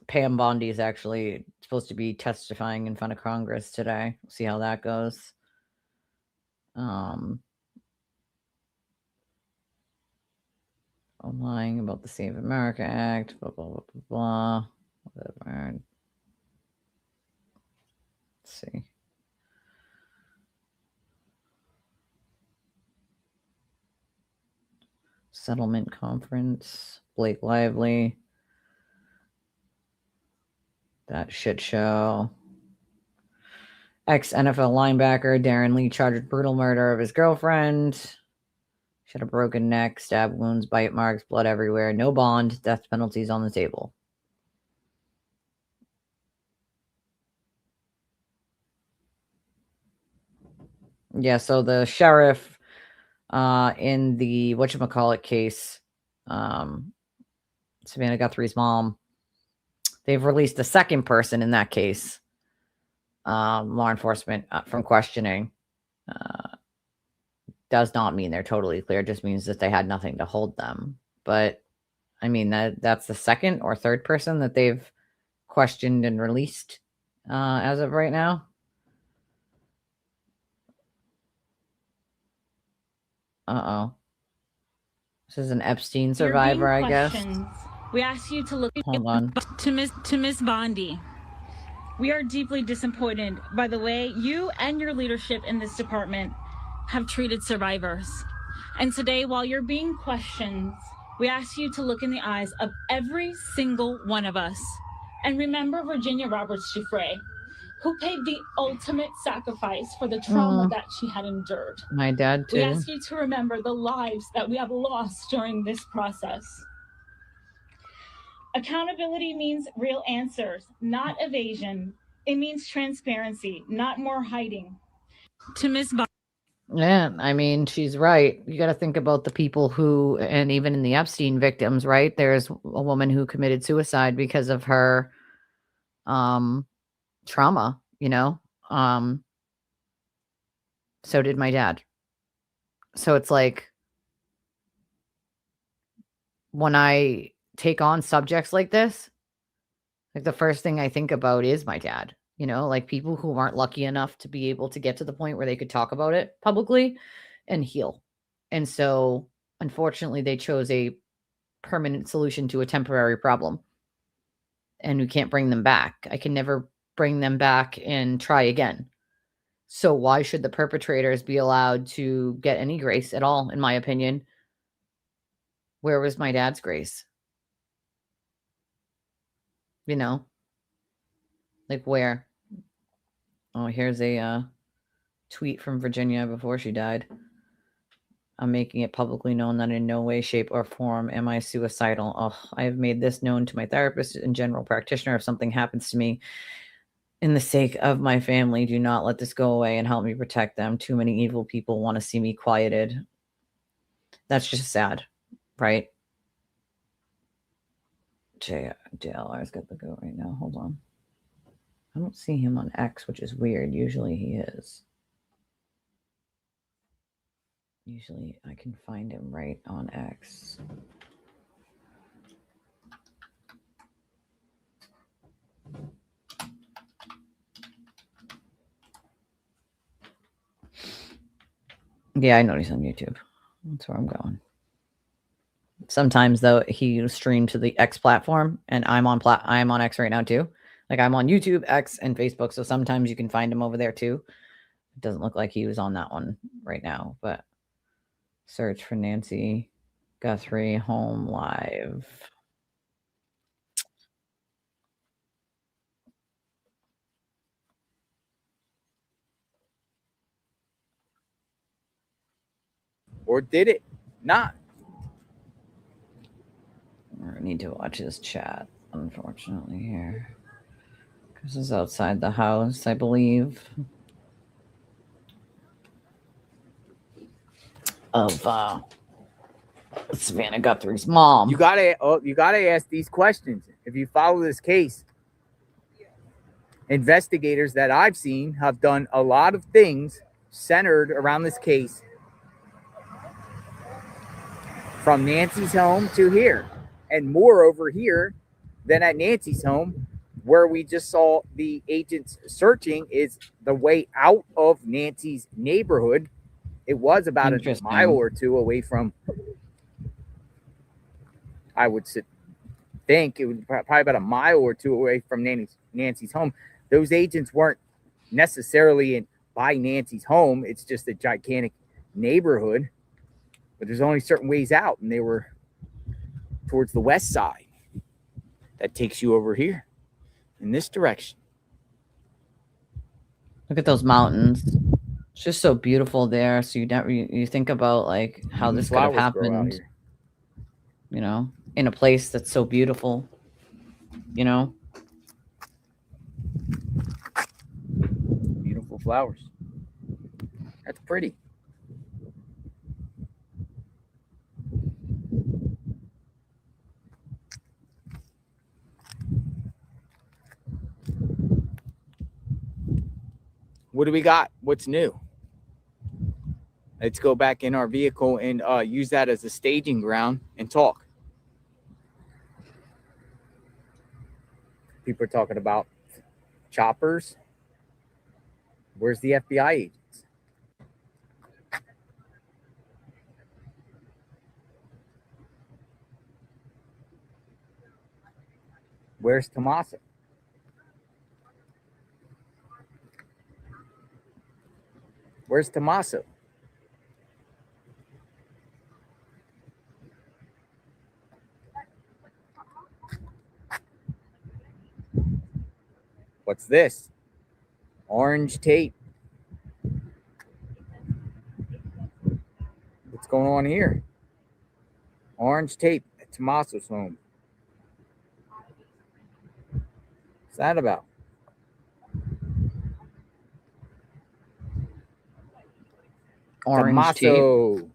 Bondi is actually supposed to be testifying in front of Congress today. We'll see how that goes. Lying about the Save America Act, blah, blah, blah, blah, blah. Whatever. Let's see. Settlement conference, Blake Lively. That shit show. Ex-NFL linebacker Darren Lee charged with brutal murder of his girlfriend. She had a broken neck, stab wounds, bite marks, blood everywhere. No bond. Death penalties on the table. Yeah, so the sheriff in the whatchamacallit case, Savannah Guthrie's mom, they've released the second person in that case. Law enforcement from questioning does not mean they're totally clear. It just means that they had nothing to hold them. But I mean, that's the second or third person that they've questioned and released as of right now. Uh-oh. This is an Epstein survivor, I guess. We ask you to look Hold on. to Miss Bondi. We are deeply disappointed by the way you and your leadership in this department have treated survivors. And today, while you're being questioned, we ask you to look in the eyes of every single one of us and remember Virginia Roberts Giuffre, who paid the ultimate sacrifice for the trauma that she had endured. My dad, too. We ask you to remember the lives that we have lost during this process. Accountability means real answers, not evasion. It means transparency, not more hiding. To Miss Bondi. Yeah, I mean, she's right. You got to think about the people who, and even in the Epstein victims, right? There's a woman who committed suicide because of her trauma, you know? So did my dad. So it's like, when I take on subjects like this, like the first thing I think about is my dad, you know, like people who aren't lucky enough to be able to get to the point where they could talk about it publicly and heal. And so unfortunately they chose a permanent solution to a temporary problem and we can't bring them back. I can never bring them back and try again. So why should the perpetrators be allowed to get any grace at all, in my opinion? Where was my dad's grace? You know, like where? Oh, here's a tweet from Virginia before she died. I'm making it publicly known that in no way, shape, or form am I suicidal. Oh, I have made this known to my therapist and general practitioner. If something happens to me, in the sake of my family, do not let this go away and help me protect them. Too many evil people want to see me quieted. That's just sad, right? JLR's got the go right now. Hold on. I don't see him on X, which is weird. Usually he is. Usually I can find him right on X. Yeah, I know he's on YouTube. That's where I'm going. Sometimes though, he streamed to the X platform, and I'm on X right now too. Like I'm on YouTube, X, and Facebook. So sometimes you can find him over there too. It doesn't look like he was on that one right now, but search for Nancy Guthrie home live. Or did it not? I need to watch his chat, unfortunately, here. This is outside the house, I believe. Of Savannah Guthrie's mom. You gotta ask these questions. If you follow this case, investigators that I've seen have done a lot of things centered around this case, from Nancy's home to here, and more over here than at Nancy's home, where we just saw the agents searching, is the way out of Nancy's neighborhood. It was about a mile or two away from, I would think it was probably about a mile or two away from Nancy's home. Those agents weren't necessarily by Nancy's home. It's just a gigantic neighborhood, but there's only certain ways out, and they were towards the west side. That takes you over here in this direction. Look at those mountains. It's just so beautiful there. So you think about like how this could have happened, you know, in a place that's so beautiful, you know. Beautiful flowers. That's pretty. What do we got? What's new? Let's go back in our vehicle and use that as a staging ground and talk. People are talking about choppers. Where's the FBI agents? Where's Tommaso? Where's Tommaso? What's this? Orange tape. What's going on here? Orange tape at Tommaso's home. What's that about? Orange Tommaso. tape.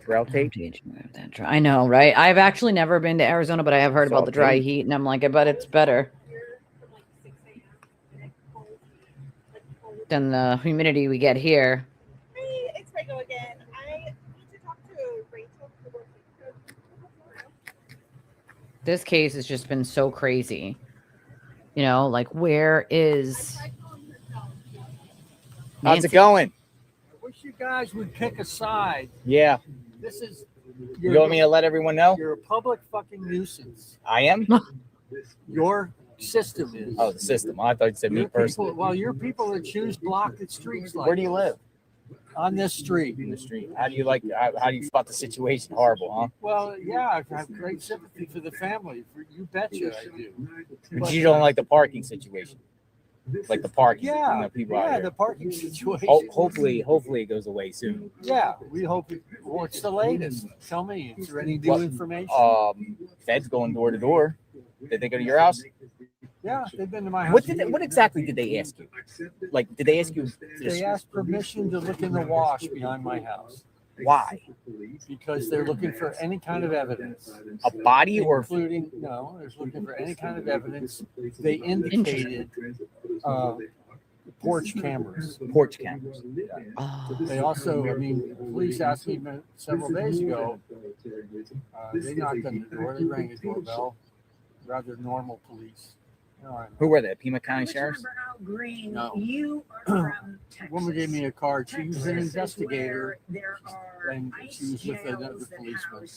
Trail tape. I know, right? I've actually never been to Arizona, but I have heard about the dry heat, and I'm like, I bet it's better than the humidity we get here. It's Rachel again. I need to talk to Rachel. This case has just been so crazy. You know, like, where is How's it going? I wish you guys would pick a side. Yeah. This is. You want me to let everyone know? You're a public fucking nuisance. I am? Your system is. Oh, the system. I thought you said me personally. Well, your people that choose blocked streets like. Where do you live? on this street. In the street. How do you spot the situation? Horrible, huh? Well, yeah, I have great sympathy for the family. You betcha I do. But you don't like the parking situation. Like the parking. Yeah, people out here. the parking situation. Hopefully it goes away soon. Yeah, we hope it. What's the latest? Tell me. Is there any new information? Feds going door to door. Did they go to your house? Yeah, they've been to my house. What exactly did they ask you? Like, did they ask you? They asked permission to look in the wash behind my house. Why? Because they're looking for any kind of evidence. A body or including they're looking for any kind of evidence. They indicated porch cameras. Porch cameras. Yeah. They also, police asked me several days ago. They knocked on the door. They rang the doorbell. Rather normal police. Who were they? Pima County Sheriffs? No. Woman gave me a card. She was an investigator, and she was with another policeman.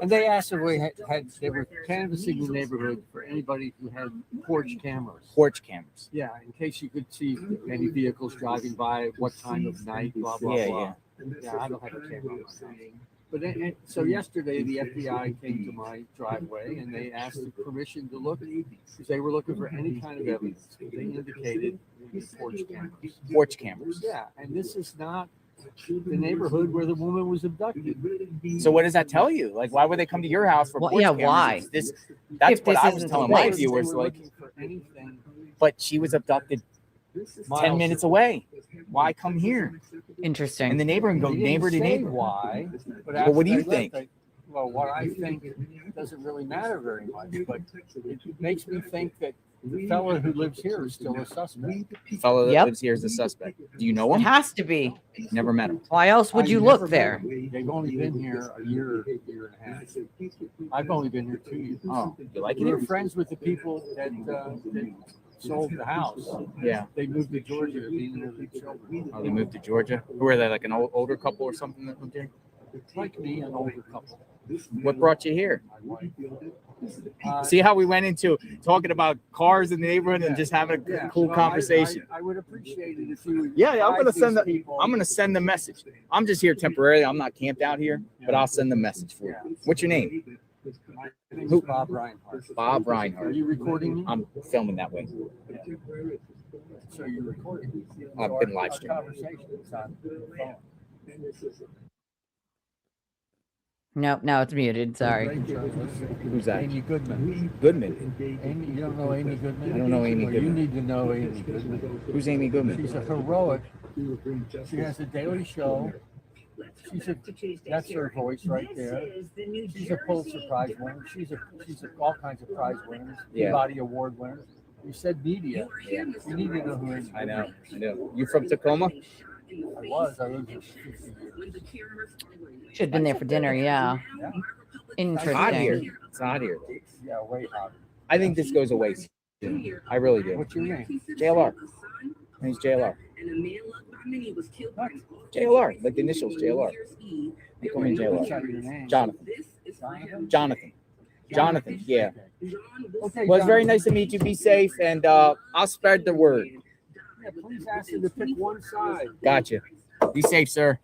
And they asked if we they were canvassing the neighborhood for anybody who had porch cameras. Porch cameras. Yeah, in case you could see any vehicles driving by, what time of night, blah blah blah. Yeah, I don't have a camera on my house. But so yesterday, the FBI came to my driveway and they asked for permission to look because they were looking for any kind of evidence. They indicated porch cameras. Porch cameras. Yeah, and this is not the neighborhood where the woman was abducted. So what does that tell you? Like, why would they come to your house for porch cameras? Why? That's what I was telling my viewers. Like, but she was abducted 10 minutes away. Why come here? Interesting. And the neighbor and go neighbor to neighbor. Why? Well, what do you think? Well, what I think doesn't really matter very much, but it makes me think that the fellow who lives here is still a suspect. The fellow that lives here is a suspect. Do you know him? It has to be. Never met him. Why else would you look there? They've only been here a year and a half. I've only been here 2 years. Oh, you like it? We're friends with the people that sold the house. Yeah. They moved to Georgia, being their big children. Oh, they moved to Georgia? Who are they, like an older couple or something that lived here? Like me, an older couple. What brought you here? See how we went into talking about cars in the neighborhood and just having a cool conversation. I would appreciate it if you would. Yeah, I'm gonna send the message. I'm just here temporarily. I'm not camped out here, but I'll send the message for you. What's your name? My name is Bob Reinhardt. Bob Reinhardt. Are you recording me? I'm filming that way. So you're recording? I've been live streaming. Conversations on the phone. Nope, now it's muted. Sorry. Who's that? Amy Goodman. Goodman. Amy, you don't know Amy Goodman? I don't know Amy Goodman. You need to know Amy Goodman. Who's Amy Goodman? She's a heroic. She has a daily show. That's her voice right there. She's a Pulitzer Prize winner. She's all kinds of prize winners. Peabody Award winners. You said media. Yeah. You need to know who Amy I know. You from Tacoma? I lived here for 50 years. Should have been there for dinner. Yeah. Interesting. It's hot here. It's hot here. Yeah, way hotter. I think this goes away soon. I really do. What's your name? JLR. My name's JLR. JLR, like the initials JLR. They call me JLR. Jonathan. Jonathan, yeah. Okay, Well, it's very nice to meet you. Be safe, and I'll spread the word. Yeah, please ask him to pick one side. Gotcha. Be safe, sir.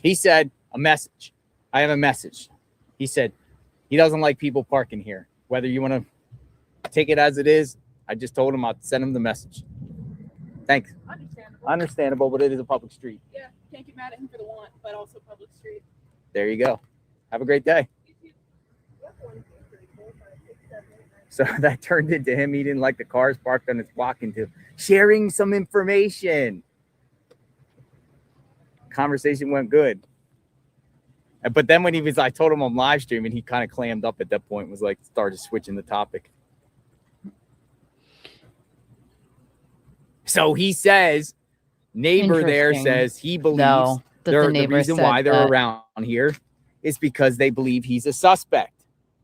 He said a message. I have a message. He said he doesn't like people parking here. Whether you want to take it as it is, I just told him I'll send him the message. Thanks. Understandable, but it is a public street. Yeah, can't get mad at him for the want, but also public street. There you go. Have a great day. So that turned into him. He didn't like the cars parked on his block into sharing some information. Conversation went good. But then when I told him I'm live streaming, he kind of clammed up at that point, was like, started switching the topic. So he says, neighbor there says he believes the reason why they're around here is because they believe he's a suspect.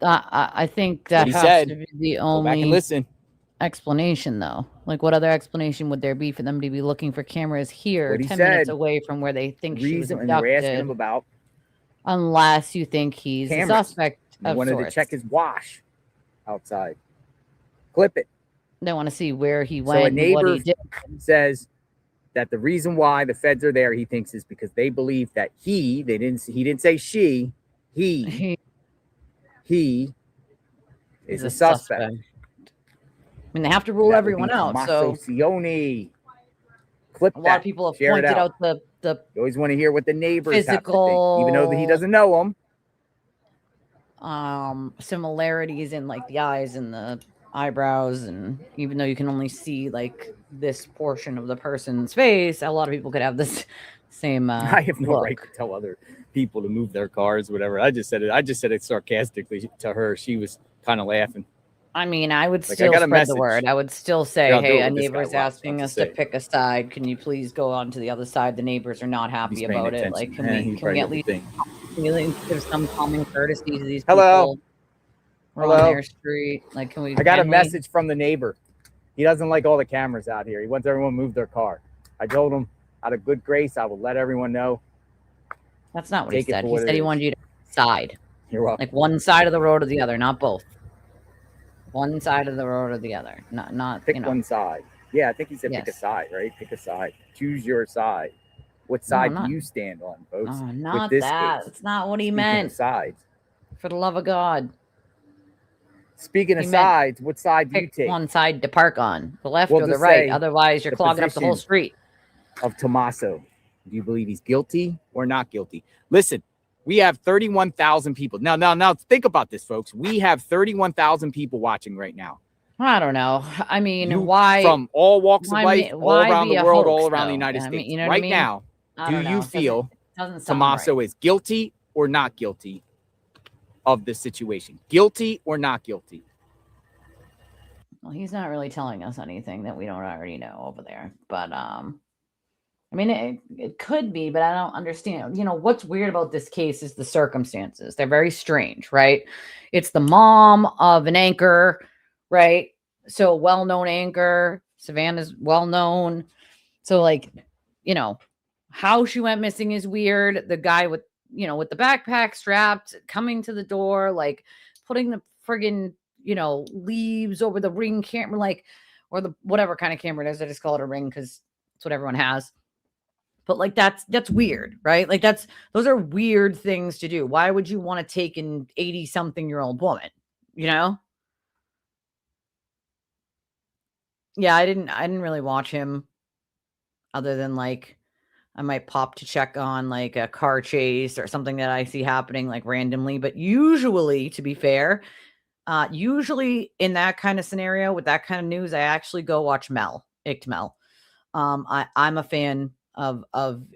I think that has to be the only explanation, though. Like, what other explanation would there be for them to be looking for cameras here 10 minutes away from where they think she was abducted? And we're asking him about, unless you think he's a suspect of sorts. Wanted to check his wash outside. Clip it. They want to see where he So went a and what neighbor he did. says that the reason why the feds are there, he thinks, is because they believe that he didn't say she, he is a suspect. I mean, they have to rule everyone out. So Sione. Clip a lot of people have pointed out the you always want to hear what the neighbors physical, have to think, even though he doesn't know them. Similarities in like the eyes and the eyebrows, and even though you can only see like this portion of the person's face, a lot of people could have this same I have no look. right to tell other people to move their cars, whatever. I just said it sarcastically to her. She was kind of laughing. I mean, I would still spread the word. I would still say, hey, a neighbor's asking us to pick a side. Can you please go on to the other side? The neighbors are not happy about it. Like, can we at least give some common courtesy to these people? We're on their street. Like, can we? I got a message from the neighbor. He doesn't like all the cameras out here. He wants everyone to move their car. I told him, out of good grace, I will let everyone know. That's not what he said. He said he wanted you to side. You're welcome. Like one side of the road or the other, not both. One side of the road or the other. Not pick one side. Yeah, I think he said pick a side, right? Pick a side. Choose your side. What side do you stand on, folks? No, not that. It's not what he meant. Sides. For the love of God. Speaking of sides, what side do you take? One side to park on, the left or the right. Otherwise, you're clogging up the whole street. Of Tommaso, do you believe he's guilty or not guilty? Listen, we have 31,000 people. Now, think about this, folks. We have 31,000 people watching right now. I don't know. I mean, why? From all walks of life, all around the world, all around the United States. You know right now, do you feel Tommaso is guilty or not guilty of this situation? Guilty or not guilty? Well, he's not really telling us anything that we don't already know over there. But I mean, it could be, but I don't understand. You know, what's weird about this case is the circumstances. They're very strange, right? It's the mom of an anchor, right? So well-known anchor. Savannah's well-known. So like, you know, how she went missing is weird. The guy with, you know, with the backpack strapped, coming to the door, like putting the friggin', you know, leaves over the ring camera, like, or the whatever kind of camera it is. I just call it a ring because it's what everyone has. But like that's weird, right? Like those are weird things to do. Why would you want to take an 80-something-year-old woman? You know? Yeah, I didn't really watch him other than like I might pop to check on like a car chase or something that I see happening like randomly. But usually, to be fair, usually in that kind of scenario with that kind of news, I actually go watch Ichtmel. I'm a fan of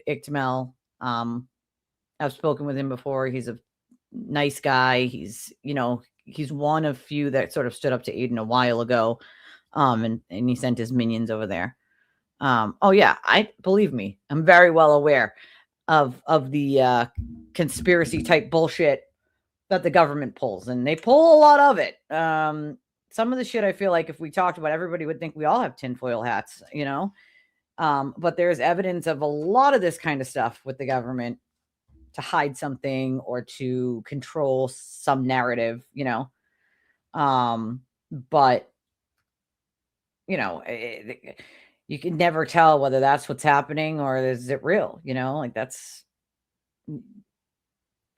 Ichtmel. I've spoken with him before. He's a nice guy. He's, you know, he's one of few that sort of stood up to Aiden a while ago. And he sent his minions over there. Oh yeah, believe me, I'm very well aware of the conspiracy type bullshit that the government pulls, and they pull a lot of it. Some of the shit I feel like if we talked about, everybody would think we all have tinfoil hats, you know. But there's evidence of a lot of this kind of stuff with the government to hide something or to control some narrative, you know. But you know, you can never tell whether that's what's happening or is it real, you know, like that's, you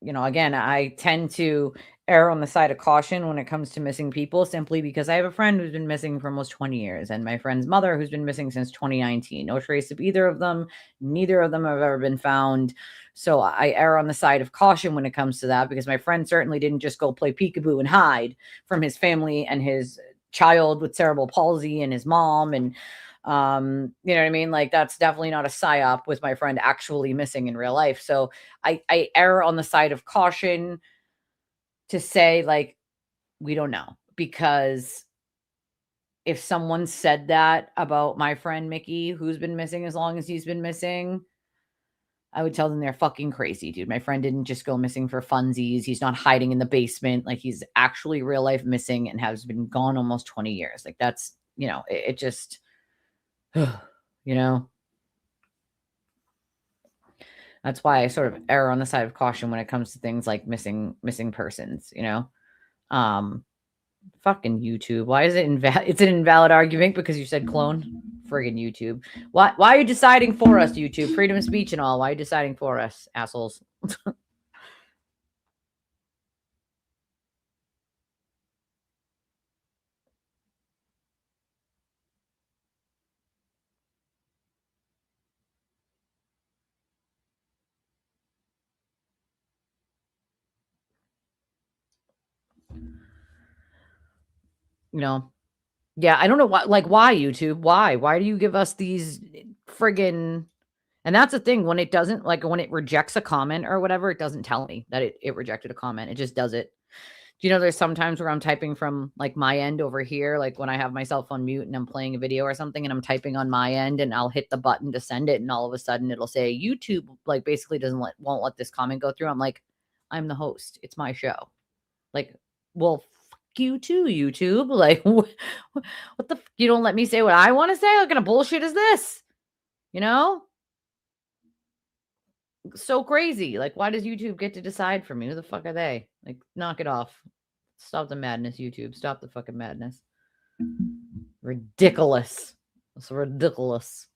know, again, I tend to err on the side of caution when it comes to missing people, simply because I have a friend who's been missing for almost 20 years and my friend's mother who's been missing since 2019. No trace of either of them. Neither of them have ever been found. So I err on the side of caution when it comes to that, because my friend certainly didn't just go play peekaboo and hide from his family and his child with cerebral palsy and his mom. And, you know what I mean? Like that's definitely not a psyop with my friend actually missing in real life. So I err on the side of caution to say, like, we don't know, because if someone said that about my friend Mickey, who's been missing as long as he's been missing, I would tell them they're fucking crazy, dude. My friend didn't just go missing for funsies. He's not hiding in the basement. Like, he's actually real life missing and has been gone almost 20 years. Like, that's, you know, it just, you know, that's why I sort of err on the side of caution when it comes to things like missing persons, you know. Fucking YouTube. Why is it invalid? It's an invalid argument because you said clone. Friggin' YouTube. Why are you deciding for us, YouTube? Freedom of speech and all. Why are you deciding for us, assholes? You know, yeah, I don't know why, like, why YouTube? Why do you give us these friggin', and that's the thing, when it doesn't, like, when it rejects a comment or whatever, it doesn't tell me that it rejected a comment. It just does it. Do you know, there's sometimes where I'm typing from like my end over here, like when I have myself on mute and I'm playing a video or something and I'm typing on my end and I'll hit the button to send it and all of a sudden it'll say YouTube, like, basically won't let this comment go through. I'm like, I'm the host. It's my show. Like, well, fuck you too, YouTube. Like, what the, you don't let me say what I want to say? What kind of bullshit is this? You know? So crazy. Like, why does YouTube get to decide for me? Who the fuck are they? Like, knock it off. Stop the madness, YouTube. Stop the fucking madness. Ridiculous. It's ridiculous.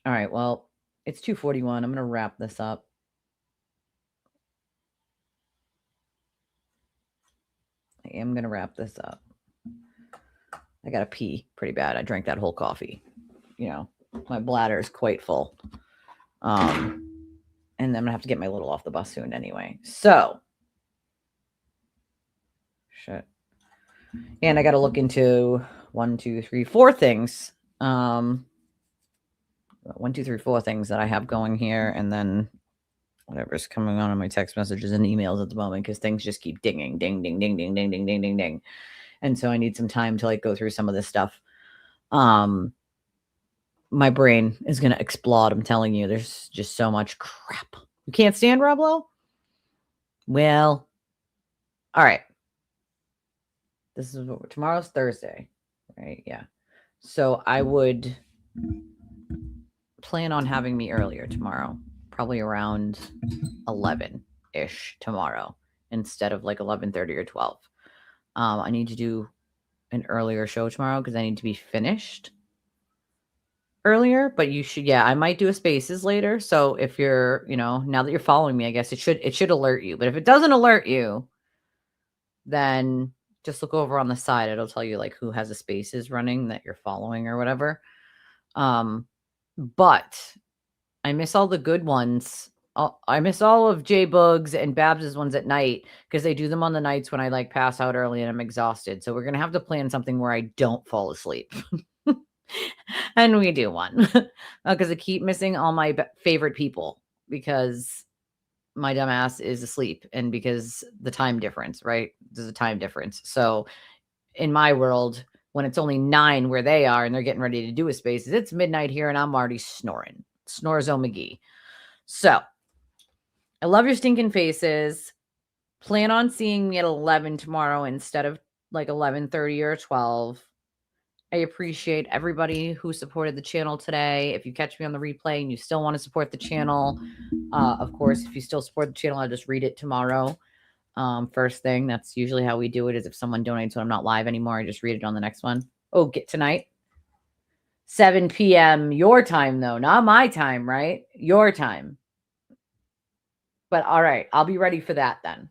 All right, well, it's 2:41. I'm going to wrap this up. I am going to wrap this up. I got to pee pretty bad. I drank that whole coffee. You know, my bladder is quite full. And I'm going to have to get my little off the bus soon anyway. So, shit. And I got to look into 1, 2, 3, 4 things. 1, 2, 3, 4 things that I have going here. And then whatever's coming on my text messages and emails at the moment, because things just keep dinging, ding, ding, ding, ding, ding, ding, ding, ding, ding. And so I need some time to like go through some of this stuff. My brain is going to explode. I'm telling you, there's just so much crap. You can't stand Rob Lowe? Well, all right. This is tomorrow's Thursday, right? Yeah. So I would plan on having me earlier tomorrow, probably around 11-ish tomorrow instead of like 11:30 or 12. I need to do an earlier show tomorrow because I need to be finished earlier, but you should, yeah, I might do a spaces later. So if you're, you know, now that you're following me, I guess it should alert you. But if it doesn't alert you, then just look over on the side. It'll tell you like who has a spaces running that you're following or whatever. But I miss all the good ones. I miss all of J Bugs and Babs's ones at night because they do them on the nights when I like pass out early and I'm exhausted. So we're going to have to plan something where I don't fall asleep. And we do one because I keep missing all my favorite people because my dumb ass is asleep and because the time difference, right? There's a time difference. So in my world, when it's only 9 where they are and they're getting ready to do a spaces, it's midnight here and I'm already snoring. Snorzo McGee. So I love your stinking faces. Plan on seeing me at 11 tomorrow instead of like 11:30 or 12. I appreciate everybody who supported the channel today. If you catch me on the replay and you still want to support the channel, of course, if you still support the channel, I'll just read it tomorrow. First thing, that's usually how we do it, is if someone donates when I'm not live anymore, I just read it on the next one. Oh, get tonight. 7 p.m. your time, though, not my time, right? Your time. But all right, I'll be ready for that then.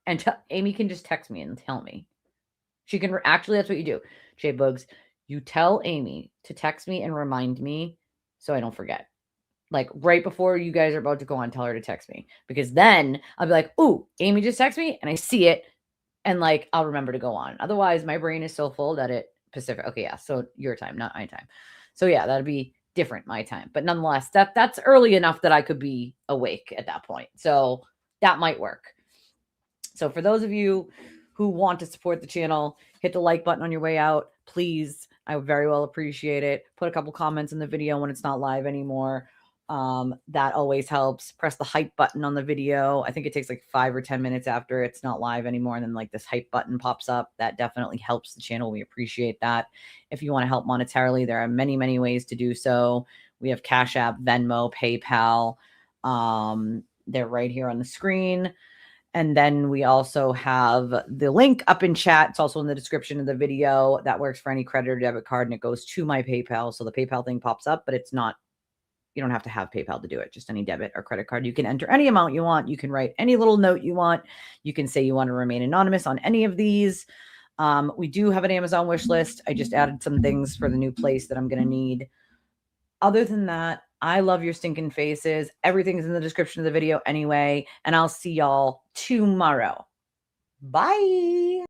And Amy can just text me and tell me. She can actually, that's what you do. J Bugs, you tell Amy to text me and remind me so I don't forget. Like right before you guys are about to go on, tell her to text me, because then I'll be like, ooh, Amy just texted me and I see it. And like, I'll remember to go on. Otherwise my brain is so full that it Pacific. Okay. Yeah. So your time, not my time. So yeah, that'd be different, my time, but nonetheless, that's early enough that I could be awake at that point. So that might work. So for those of you who want to support the channel, hit the like button on your way out, please. I would very well appreciate it. Put a couple comments in the video when it's not live anymore. That always helps. Press the hype button on the video. I think it takes like 5 or 10 minutes after it's not live anymore. And then like this hype button pops up. That definitely helps the channel. We appreciate that. If you want to help monetarily, there are many, many ways to do so. We have Cash App, Venmo, PayPal. They're right here on the screen. And then we also have the link up in chat. It's also in the description of the video. That works for any credit or debit card, and it goes to my PayPal. So the PayPal thing pops up, but it's not, you don't have to have PayPal to do it. Just any debit or credit card. You can enter any amount you want. You can write any little note you want. You can say you want to remain anonymous on any of these. We do have an Amazon wish list. I just added some things for the new place that I'm going to need. Other than that, I love your stinking faces. Everything's in the description of the video anyway. And I'll see y'all tomorrow. Bye.